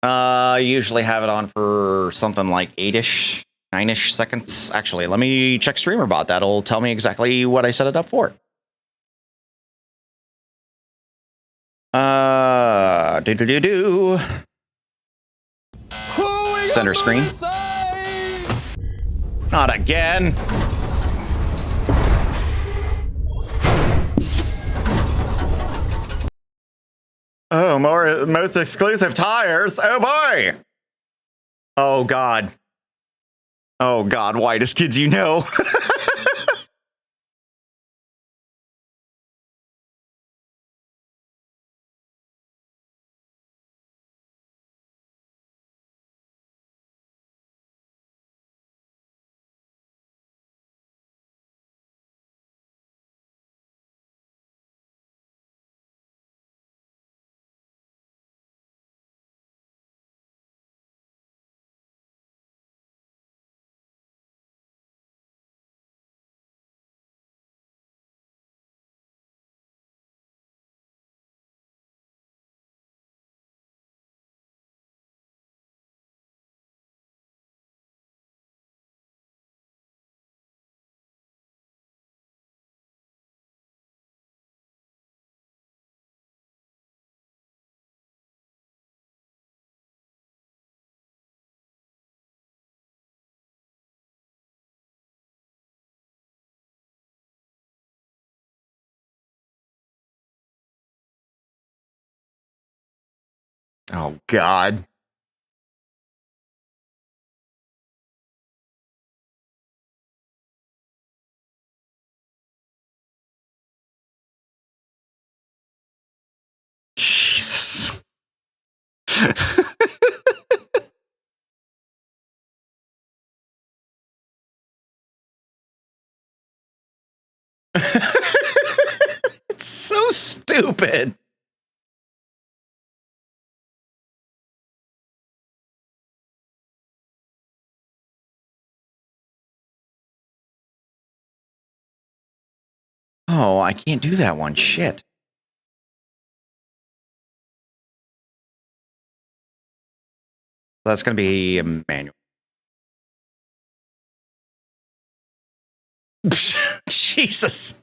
I usually have it on for something like 8-ish, 9-ish seconds. Actually, let me check Streamer.bot. That'll tell me exactly what I set it up for. Center screen. Not again. Oh, most exclusive tires. Oh boy. Oh god. Oh god, whitest kids you know. Oh god. Jesus. It's so stupid. Oh, I can't do that one. Shit. That's going to be a manual. Jesus.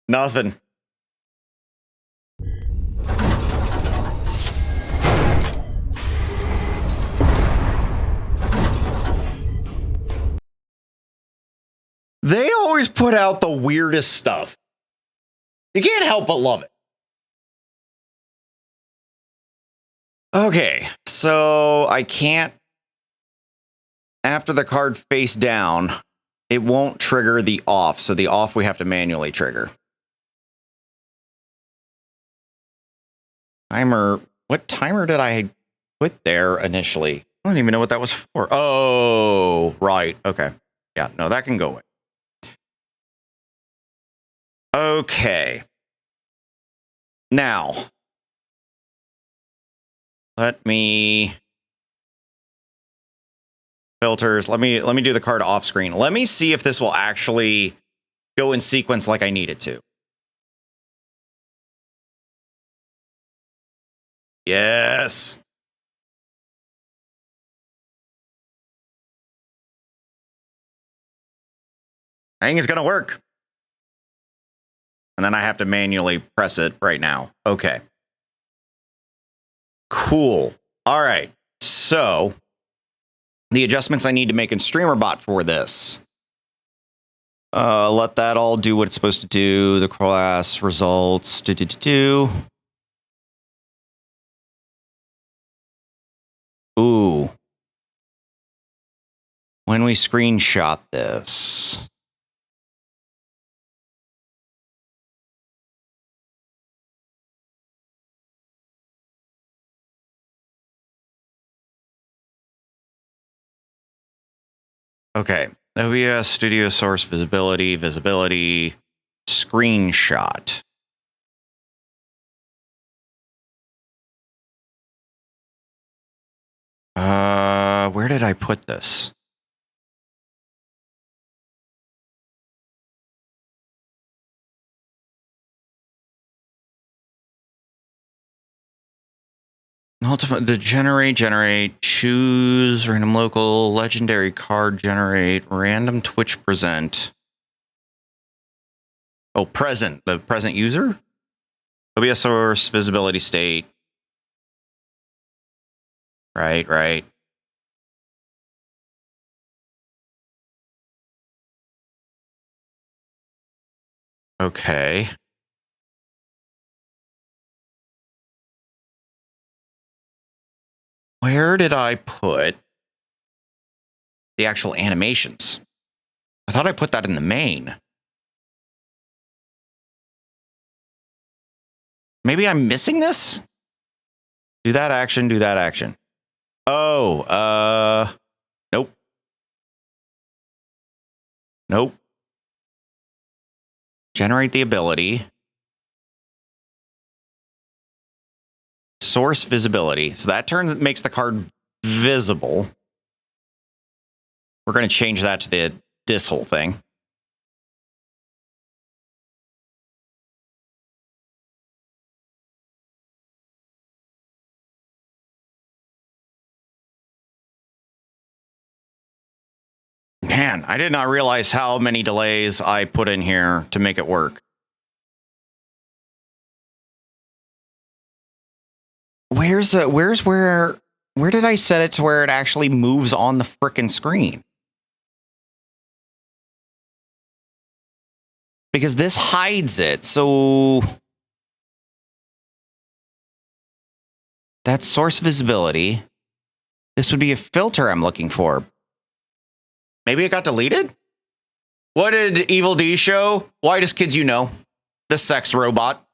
Nothing. They always put out the weirdest stuff. You can't help but love it. Okay, so I can't... After the card face down, it won't trigger the off, so the off we have to manually trigger. Timer... What timer did I put there initially? I don't even know what that was for. Oh, right. Okay. Yeah, no, that can go away. Okay. Now, let me filters. Let me do the card off screen. Let me see if this will actually go in sequence like I need it to. Yes. I think it's going to work. And then I have to manually press it right now. Okay. Cool. All right. So the adjustments I need to make in Streamer.bot for this. Let that all do what it's supposed to do. The class results. Ooh. When we screenshot this. Okay. OBS Studio Source Visibility, Screenshot. Where did I put this? Ultimate, the generate, choose, random local, legendary card, generate, random Twitch present. Oh, present, the present user? OBS source, visibility state. Right. Okay. Where did I put the actual animations? I thought I put that in the main. Maybe I'm missing this? Do that action. Oh, Nope. Generate the ability. Source visibility. So that makes the card visible. We're going to change that to this whole thing. Man, I did not realize how many delays I put in here to make it work. Where did I set it to where it actually moves on the frickin' screen? Because this hides it, so that's source visibility. This would be a filter I'm looking for. Maybe it got deleted? What did Evil D show? Whitest kids you know. The sex robot.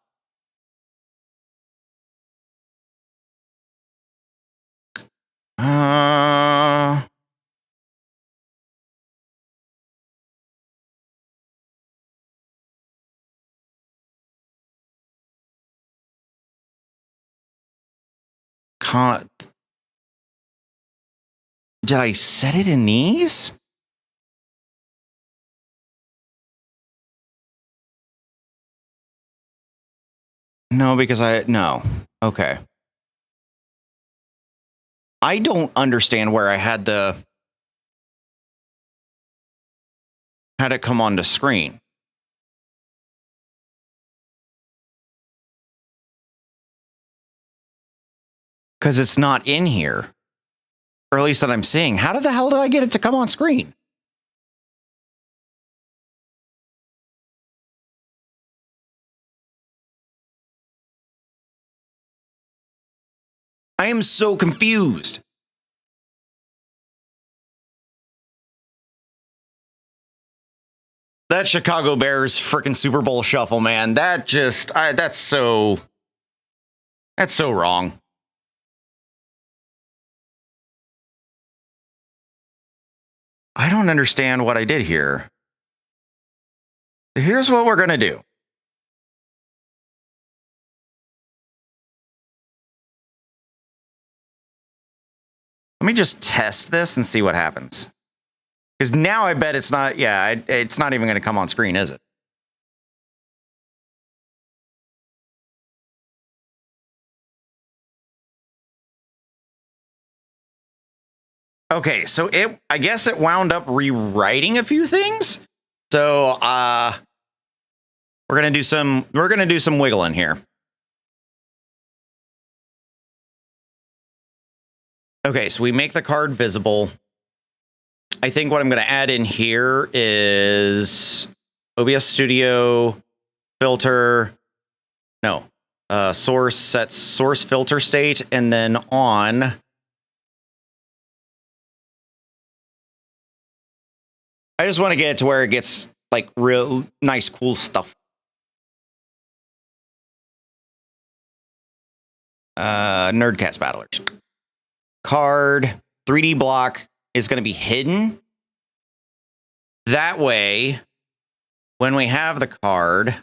Did I set it in these? No, because no. Okay. I don't understand where I had it come on the screen. Because it's not in here. Or at least that I'm seeing. How the hell did I get it to come on screen? I am so confused. That Chicago Bears freaking Super Bowl shuffle, man. That's so wrong. I don't understand what I did here. Here's what we're going to do. Let me just test this and see what happens. Because now I bet it's not, it's not even going to come on screen, is it? Okay, so I guess it wound up rewriting a few things. So we're gonna do some wiggling here. Okay, so we make the card visible. I think what I'm gonna add in here is OBS Studio filter. No, source sets source filter state, and then on. I just want to get it to where it gets like real nice, cool stuff. Nerdcast Battlers. Card 3D block is going to be hidden. That way, when we have the card...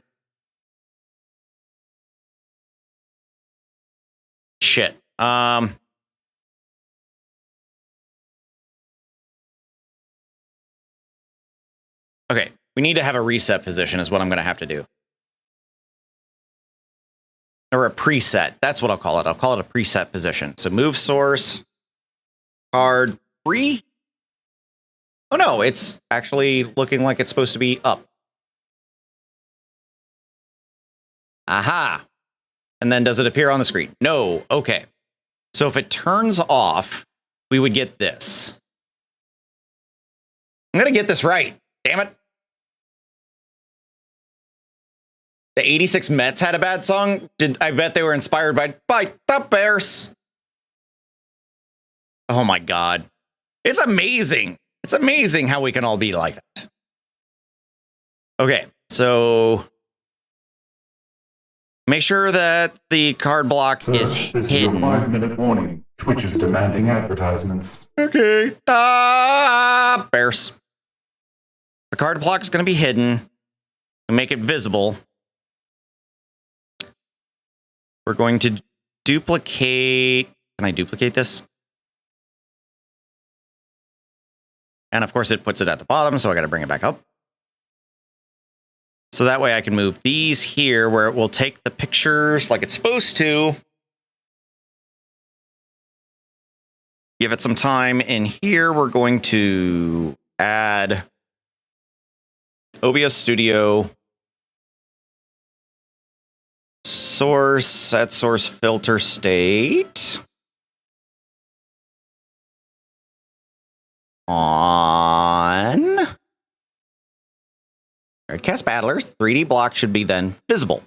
Shit. Okay, we need to have a reset position is what I'm going to have to do. Or a preset. That's what I'll call it. I'll call it a preset position. So move source, card 3. Oh no, it's actually looking like it's supposed to be up. Aha. And then does it appear on the screen? No. Okay. So if it turns off, we would get this. I'm going to get this right. Damn it. The 86 Mets had a bad song. I bet they were inspired by the Bears. Oh my God. It's amazing. It's amazing how we can all be like that. Okay, so make sure that the card block is hidden. This is your 5-minute warning. Twitch is demanding advertisements. Okay. Bears. The card block is going to be hidden and make it visible. We're going to duplicate. Can I duplicate this? And of course, it puts it at the bottom, so I got to bring it back up. So that way I can move these here where it will take the pictures like it's supposed to. Give it some time. In here, we're going to add OBS Studio. Source, set source filter state. On Nerdcast Battlers, 3D block should be then visible.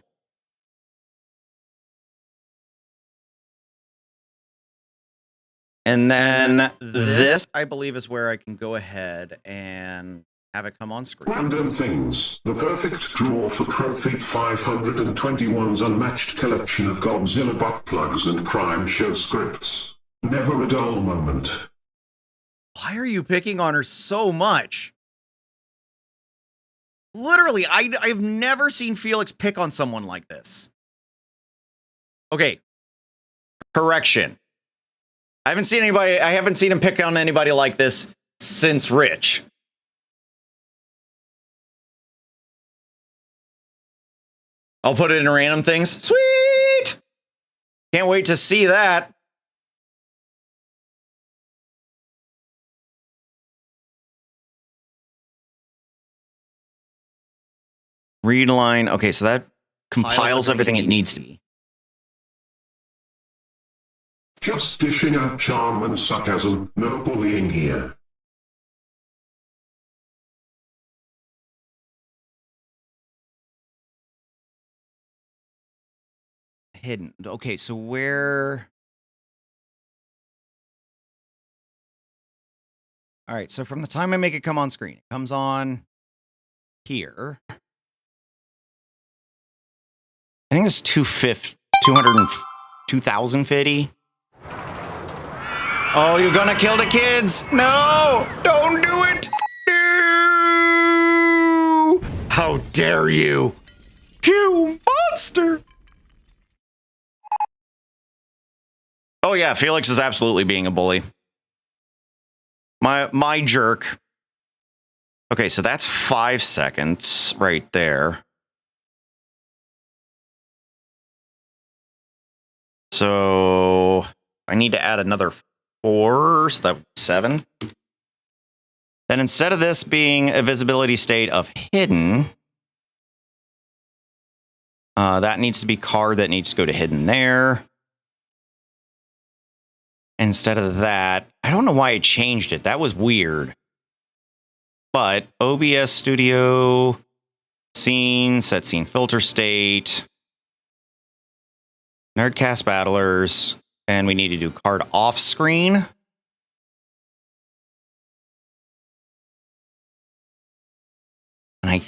And then this, I believe, is where I can go ahead and have it come on screen. Random things. The perfect draw for Crowfeet 521's unmatched collection of Godzilla butt plugs and crime show scripts. Never a dull moment. Why are you picking on her so much? Literally, I've never seen Felix pick on someone like this. Okay. Correction. I haven't seen him pick on anybody like this since Rich. I'll put it in random things. Sweet! Can't wait to see that. Read line. Okay, so that compiles everything it needs to be. Just dishing out charm and sarcasm, no bullying here. Hidden. Okay, so where... All right, so from the time I make it come on screen, it comes on here. I think it's 2,050. Oh, you're gonna kill the kids! No! Don't do it! No! How dare you! You monster! Oh yeah, Felix is absolutely being a bully. My jerk. Okay, so that's 5 seconds right there. So I need to add another 4, so that's 7. Then instead of this being a visibility state of hidden, that needs to be card that needs to go to hidden there. Instead of that, I don't know why I changed it. That was weird. But OBS Studio, scene, set scene filter state, Nerdcast Battlers, and we need to do card off screen. And I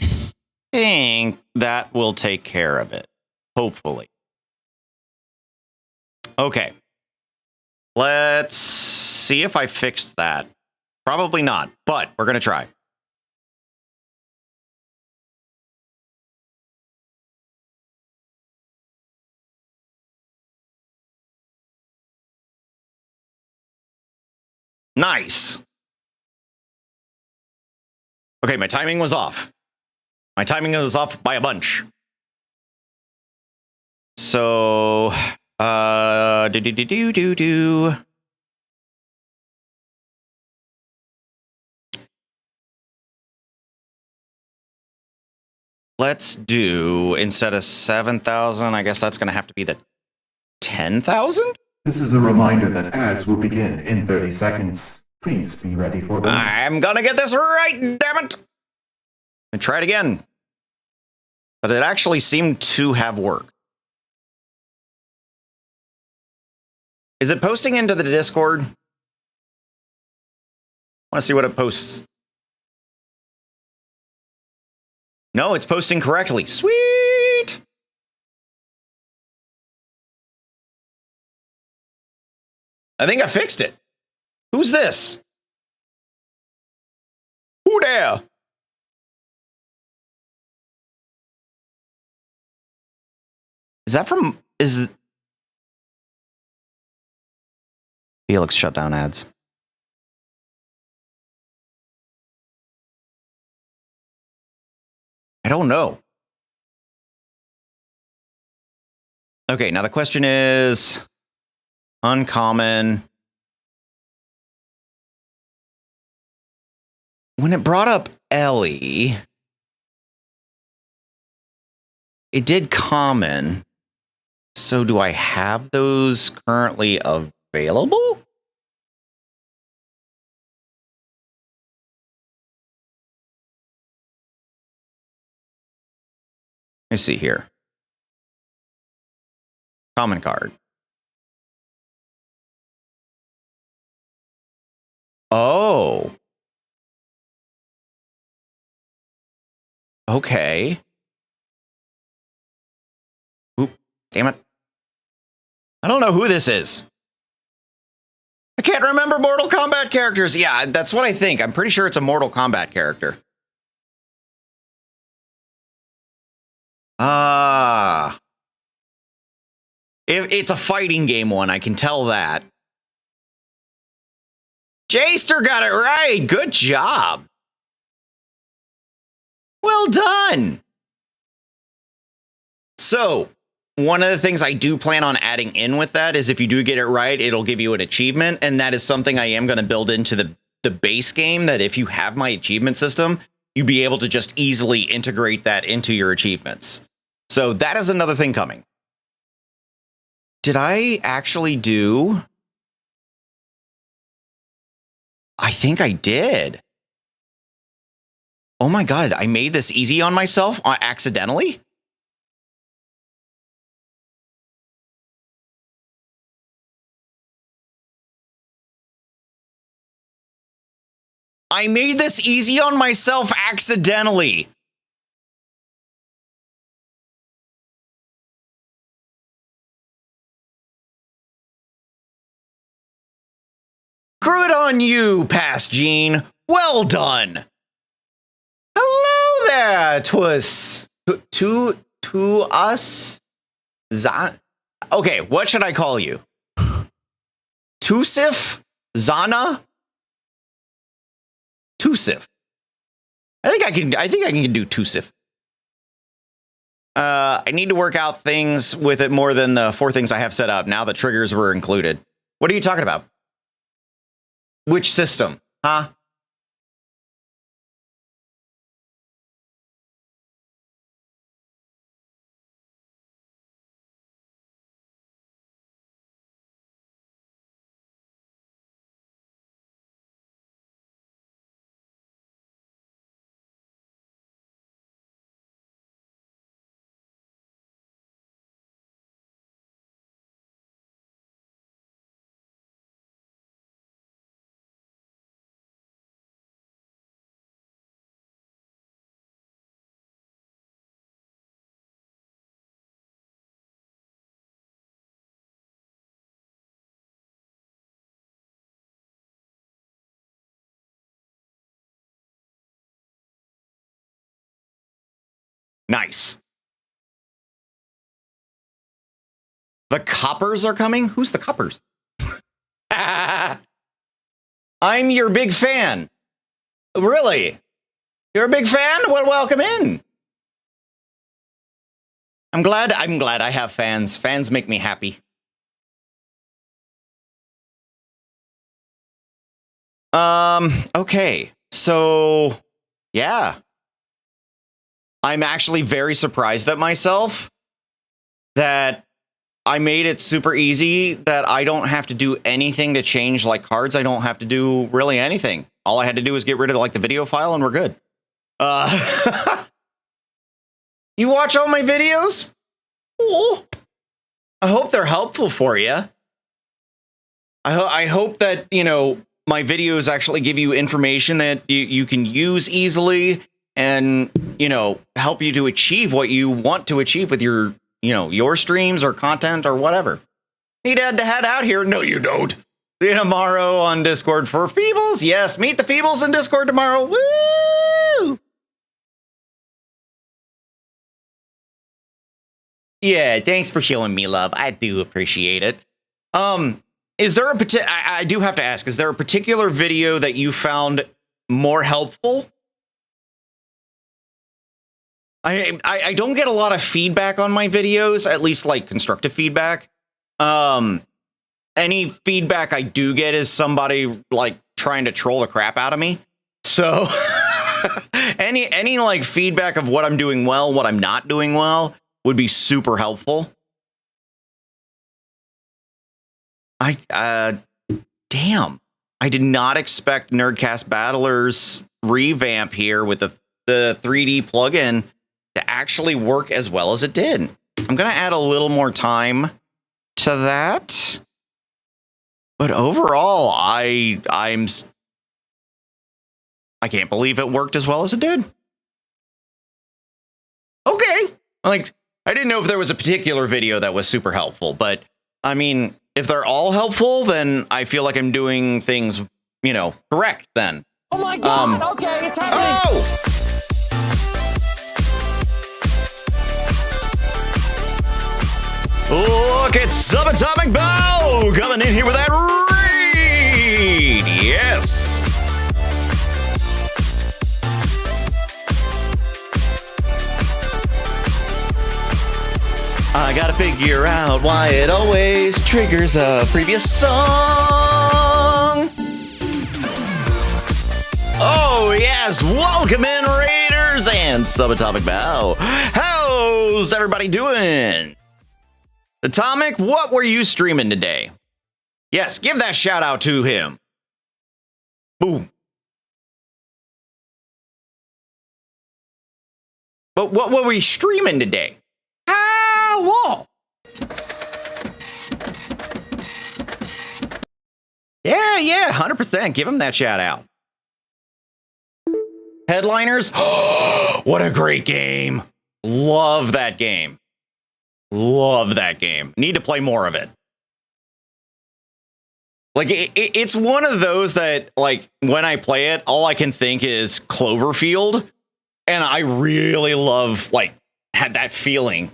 think that will take care of it. Hopefully. Okay. Let's see if I fixed that. Probably not, but we're going to try. Nice. Okay, my timing was off. My timing was off by a bunch. So, do. Let's do, instead of 7,000, I guess that's going to have to be the 10,000? This is a reminder that ads will begin in 30 seconds. Please be ready for them. I'm going to get this right, damn it! And try it again. But it actually seemed to have worked. Is it posting into the Discord? I want to see what it posts. No, it's posting correctly. Sweet! I think I fixed it. Who's this? Who there? Is that from... Felix shut down ads. I don't know. Okay, now the question is uncommon. When it brought up Ellie, it did common. So do I have those currently available? Let me see here. Common card. Oh. Okay. Oop, damn it. I don't know who this is. I can't remember Mortal Kombat characters. Yeah, that's what I think. I'm pretty sure it's a Mortal Kombat character. Ah. It's a fighting game one, I can tell that. Jayster got it right. Good job. Well done. So, one of the things I do plan on adding in with that is if you do get it right, it'll give you an achievement. And that is something I am going to build into the base game, that if you have my achievement system, you'll be able to just easily integrate that into your achievements. So that is another thing coming. Did I actually do? I think I did. Oh my God, I made this easy on myself accidentally? I made this easy on myself accidentally. Good on you, Past Gene. Well done. Hello there, Twas. To us. Okay, what should I call you? Tusif? Zana? Tusif. I think I can do Tusif. I need to work out things with it more than the 4 things I have set up. Now the triggers were included. What are you talking about? Which system? Huh? Nice. The coppers are coming? Who's the coppers? I'm your big fan. Really? You're a big fan? Well, welcome in. I'm glad I have fans. Fans make me happy. Okay. So, yeah. I'm actually very surprised at myself that I made it super easy, that I don't have to do anything to change like cards. I don't have to do really anything. All I had to do was get rid of like the video file and we're good. You watch all my videos? Oh, I hope they're helpful for you. I hope that, you know, my videos actually give you information that you can use easily and, you know, help you to achieve what you want to achieve with your, you know, your streams or content or whatever. Need to head out here? No, you don't. See you tomorrow on Discord for Feebles. Yes, meet the Feebles in Discord tomorrow. Woo! Yeah, thanks for showing me love. I do appreciate it. Is there a I do have to ask, is there a particular video that you found more helpful? I don't get a lot of feedback on my videos, at least like constructive feedback. Any feedback I do get is somebody like trying to troll the crap out of me. So any like feedback of what I'm doing well, what I'm not doing well would be super helpful. Damn. I did not expect Nerdcast Battler's revamp here with the 3D plugin to actually work as well as it did. I'm going to add a little more time to that. But overall, I can't believe it worked as well as it did. Okay. Like, I didn't know if there was a particular video that was super helpful, but I mean, if they're all helpful, then I feel like I'm doing things, you know, correct then. Oh my god, okay, it's happening! Oh! Look at Subatomic Bow coming in here with that raid! Yes! I gotta figure out why it always triggers a previous song. Oh, yes. Welcome in, Raiders and Subatomic Bow. How's everybody doing? Atomic, what were you streaming today? Yes, give that shout out to him. Boom. But what were we streaming today? Hello. Yeah, 100%. Give him that shout out. Headliners. What a great game. Love that game. Love that game. Need to play more of it. Like, it's one of those that, like, when I play it, all I can think is Cloverfield. And I really love, like, had that feeling.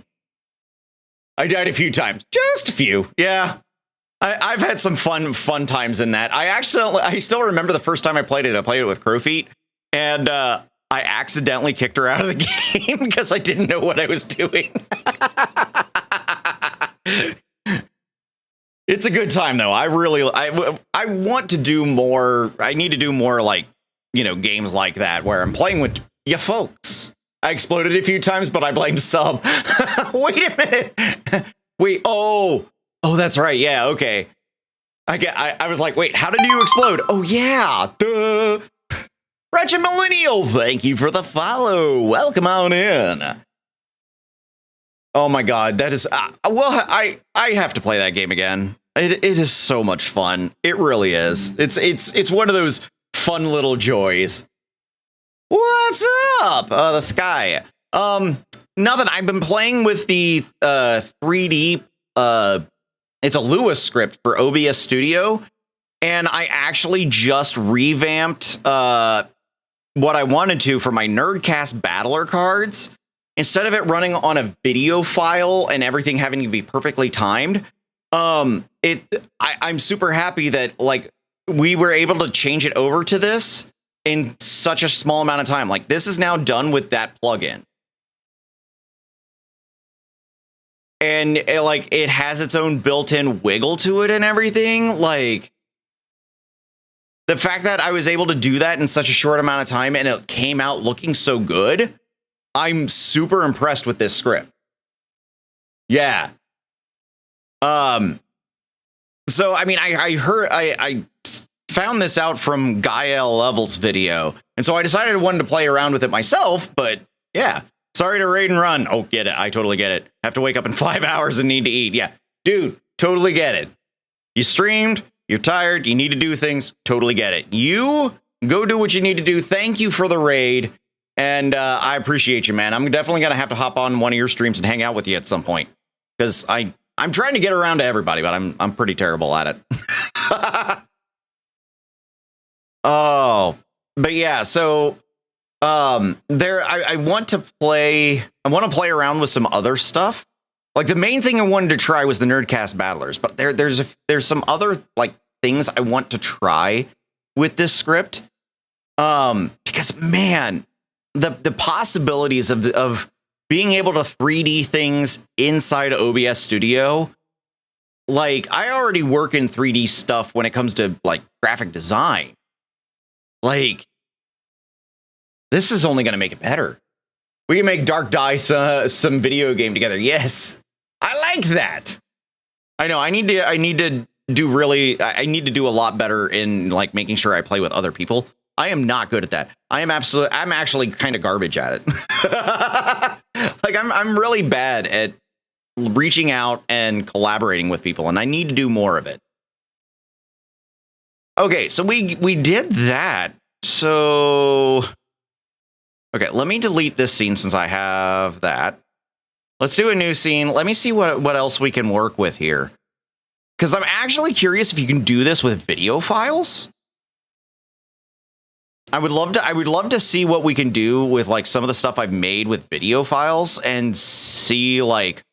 I died a few times. Just a few. Yeah. I've had some fun times in that. I still remember the first time I played it. I played it with Crowfeet. And I accidentally kicked her out of the game because I didn't know what I was doing. It's a good time, though. I want to do more. I need to do more, like, you know, games like that where I'm playing with you folks. I exploded a few times, but I blame Sub. Wait a minute. Wait. Oh, that's right. Yeah. Okay. I was like, wait, how did you explode? Oh, yeah. Duh. Wretched Millennial, thank you for the follow. Welcome on in. Oh my God, that is well. I have to play that game again. It is so much fun. It really is. It's one of those fun little joys. What's up? The Sky. Nothing. I've been playing with the 3D. It's a Lewis script for OBS Studio, and I actually just revamped what I wanted to for my Nerdcast Battler cards. Instead of it running on a video file and everything having to be perfectly timed, I'm super happy that, like, we were able to change it over to this in such a small amount of time. Like, this is now done with that plugin. And it has its own built-in wiggle to it and everything. Like, the fact that I was able to do that in such a short amount of time and it came out looking so good, I'm super impressed with this script. Yeah. So, I mean, I found this out from Gael Level's video, and so I decided I wanted to play around with it myself, but yeah. Sorry to raid and run. Oh, get it. I totally get it. Have to wake up in 5 hours and need to eat. Yeah. Dude, totally get it. You streamed, you're tired, you need to do things. Totally get it. You go do what you need to do. Thank you for the raid, and I appreciate you, man. I'm definitely going to have to hop on one of your streams and hang out with you at some point, because I'm trying to get around to everybody, but I'm pretty terrible at it. Oh, but yeah, so I want to play around with some other stuff. Like, the main thing I wanted to try was the Nerdcast Battlers, but there's some other like things I want to try with this script. Because man, the possibilities of being able to 3D things inside OBS Studio. Like, I already work in 3D stuff when it comes to like graphic design. Like, this is only going to make it better. We can make Dark Dice some video game together. Yes, I like that. I know. I need to do a lot better in like making sure I play with other people. I am not good at that. I'm actually kind of garbage at it. Like, I'm really bad at reaching out and collaborating with people, and I need to do more of it. Okay, so we did that. So, okay, let me delete this scene since I have that. Let's do a new scene. Let me see what else we can work with here. Because I'm actually curious if you can do this with video files. I would love to see what we can do with like some of the stuff I've made with video files and see like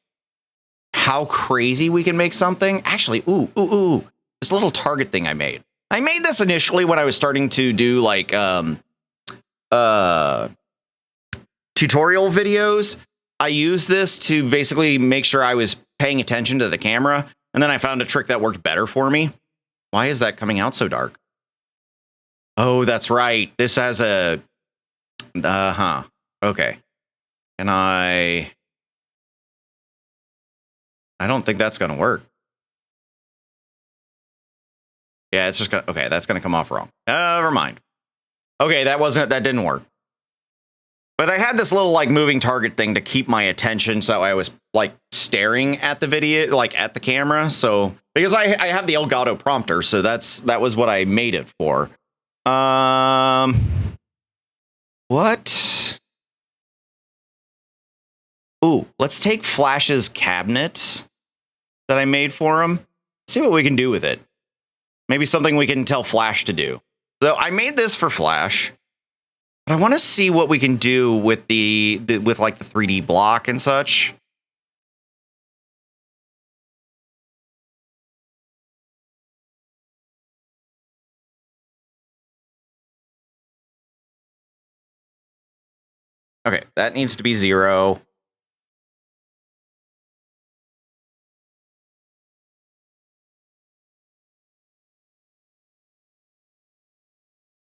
how crazy we can make something. Actually, ooh, this little target thing I made. I made this initially when I was starting to do like tutorial videos. I used this to basically make sure I was paying attention to the camera, and then I found a trick that worked better for me. Why is that coming out so dark? Oh, that's right. This has a okay. Can I don't think that's gonna work. Yeah, it's just gonna, okay, that's gonna come off wrong. Never mind. Okay, that didn't work. But I had this little like moving target thing to keep my attention, so I was like staring at the video, like at the camera. So because I have the Elgato prompter, so that was what I made it for. What? Ooh, let's take Flash's cabinet that I made for him. See what we can do with it. Maybe something we can tell Flash to do. So I made this for Flash, but I want to see what we can do with with like the 3D block and such. Okay, that needs to be 0.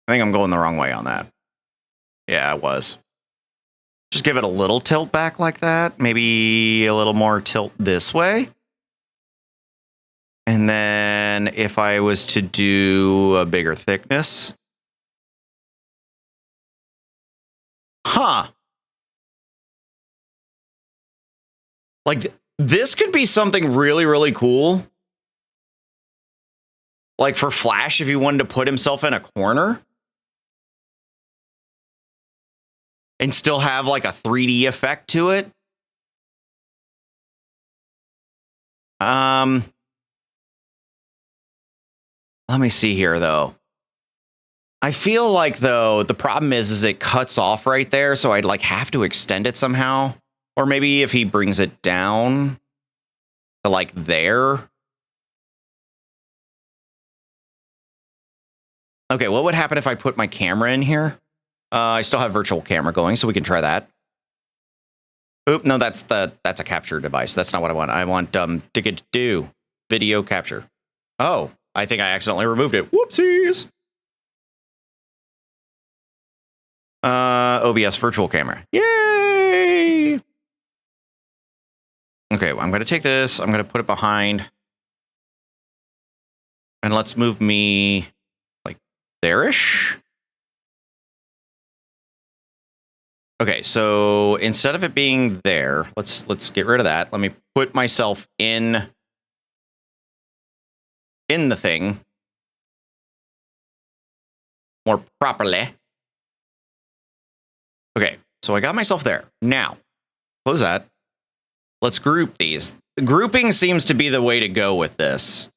I think I'm going the wrong way on that. Yeah, I was. Just give it a little tilt back like that. Maybe a little more tilt this way. And then if I was to do a bigger thickness. Huh. Like, this could be something really, really cool. Like for Flash, if he wanted to put himself in a corner. And still have like a 3D effect to it. Let me see here, though. I feel like, though, the problem is it cuts off right there, so I'd like have to extend it somehow. Or maybe if he brings it down to like there. Okay, what would happen if I put my camera in here? I still have virtual camera going, so we can try that. Oop, no, that's a capture device. That's not what I want. I want do video capture. Oh, I think I accidentally removed it. Whoopsies. OBS virtual camera. Yay! Okay, well, I'm gonna take this. I'm gonna put it behind, and let's move me like there-ish. Okay, so instead of it being there, let's get rid of that. Let me put myself in the thing more properly. Okay, so I got myself there. Now, close that. Let's group these. Grouping seems to be the way to go with this.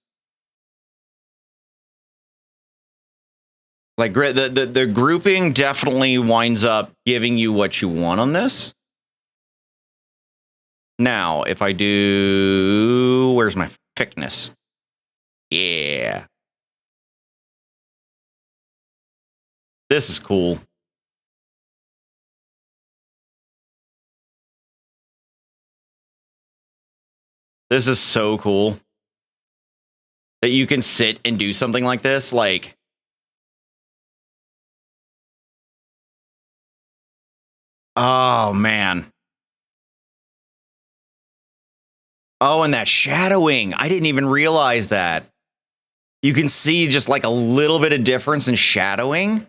Like the grouping definitely winds up giving you what you want on this. Now, if I do, where's my thickness? Yeah. This is cool. This is so cool that you can sit and do something like this. Like, oh, man. Oh, and that shadowing. I didn't even realize that. You can see just like a little bit of difference in shadowing.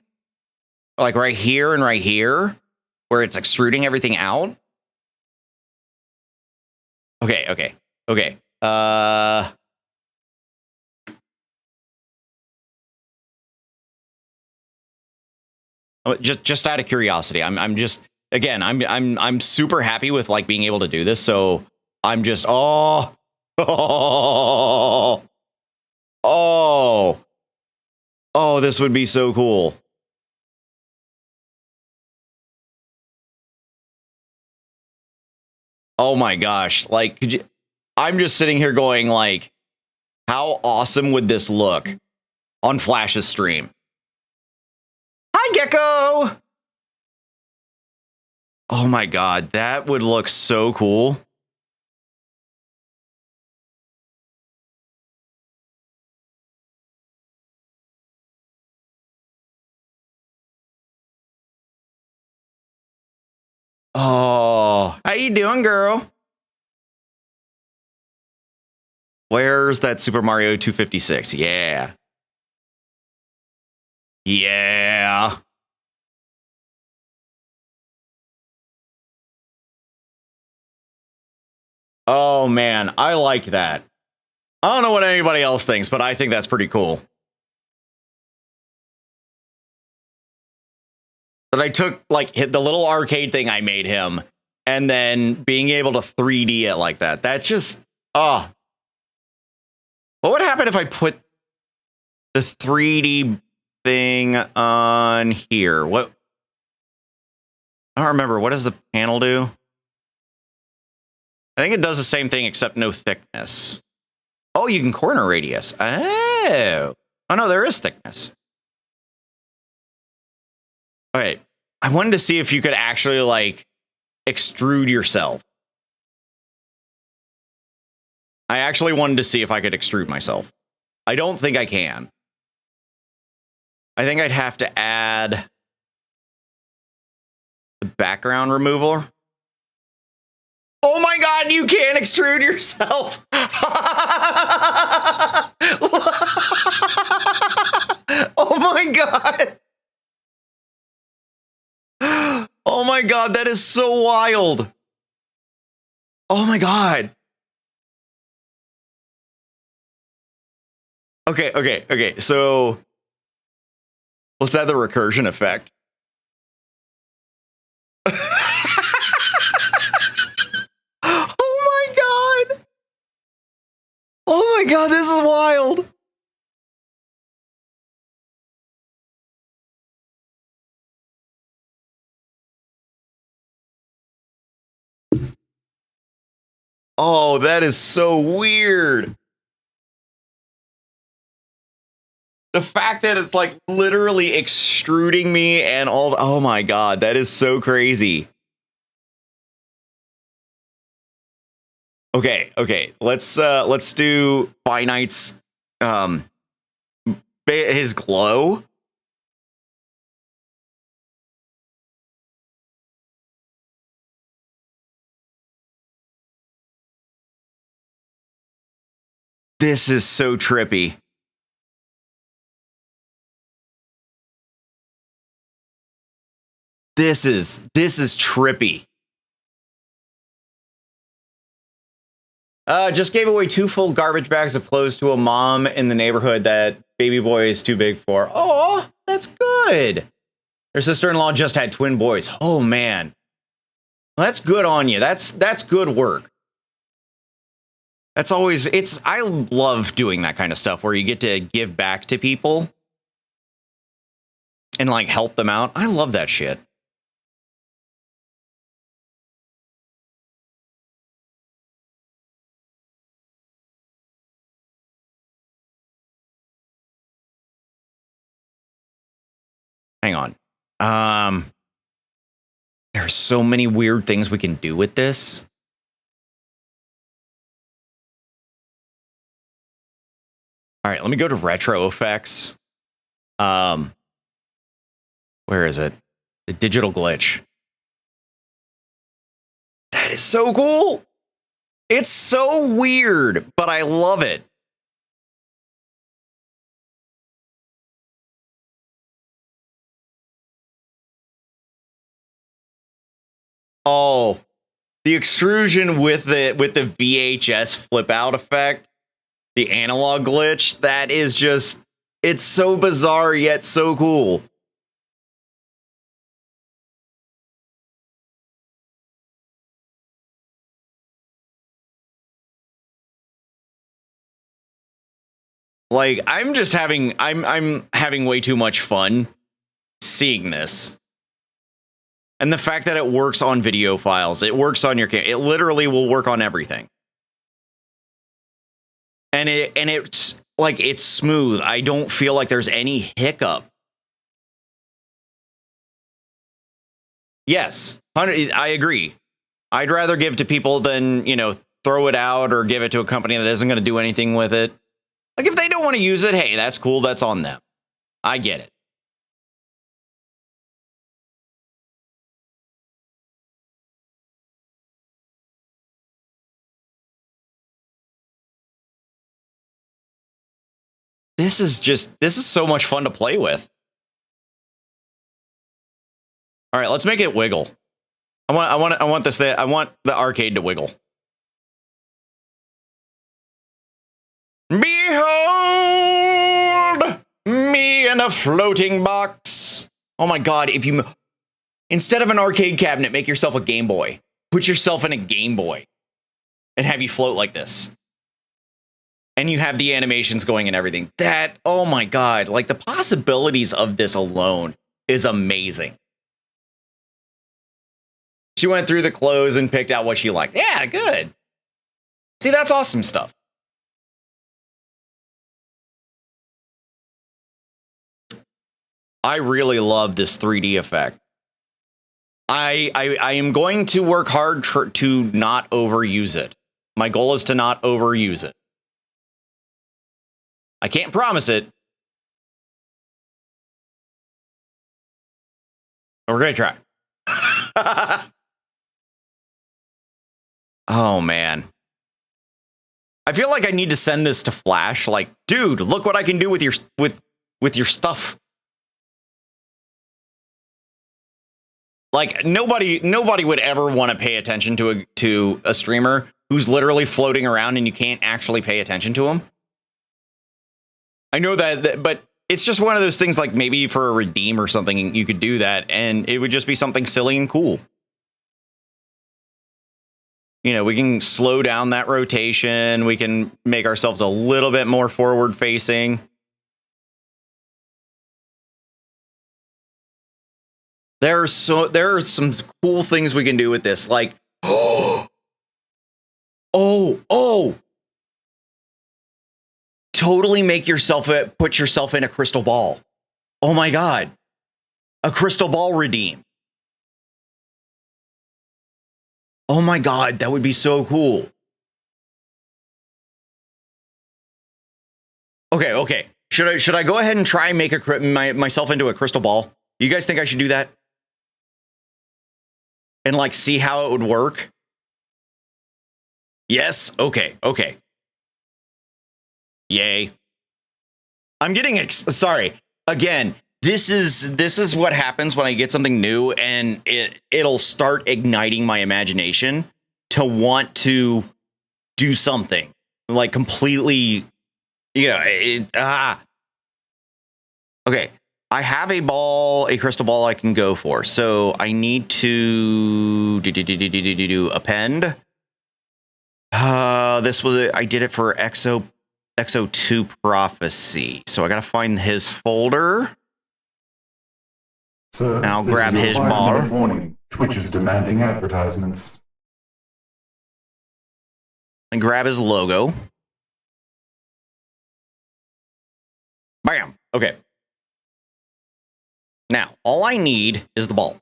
Like right here and right here, where it's extruding everything out. Okay. Just out of curiosity, I'm just, again, I'm super happy with like being able to do this. So I'm just, oh, this would be so cool. Oh my gosh. Like, could you, I'm just sitting here going like, how awesome would this look on Flash's stream? Hi, Gecko. Oh my God, that would look so cool. Oh, how you doing, girl? Where's that Super Mario 256? Yeah. Yeah. Oh, man, I like that. I don't know what anybody else thinks, but I think that's pretty cool. That I took, like, the little arcade thing I made him, and then being able to 3D it like that. That's just, oh. What would happen if I put the 3D thing on here? What? I don't remember. What does the panel do? I think it does the same thing except no thickness. Oh, you can corner radius. Oh. Oh, no, there is thickness. Okay. I wanted to see if you could actually, like, extrude yourself. I actually wanted to see if I could extrude myself. I don't think I can. I think I'd have to add the background removal. Oh my God, you can't extrude yourself. Oh my God. Oh my God, that is so wild. Oh my God. Okay. So let's add the recursion effect. Oh my God. Oh my God, this is wild. Oh, that is so weird. The fact that it's like literally extruding me and all the, oh my god, that is so crazy. Okay, let's do Finite's his glow. This is so trippy. This is trippy. Just gave away 2 full garbage bags of clothes to a mom in the neighborhood that baby boy is too big for. Oh, that's good. Their sister-in-law just had twin boys. Oh man. Well, that's good on you. That's good work. That's always, I love doing that kind of stuff where you get to give back to people and like help them out. I love that shit. Hang on. There's so many weird things we can do with this. All right, let me go to retro effects. Where is it? The digital glitch. That is so cool. It's so weird, but I love it. Oh, the extrusion with the VHS flip out effect. The analog glitch, that is just, it's so bizarre yet so cool. Like, I'm having way too much fun seeing this. And the fact that it works on video files, it works on your camera, it literally will work on everything. And it's like, it's smooth. I don't feel like there's any hiccup. Yes, I agree. I'd rather give to people than, you know, throw it out or give it to a company that isn't going to do anything with it. Like, if they don't want to use it, hey, that's cool. That's on them. I get it. This is so much fun to play with. All right, let's make it wiggle. I want the arcade to wiggle. Behold me in a floating box. Oh my god, if you instead of an arcade cabinet, make yourself a Game Boy. Put yourself in a Game Boy and have you float like this. And you have the animations going and everything. That, oh my god, like the possibilities of this alone is amazing. She went through the clothes and picked out what she liked. Yeah, good. See, that's awesome stuff. I really love this 3D effect. I am going to work hard to not overuse it. My goal is to not overuse it. I can't promise it. But we're going to try. Oh, man. I feel like I need to send this to Flash. Like, dude, look what I can do with your stuff. Like, nobody would ever want to pay attention to a streamer who's literally floating around and you can't actually pay attention to him. I know that, but it's just one of those things, like maybe for a redeem or something, you could do that and it would just be something silly and cool. You know, we can slow down that rotation. We can make ourselves a little bit more forward facing. There are some cool things we can do with this. Like, oh. totally make yourself put yourself in a crystal ball. Oh my god. A crystal ball redeem. Oh my god, that would be so cool. Okay. Should I go ahead and try and make myself into a crystal ball? You guys think I should do that? And like see how it would work? Yes? Okay. Yay. I'm getting sorry. Again, this is what happens when I get something new, and it'll start igniting my imagination to want to do something like completely, Okay. I have a crystal ball I can go for. So I need to append. I did it for XO2 Prophecy. So I got to find his folder. Sir, and I'll grab his bar. Warning. Twitch is demanding advertisements. And grab his logo. Bam. Okay. Now, all I need is the ball.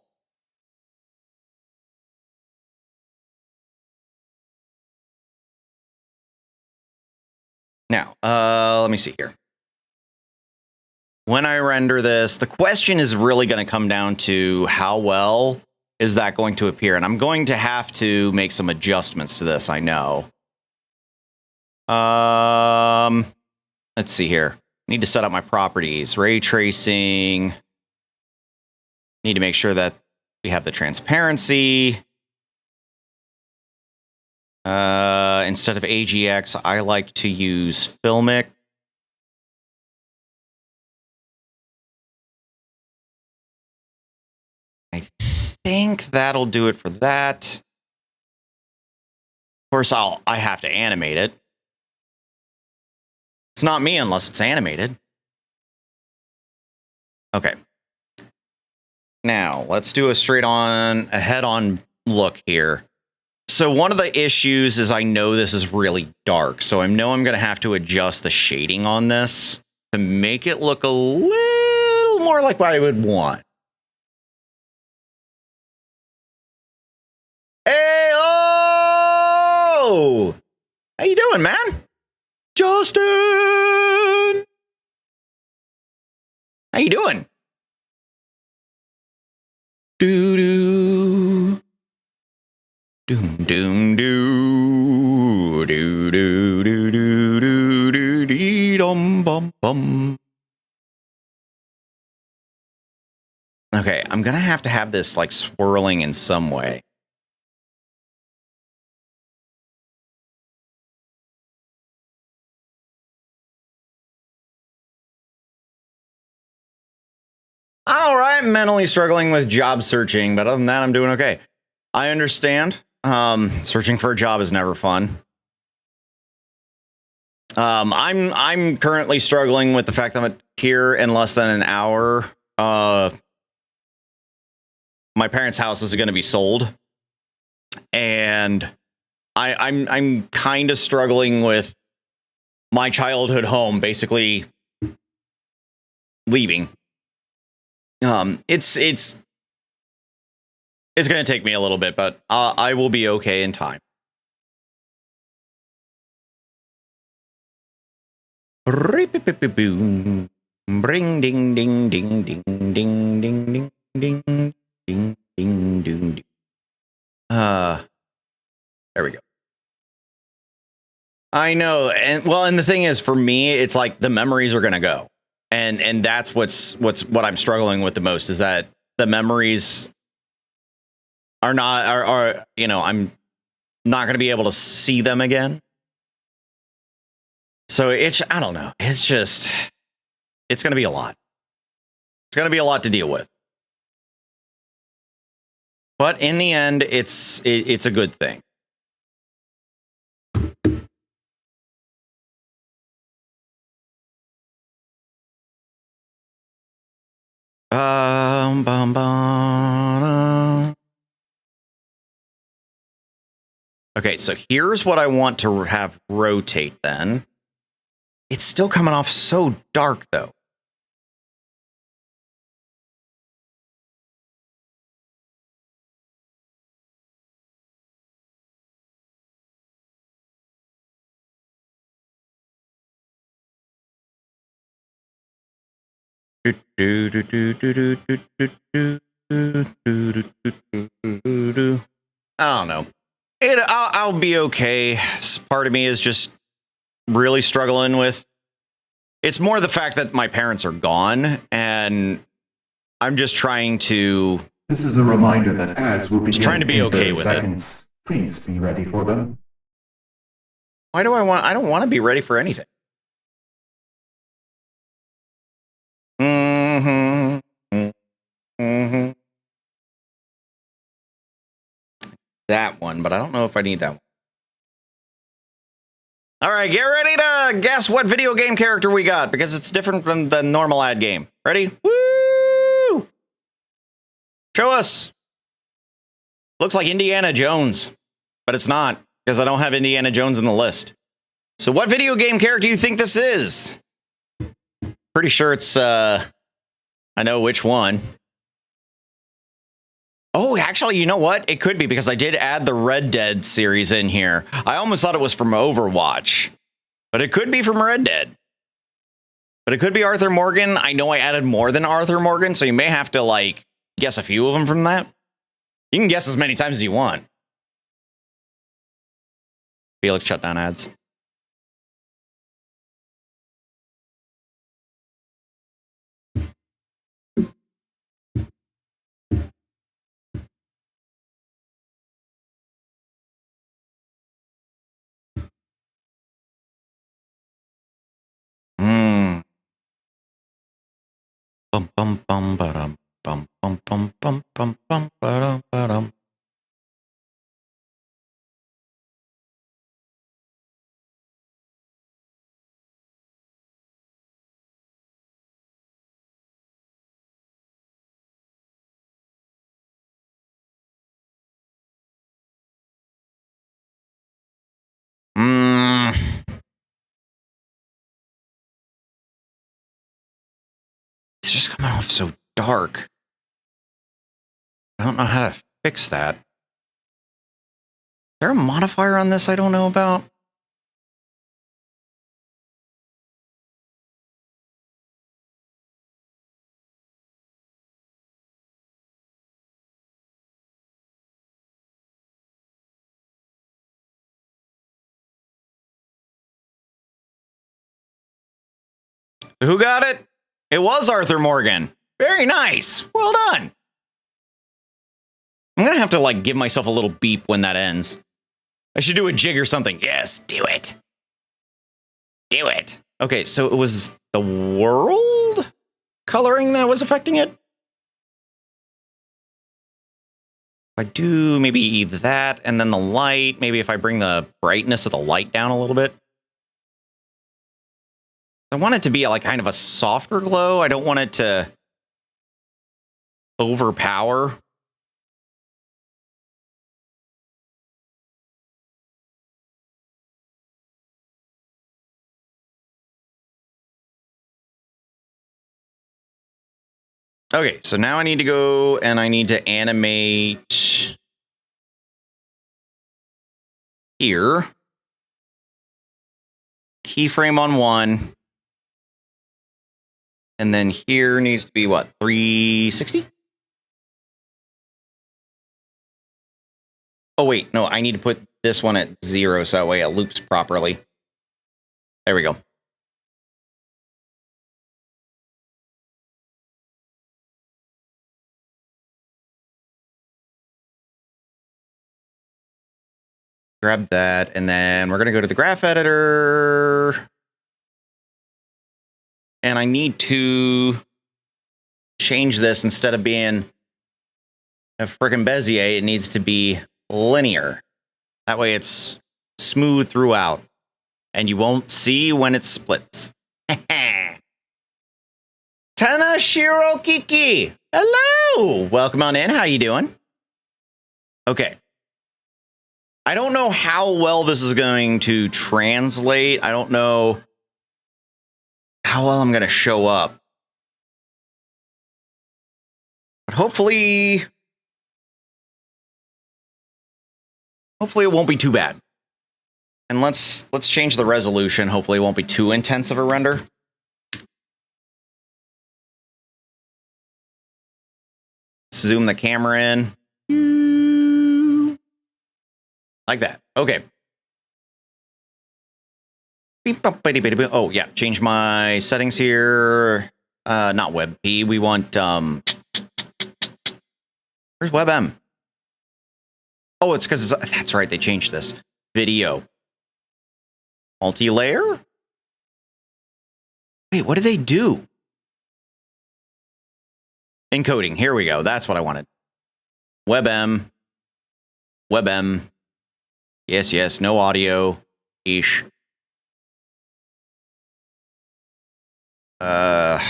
Now, let me see here. When I render this, the question is really going to come down to how well is that going to appear? And I'm going to have to make some adjustments to this, I know. Let's see here. I need to set up my properties. Ray tracing. Need to make sure that we have the transparency. Instead of AGX, I like to use Filmic. I think that'll do it for that. Of course, I have to animate it. It's not me unless it's animated. Okay. Now, let's do a head-on look here. So one of the issues is I know this is really dark, so I know I'm going to have to adjust the shading on this to make it look a little more like what I would want. Hey, oh! How you doing, man? Justin! How you doing? Doo-doo. Doom, doom, doo. Doo, doo, doo, doo, doo, doo, dee, dum, bum, bum. Okay, I'm gonna have to have this like swirling in some way. All right, mentally struggling with job searching, but other than that, I'm doing okay. I understand. Searching for a job is never fun. I'm currently struggling with the fact that I'm here in less than an hour. My parents' house is going to be sold, and I'm kind of struggling with my childhood home basically leaving. It's going to take me a little bit, but I will be okay in time. Bring ding ding ding ding ding ding ding ding ding ding ding. There we go. I know, and the thing is, for me, it's like the memories are going to go. And that's what I'm struggling with the most, is that the memories are I'm not going to be able to see them again. So I don't know. It's going to be a lot. It's going to be a lot to deal with. But in the end, it's a good thing. Okay, so here's what I want to have rotate then. It's still coming off so dark, though. I don't know. I'll be okay. Part of me is just really struggling with. It's more the fact that my parents are gone, and I'm just trying to. This is a reminder that ads will begin trying to be in okay 30 with seconds. It. Please be ready for them. Why do I want? I don't want to be ready for anything. That one, but I don't know if I need that one. All right, get ready to guess what video game character we got, because it's different than the normal ad game. Ready? Woo! Show us. Looks like Indiana Jones, but it's not, because I don't have Indiana Jones in the list. So what video game character do you think this is? Pretty sure it's, I know which one. Oh, actually, you know what? It could be, because I did add the Red Dead series in here. I almost thought it was from Overwatch, but it could be from Red Dead. But it could be Arthur Morgan. I know I added more than Arthur Morgan, so you may have to, like, guess a few of them from that. You can guess as many times as you want. Felix, shut down ads. Bum bum bum ba-dum bum bum bum bum bum bum ba-dum ba-dum. It's just coming off so dark. I don't know how to fix that. Is there a modifier on this I don't know about? Who got it? It was Arthur Morgan. Very nice. Well done. I'm going to have to, like, give myself a little beep when that ends. I should do a jig or something. Yes, do it. Do it. Okay, so it was the world coloring that was affecting it? I do maybe that, and then the light. Maybe if I bring the brightness of the light down a little bit. I want it to be like kind of a softer glow. I don't want it to overpower. Okay, so now I need to go and I need to animate here. Keyframe on 1. And then here needs to be what, 360? Oh, wait, no, I need to put this one at 0 so that way it loops properly. There we go. Grab that, and then we're going to go to the graph editor. And I need to change this. Instead of being a frickin' Bezier, it needs to be linear. That way it's smooth throughout. And you won't see when it splits. Tanashiro Kiki! Hello! Welcome on in. How you doing? Okay. I don't know how well this is going to translate. I don't know how well I'm going to show up. But hopefully it won't be too bad. And let's change the resolution. Hopefully it won't be too intense of a render. Zoom the camera in. Like that. Okay. Oh, yeah. Change my settings here. Not WebP. We want, where's WebM? Oh, it's because that's right. They changed this. Video. Multi-layer? Wait, what did they do? Encoding. Here we go. That's what I wanted. WebM. WebM. Yes, yes. No audio. Ish. I'm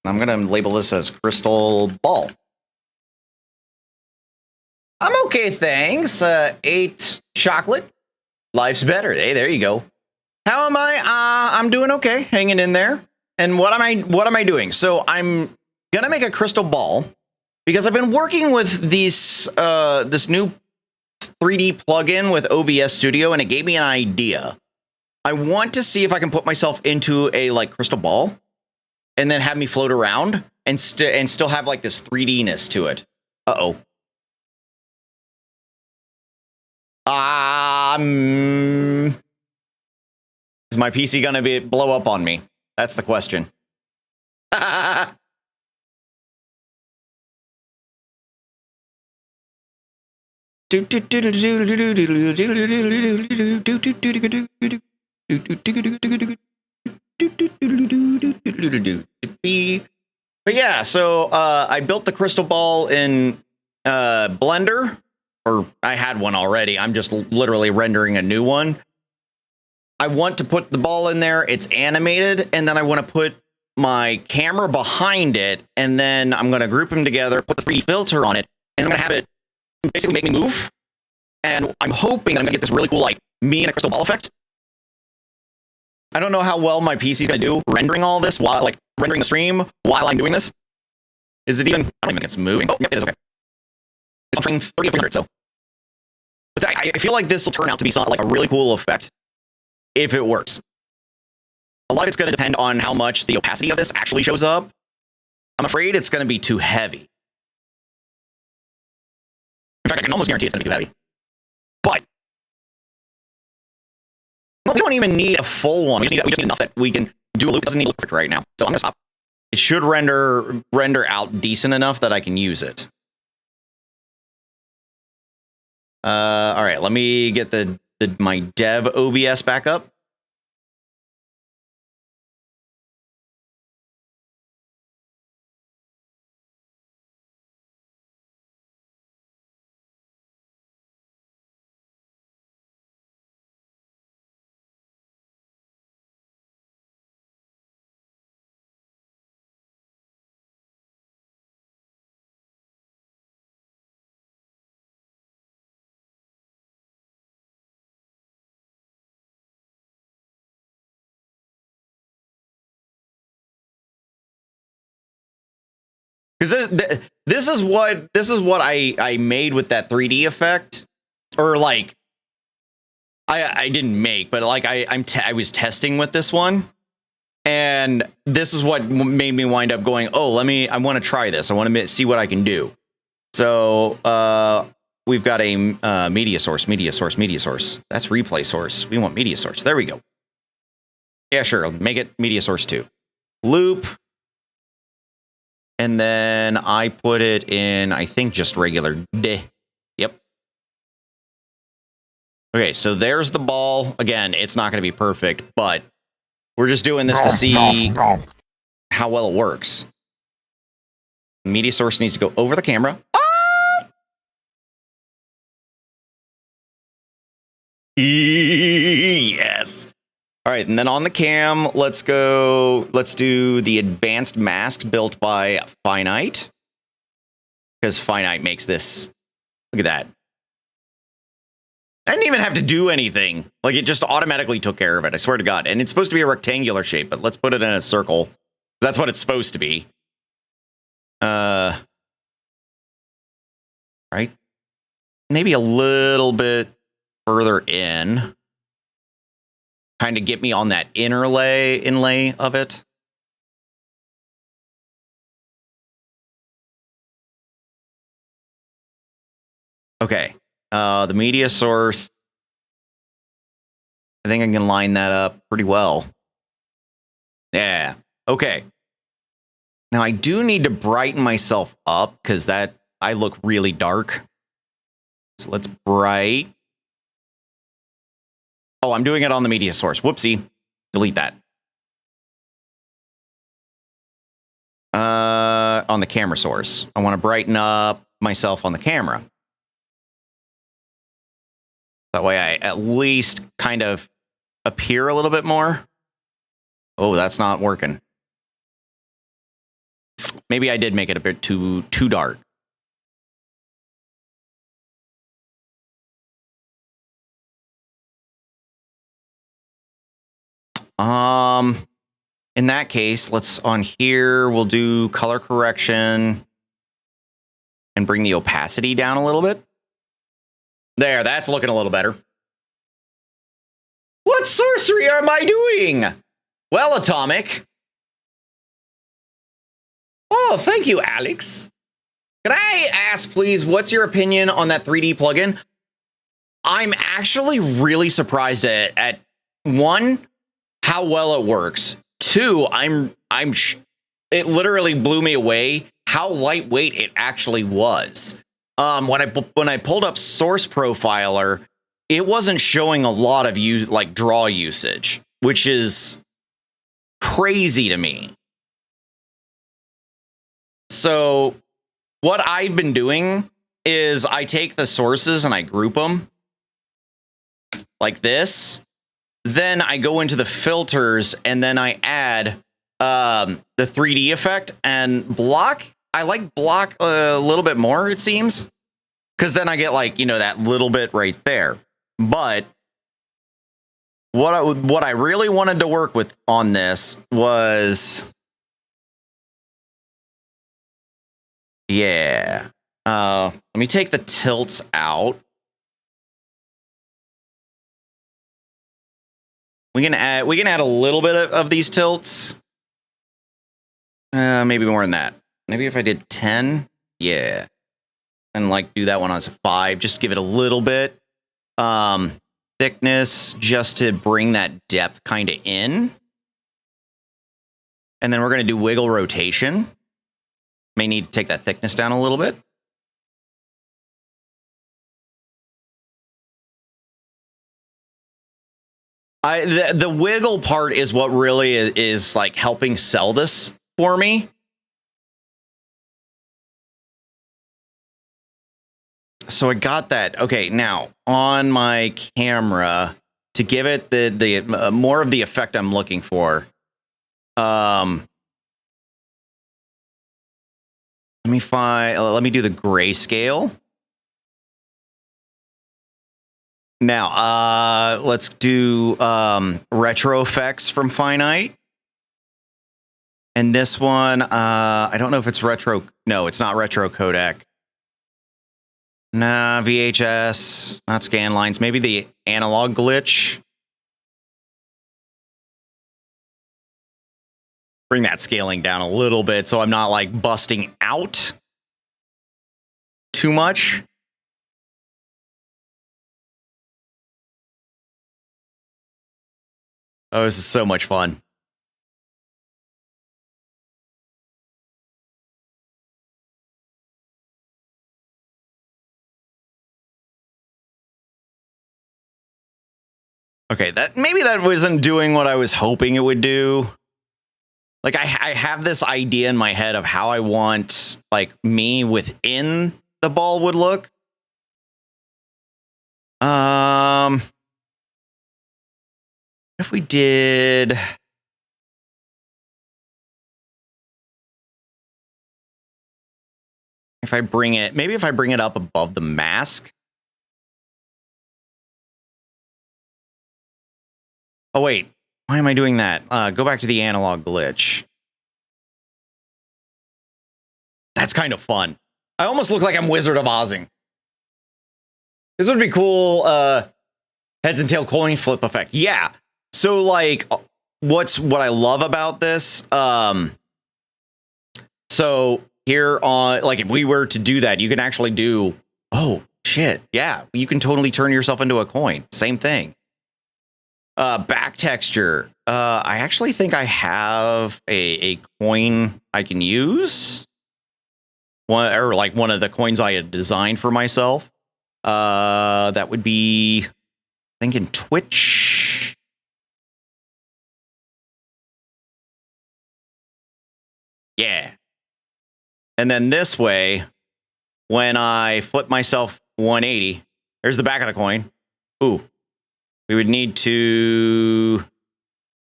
going to label this as Crystal Ball. I'm okay, thanks. 8 chocolate. Life's better. Hey, there you go. How am I? I'm doing okay. Hanging in there. And what am I doing? So I'm going to make a crystal ball because I've been working with this new 3D plugin with OBS Studio, and it gave me an idea. I want to see if I can put myself into a like crystal ball and then have me float around and still have like this 3D-ness to it. Uh-oh. Is my PC gonna blow up on me? That's the question. But yeah, so I built the crystal ball in Blender, or I had one already. I'm just literally rendering a new one. I want to put the ball in there. It's animated, and then I want to put my camera behind it, and then I'm going to group them together, put the 3D filter on it, and I'm going to have it basically make me move. And I'm hoping that I'm going to get this really cool, like, me in a crystal ball effect. I don't know how well my PC is going to do rendering all this while, like, rendering the stream while I'm doing this. Is it even? I don't even think it's moving. Oh, yeah, it is. Okay. It's on frame 30 of 300, so. But I feel like this will turn out to be something like a really cool effect if it works. A lot of it's going to depend on how much the opacity of this actually shows up. I'm afraid it's going to be too heavy. In fact, I can almost guarantee it's going to be too heavy. But well, we don't even need a full one. We just need enough that we can do a loop. It doesn't need to look perfect right now. So I'm going to stop. It should render out decent enough that I can use it. All right, let me get my dev OBS back up. Because this is what I made with that 3D effect, or like I didn't make, but like I was testing with this one, and this is what made me wind up going, oh, I want to try this. I want to see what I can do. So we've got a media source. That's replay source. We want media source. There we go. Yeah, sure. Make it media source 2. Loop. And then I put it in, I think, just regular D. Yep. Okay, so there's the ball. Again, it's not going to be perfect, but we're just doing this to see how well it works. The media source needs to go over the camera. Ah! Yes. All right, and then on the cam, let's do the advanced masks built by Finite. Because Finite makes this. Look at that. I didn't even have to do anything. Like, it just automatically took care of it. I swear to God. And it's supposed to be a rectangular shape, but let's put it in a circle. That's what it's supposed to be. Right? Maybe a little bit further in. Kind of get me on that inlay of it. Okay. The media source. I think I can line that up pretty well. Yeah. Okay. Now I do need to brighten myself up because that I look really dark. So let's bright. Oh, I'm doing it on the media source. Whoopsie. Delete that. On the camera source. I want to brighten up myself on the camera. That way I at least kind of appear a little bit more. Oh, that's not working. Maybe I did make it a bit too dark. In that case, let's on here, we'll do color correction and bring the opacity down a little bit. There, that's looking a little better. What sorcery am I doing? Well, Atomic. Oh, thank you, Alex. Can I ask, please, what's your opinion on that 3D plugin? I'm actually really surprised at one, how well it works. Two, it literally blew me away how lightweight it actually was. When I pulled up Source Profiler, it wasn't showing a lot of draw usage, which is crazy to me. So what I've been doing is I take the sources and I group them like this. Then I go into the filters and then I add the 3D effect and block. I like block a little bit more, it seems, because then I get that little bit right there. But what I really wanted to work with on this was, yeah. Let me take the tilts out. We can add a little bit of these tilts. Maybe more than that. Maybe if I did 10, yeah. And do that one as a 5, just give it a little bit. Thickness, just to bring that depth kind of in. And then we're going to do wiggle rotation. May need to take that thickness down a little bit. The wiggle part is what really is helping sell this for me. So I got that. Okay, now on my camera to give it the more of the effect I'm looking for. Let me do the grayscale. Now, let's do retro effects from Finite. And this one, I don't know if it's retro. No, it's not retro codec. Nah, VHS, not scan lines. Maybe the analog glitch. Bring that scaling down a little bit so I'm not busting out too much. Oh, this is so much fun. Okay, maybe that wasn't doing what I was hoping it would do. I have this idea in my head of how I want me within the ball would look. If we did, if I bring it up above the mask. Oh, wait. Why am I doing that? Go back to the analog glitch. That's kind of fun. I almost look like I'm Wizard of Ozing. This would be cool. Heads and tail coin flip effect. Yeah. So, like, what I love about this, so here on, like, if we were to do that, you can actually do, oh, shit, yeah, you can totally turn yourself into a coin. Same thing. Back texture. I actually think I have a coin I can use. One of the coins I had designed for myself. That would be, I think, in Twitch. Yeah. And then this way, when I flip myself 180, there's the back of the coin. Ooh. We would need to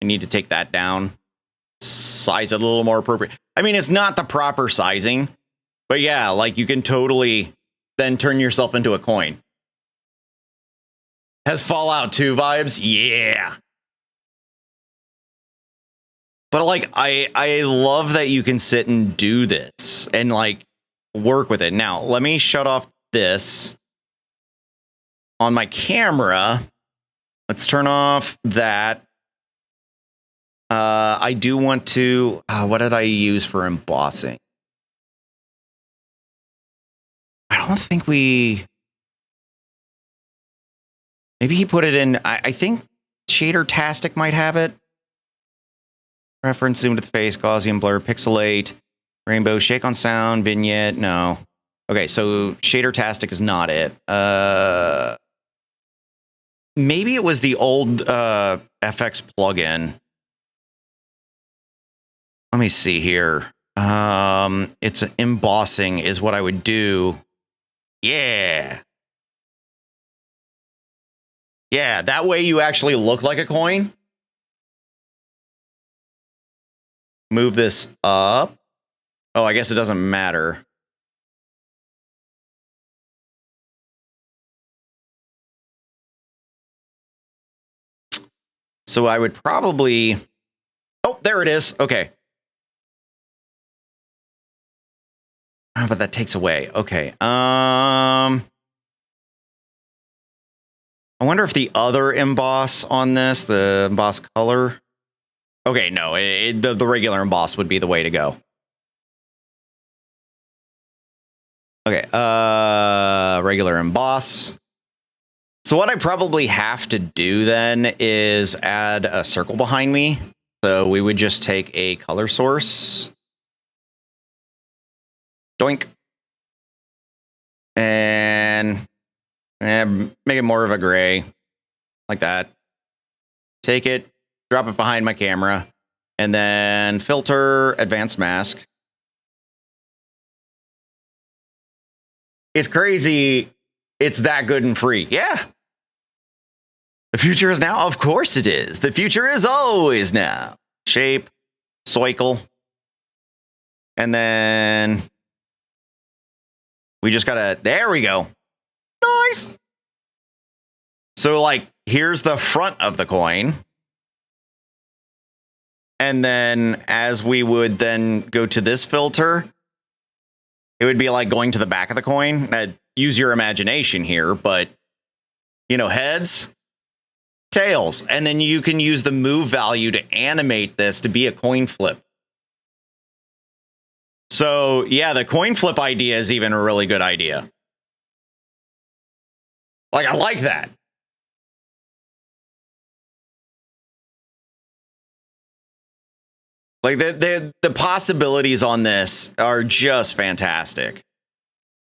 take that down. Size it a little more appropriate. I mean, it's not the proper sizing, but yeah, like you can totally then turn yourself into a coin. Has Fallout 2 vibes? Yeah. But like, I love that you can sit and do this and like work with it. Now, let me shut off this on my camera. Let's turn off that. I do want to, what did I use for embossing? I don't think maybe he put it in, I think Shader-tastic might have it. Reference, zoom to the face, Gaussian blur, pixelate, rainbow, shake on sound, vignette. No. Okay, so Shader-tastic is not it. Maybe it was the old FX plugin. Let me see here. It's embossing is what I would do. Yeah. Yeah, that way you actually look like a coin. Move this up. Oh, I guess it doesn't matter. So I would probably... Oh, there it is. Okay. But that takes away. Okay. I wonder if the other emboss on this, the emboss color... Okay, no, the regular emboss would be the way to go. Okay, regular emboss. So what I probably have to do then is add a circle behind me. So we would just take a color source. Doink. And make it more of a gray. Like that. Take it. Drop it behind my camera, and then filter, advanced mask. It's crazy. It's that good and free. Yeah. The future is now? Of course it is. The future is always now. Shape, cycle. And then we just gotta, there we go. Nice. So like, here's the front of the coin. And then as we would then go to this filter, it would be like going to the back of the coin. Use your imagination here, but, you know, heads, tails. And then you can use the move value to animate this to be a coin flip. So, yeah, the coin flip idea is even a really good idea. Like, I like that. Like the possibilities on this are just fantastic.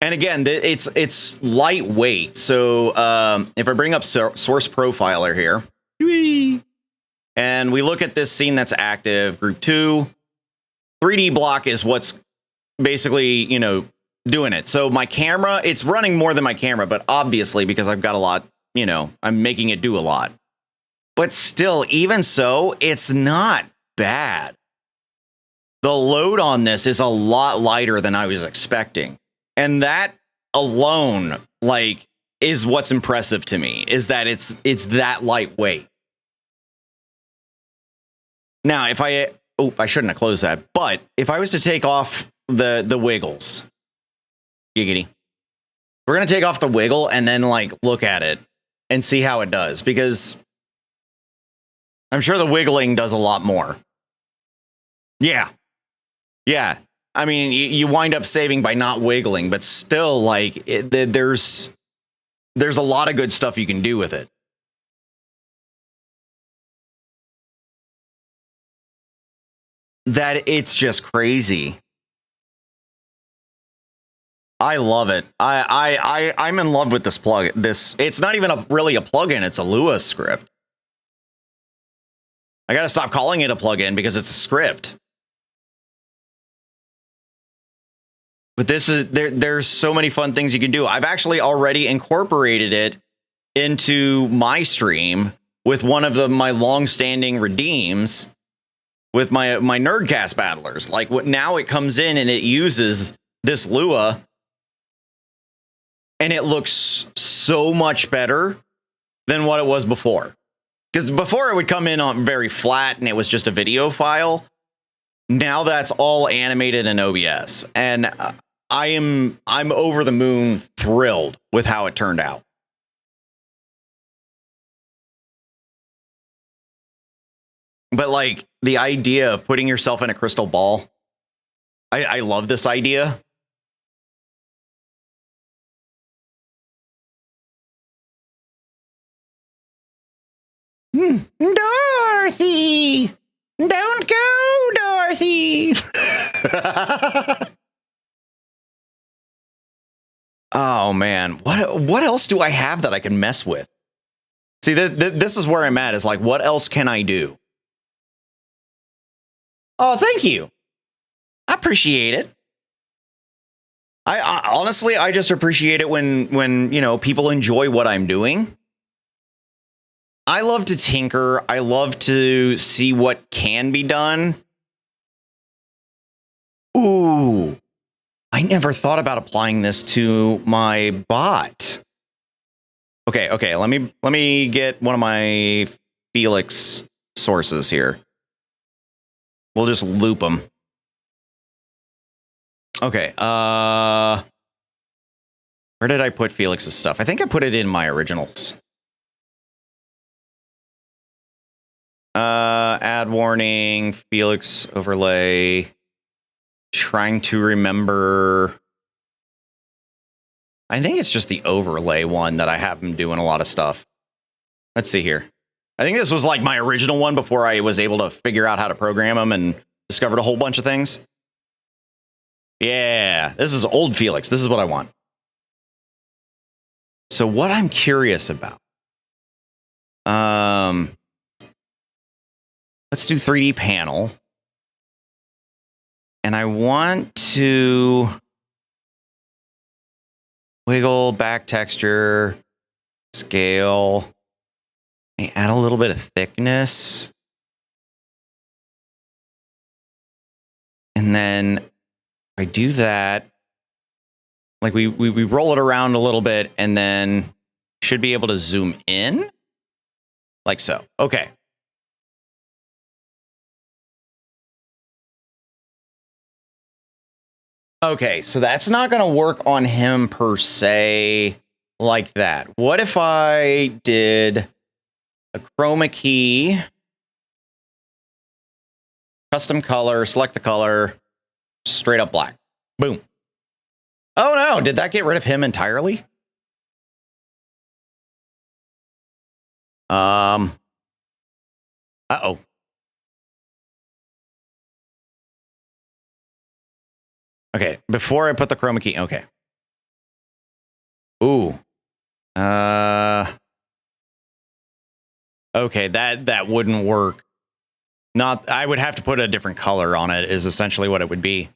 And again, it's lightweight. So if I bring up Source Profiler here, and we look at this scene that's active, group 2, 3D block is what's basically, you know, doing it. So my camera, it's running more than my camera, but obviously because I've got a lot, you know, I'm making it do a lot. But still, even so, it's not bad. The load on this is a lot lighter than I was expecting. And that alone, like, is what's impressive to me, is that it's that lightweight. Now, if I shouldn't have closed that, but if I was to take off the wiggles, giggity, we're going to take off the wiggle and then like look at it and see how it does, because I'm sure the wiggling does a lot more. Yeah. Yeah. I mean, you wind up saving by not wiggling, but still, like, there's a lot of good stuff you can do with it. That it's just crazy. I love it. I'm in love with this plug. It's not even really a plugin. It's a Lua script. I got to stop calling it a plugin because it's a script. But there's so many fun things you can do. I've actually already incorporated it into my stream with one of my long-standing redeems with my Nerdcast battlers. Like, now it comes in and it uses this Lua, and it looks so much better than what it was before. Because before it would come in on very flat and it was just a video file. Now that's all animated in OBS, and I'm over the moon thrilled with how it turned out. But like the idea of putting yourself in a crystal ball, I love this idea. Dorothy! Don't go, Dorothy! Oh, man. What else do I have that I can mess with? See, this is where I'm at, is like, what else can I do? Oh, thank you. I appreciate it. I honestly, I just appreciate it when, you know, people enjoy what I'm doing. I love to tinker. I love to see what can be done. Ooh, I never thought about applying this to my bot. Okay, let me get one of my Felix sources here. We'll just loop them. Okay, where did I put Felix's stuff? I think I put it in my originals. Add warning, Felix overlay. Trying to remember. I think it's just the overlay one that I have him doing a lot of stuff. Let's see here. I think this was like my original one before I was able to figure out how to program them and discovered a whole bunch of things. Yeah, this is old Felix. This is what I want. So what I'm curious about. Let's do 3D panel. And I want to wiggle, back texture, scale, add a little bit of thickness. And then if I do that, like we roll it around a little bit and then should be able to zoom in like so. Okay. Okay, so that's not going to work on him per se like that. What if I did a chroma key, custom color, select the color, straight up black. Boom. Oh no, did that get rid of him entirely? Uh-oh. Okay, before I put the chroma key, okay. Ooh. Okay, that wouldn't work. I would have to put a different color on it, is essentially what it would be.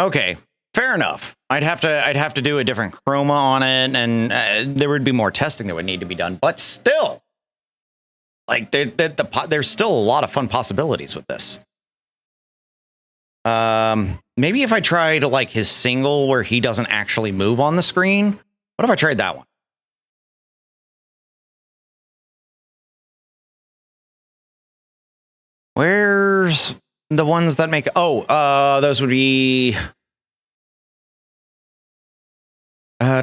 Okay, fair enough. I'd have to do a different chroma on it, and there would be more testing that would need to be done. But still, like there's still a lot of fun possibilities with this. Maybe if I tried like his single where he doesn't actually move on the screen. What if I tried that one? Where's the ones that make... Oh, those would be... in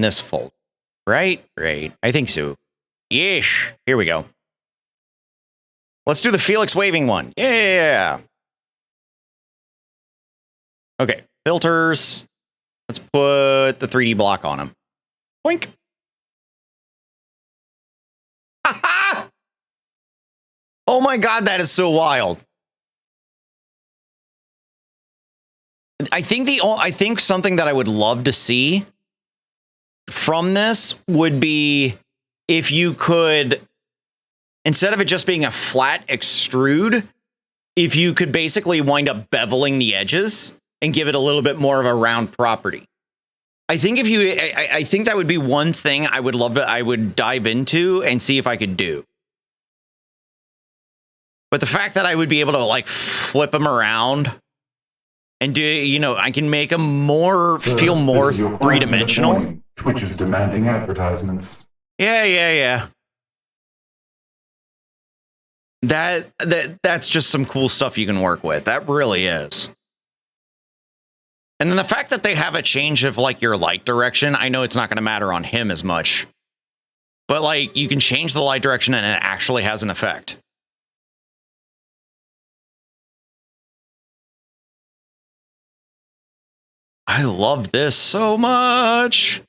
this folder. Right? Right. I think so. Yeesh. Here we go. Let's do the Felix waving one. Yeah. Okay. Filters. Let's put the 3D block on them. Boink. Ha-ha! Oh my god, that is so wild. I think something that I would love to see from this would be if you could, instead of it just being a flat extrude, if you could basically wind up beveling the edges and give it a little bit more of a round property. I think I think that would be one thing I would love I would dive into and see if I could do. But the fact that I would be able to like flip them around and do, you know, I can make them more feel more three-dimensional. Twitch is demanding advertisements. Yeah. That's just some cool stuff you can work with. That really is. And then the fact that they have a change of like your light direction, I know it's not going to matter on him as much, but like you can change the light direction and it actually has an effect. I love this so much.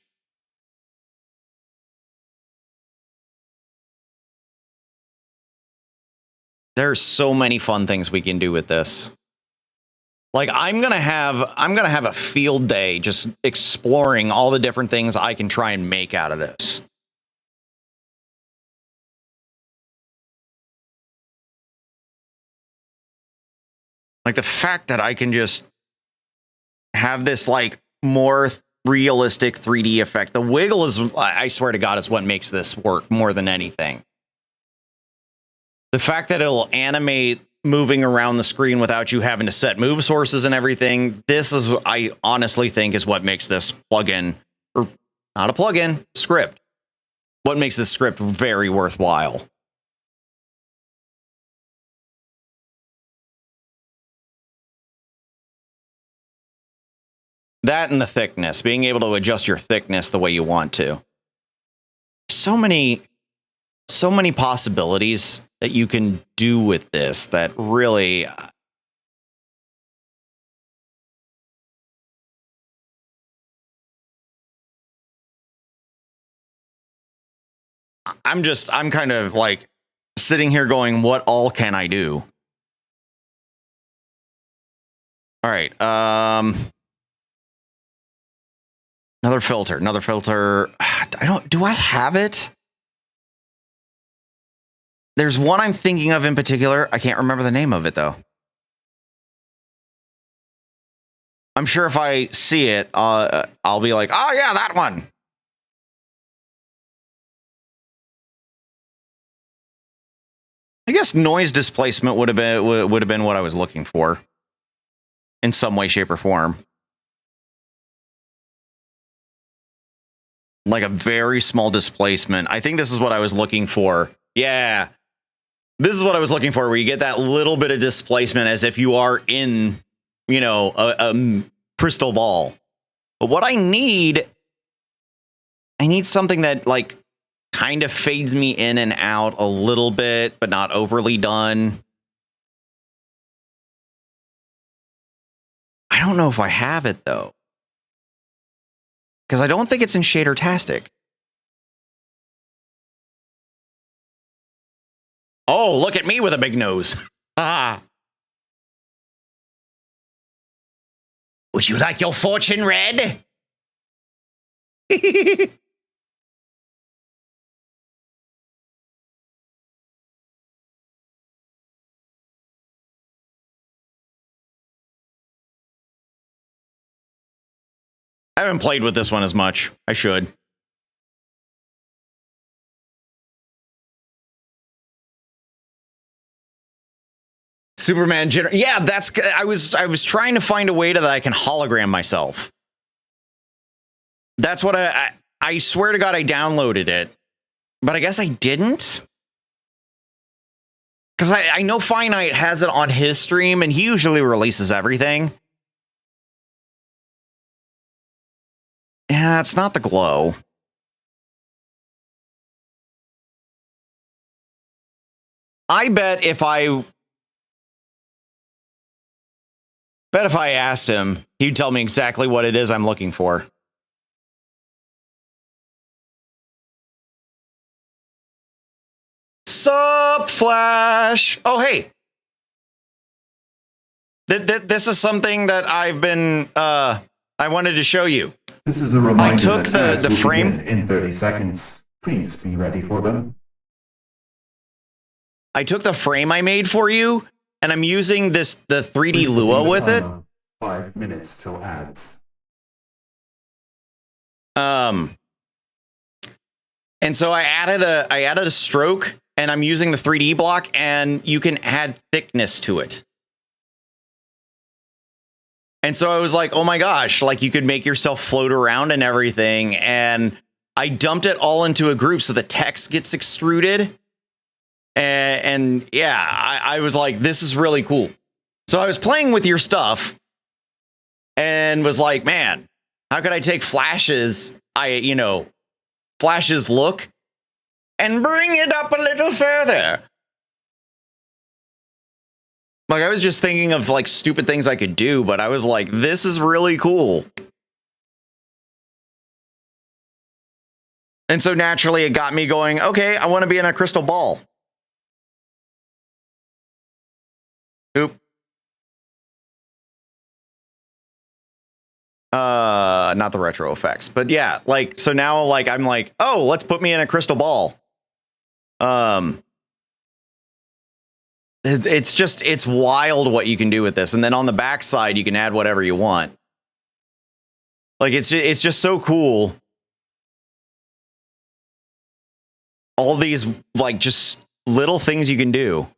There's so many fun things we can do with this. Like I'm gonna have a field day just exploring all the different things I can try and make out of this. Like the fact that I can just have this like more realistic 3D effect. The wiggle is, I swear to God, is what makes this work more than anything. The fact that it'll animate moving around the screen without you having to set move sources and everything. This is, I honestly think, is what makes this plugin, or not a plugin, script. What makes this script very worthwhile. That and the thickness, being able to adjust your thickness the way you want to. So many possibilities that you can do with this that really... I'm kind of like sitting here going, what all can I do? All right. Another filter. Do I have it? There's one I'm thinking of in particular. I can't remember the name of it, though. I'm sure if I see it, I'll be like, oh, yeah, that one. I guess noise displacement would have been what I was looking for in some way, shape, or form. Like a very small displacement. I think this is what I was looking for. Yeah. This is what I was looking for, where you get that little bit of displacement as if you are in, you know, a crystal ball. But what I need something that like kind of fades me in and out a little bit, but not overly done. I don't know if I have it, though. Because I don't think it's in Shader-tastic. Oh, look at me with a big nose. Ah. Would you like your fortune read? I haven't played with this one as much. I should. Superman yeah, that's I was trying to find a way that I can hologram myself. That's what I swear to God I downloaded it, but I guess I didn't. Because I know Finite has it on his stream, and he usually releases everything. Yeah, it's not the glow. I bet if I asked him, he'd tell me exactly what it is I'm looking for. Sup, Flash? Oh, hey. This is something that I've been, I wanted to show you. This is a reminder. I took the frame in 30 seconds. Please be ready for them. I took the frame I made for you, and I'm using the 3D Lua with it. 5 minutes till ads. And so I added a stroke, and I'm using the 3D block, and you can add thickness to it. And so I was like, oh my gosh, like you could make yourself float around and everything. And I dumped it all into a group so the text gets extruded. And yeah, I was like, this is really cool. So I was playing with your stuff and was like, man, how could I take Flash's look and bring it up a little further? Like, I was just thinking of like stupid things I could do, but I was like, this is really cool. And so naturally it got me going, okay, I want to be in a crystal ball. Oop. Not the retro effects, but yeah, like, so now like, I'm like, oh, let's put me in a crystal ball. It's wild what you can do with this. And then on the back side, you can add whatever you want. Like, it's just so cool. All these, like, just little things you can do.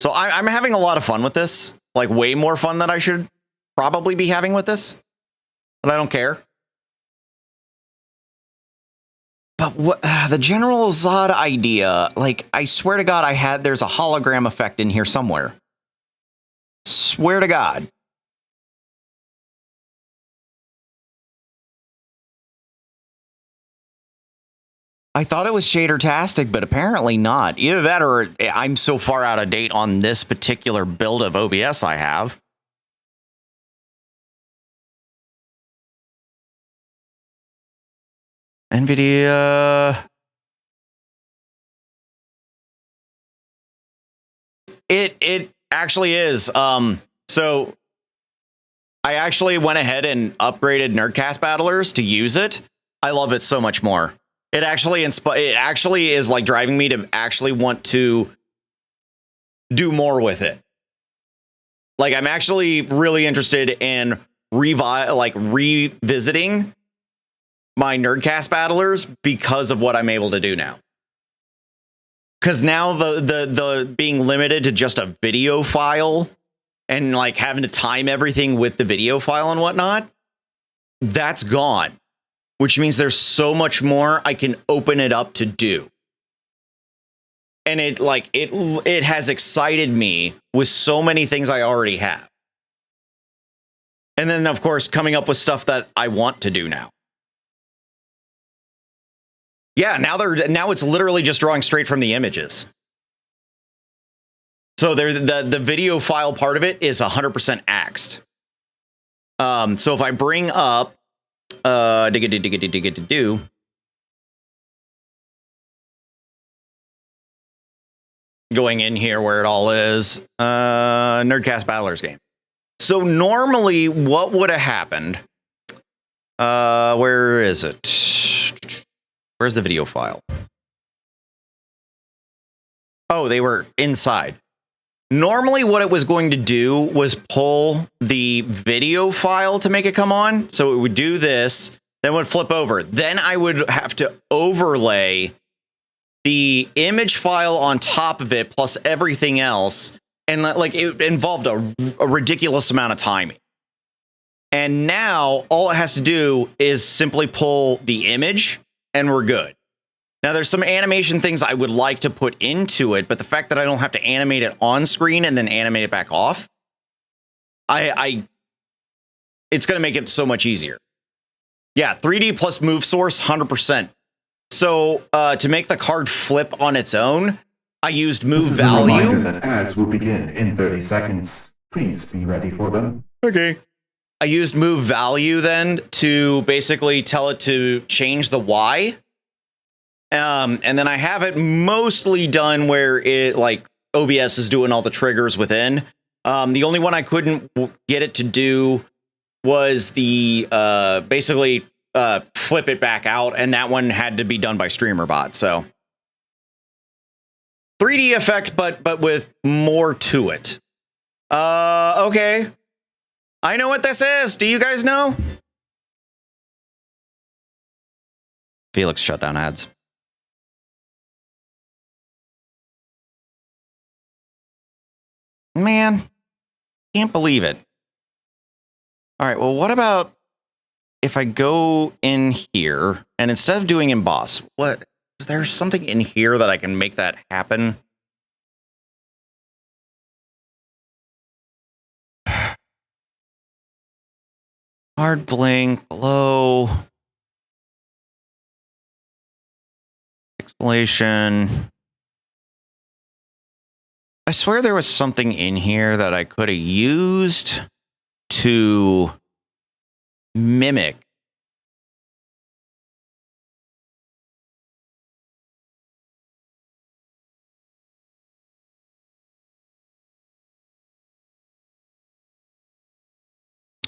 So I'm having a lot of fun with this. Like, way more fun than I should probably be having with this. But I don't care. But what the general Zod idea, like, I swear to God, there's a hologram effect in here somewhere. Swear to God. I thought it was shader-tastic, but apparently not. Either that or I'm so far out of date on this particular build of OBS I have. NVIDIA. It actually is. So I actually went ahead and upgraded Nerdcast Battlers to use it. I love it so much more. It actually is like driving me to actually want to do more with it. Like, I'm actually really interested in revisiting my Nerdcast Battlers because of what I'm able to do now. Because now the being limited to just a video file and like having to time everything with the video file and whatnot, that's gone. Which means there's so much more I can open it up to do. And it has excited me with so many things I already have. And then, of course, coming up with stuff that I want to do now. Yeah, now it's literally just drawing straight from the images. So the video file part of it is 100% axed. So if I bring up going in here where it all is, Nerdcast Battlers game. So normally what would have happened? Where is it? Where's the video file? Oh, they were inside. Normally what it was going to do was pull the video file to make it come on. So it would do this, then would flip over. Then I would have to overlay the image file on top of it plus everything else. And like it involved a ridiculous amount of timing. And now all it has to do is simply pull the image and we're good. Now, there's some animation things I would like to put into it, but the fact that I don't have to animate it on screen and then animate it back off, it's going to make it so much easier. Yeah, 3D plus move source, 100%. So to make the card flip on its own, I used move value. This is a reminder that ads will begin in 30 seconds. Please be ready for them. Okay. I used move value then to basically tell it to change the Y. And then I have it mostly done where it like OBS is doing all the triggers within. The only one I couldn't get it to do was the basically flip it back out, and that one had to be done by Streamer.bot. So 3D effect, but with more to it. Okay. I know what this is. Do you guys know? Felix shut down ads. Man, can't believe it. All right, well, what about if I go in here and instead of doing emboss, what is there something in here that I can make that happen? Hard blink, glow, pixelation. I swear there was something in here that I could have used to mimic.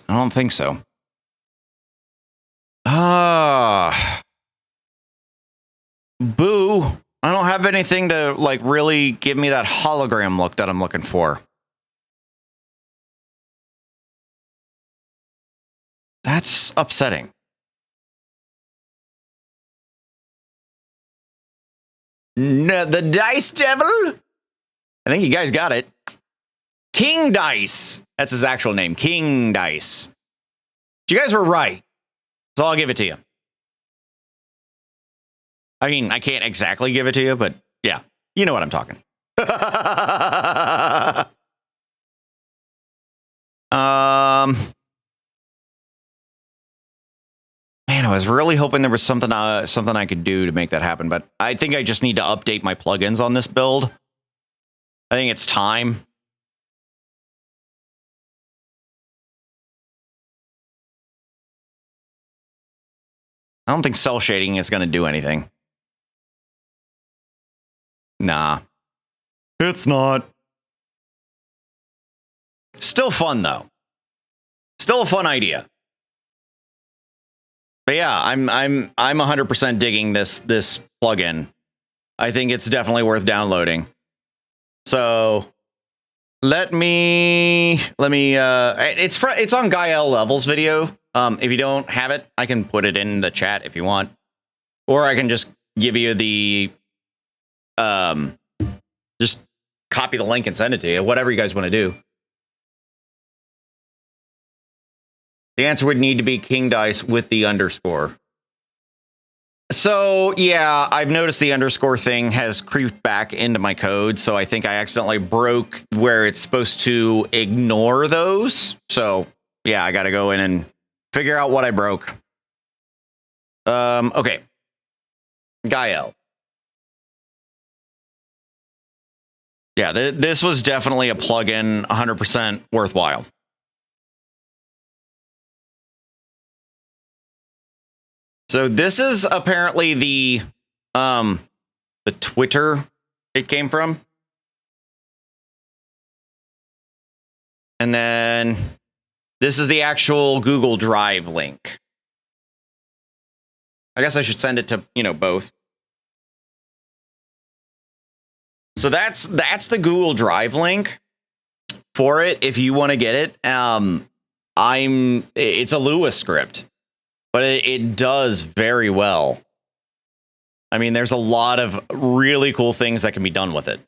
I don't think so. Boo. I don't have anything to like really give me that hologram look that I'm looking for. That's upsetting. No, the Dice Devil? I think you guys got it. King Dice. That's his actual name. King Dice. You guys were right. So I'll give it to you. I mean, I can't exactly give it to you, but yeah, you know what I'm talking. Man, I was really hoping there was something I could do to make that happen, but I think I just need to update my plugins on this build. I think it's time. I don't think cell shading is going to do anything. Nah. It's not. Still fun, though. Still a fun idea. But yeah, I'm 100% digging this plugin. I think it's definitely worth downloading. So let me it's on Guy L Levels video. If you don't have it, I can put it in the chat if you want, or I can just give you the just copy the link and send it to you. Whatever you guys want to do. The answer would need to be King Dice with the underscore. So, yeah, I've noticed the underscore thing has creeped back into my code, so I think I accidentally broke where it's supposed to ignore those. So, yeah, I got to go in and figure out what I broke. Okay. Gael. Yeah, this was definitely a plugin, 100% worthwhile. So this is apparently the Twitter it came from. And then this is the actual Google Drive link. I guess I should send it to, both. So that's the Google Drive link for it if you want to get it. It's a Lua script. But it does very well. I mean, there's a lot of really cool things that can be done with it.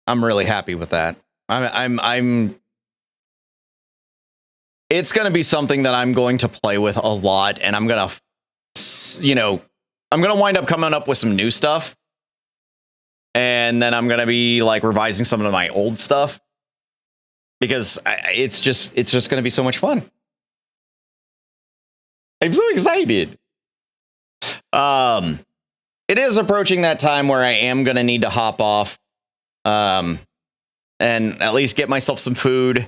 I'm really happy with that. I'm it's going to be something that I'm going to play with a lot, and I'm going to, you know, I'm going to wind up coming up with some new stuff. And then I'm going to be like revising some of my old stuff because it's just going to be so much fun. I'm so excited. It is approaching that time where I am going to need to hop off, and at least get myself some food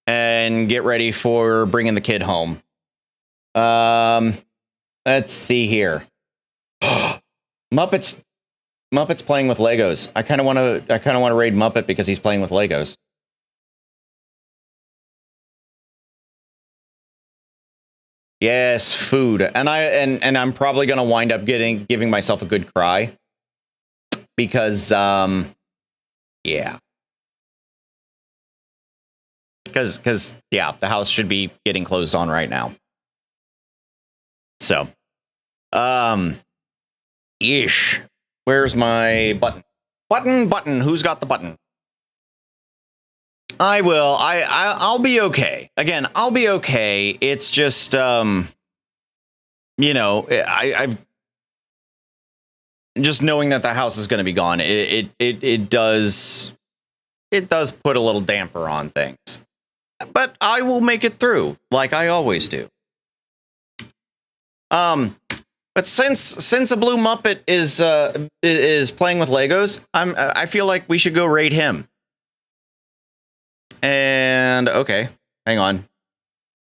and get ready for bringing the kid home. Let's see here. Muppet's playing with Legos. I kind of want to raid Muppet because he's playing with Legos. Yes, food. And I'm probably going to wind up giving myself a good cry because yeah. Cuz yeah, the house should be getting closed on right now. So, ish. Where's my button? Button. Who's got the button? I will. I'll be okay. Again, I'll be okay. It's just, you know, I've just knowing that the house is going to be gone. It does put a little damper on things, but I will make it through like I always do. But since a blue Muppet is playing with Legos, I feel like we should go raid him. And okay, hang on.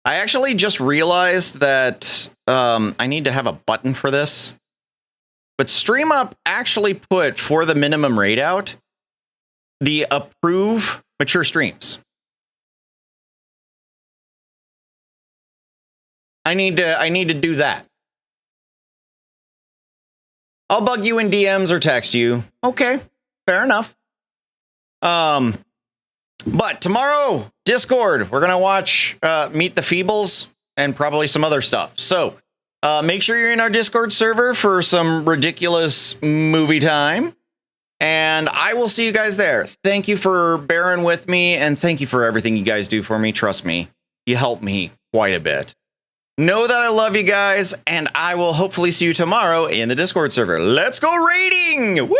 I actually just realized that I need to have a button for this. But StreamUp actually put for the minimum raid out the approve mature streams. I need to do that. I'll bug you in DMs or text you. Okay, fair enough. But tomorrow, Discord, we're gonna watch Meet the Feebles and probably some other stuff. So make sure you're in our Discord server for some ridiculous movie time. And I will see you guys there. Thank you for bearing with me, and thank you for everything you guys do for me. Trust me, you help me quite a bit. Know that I love you guys, and I will hopefully see you tomorrow in the Discord server. Let's go raiding! Woo!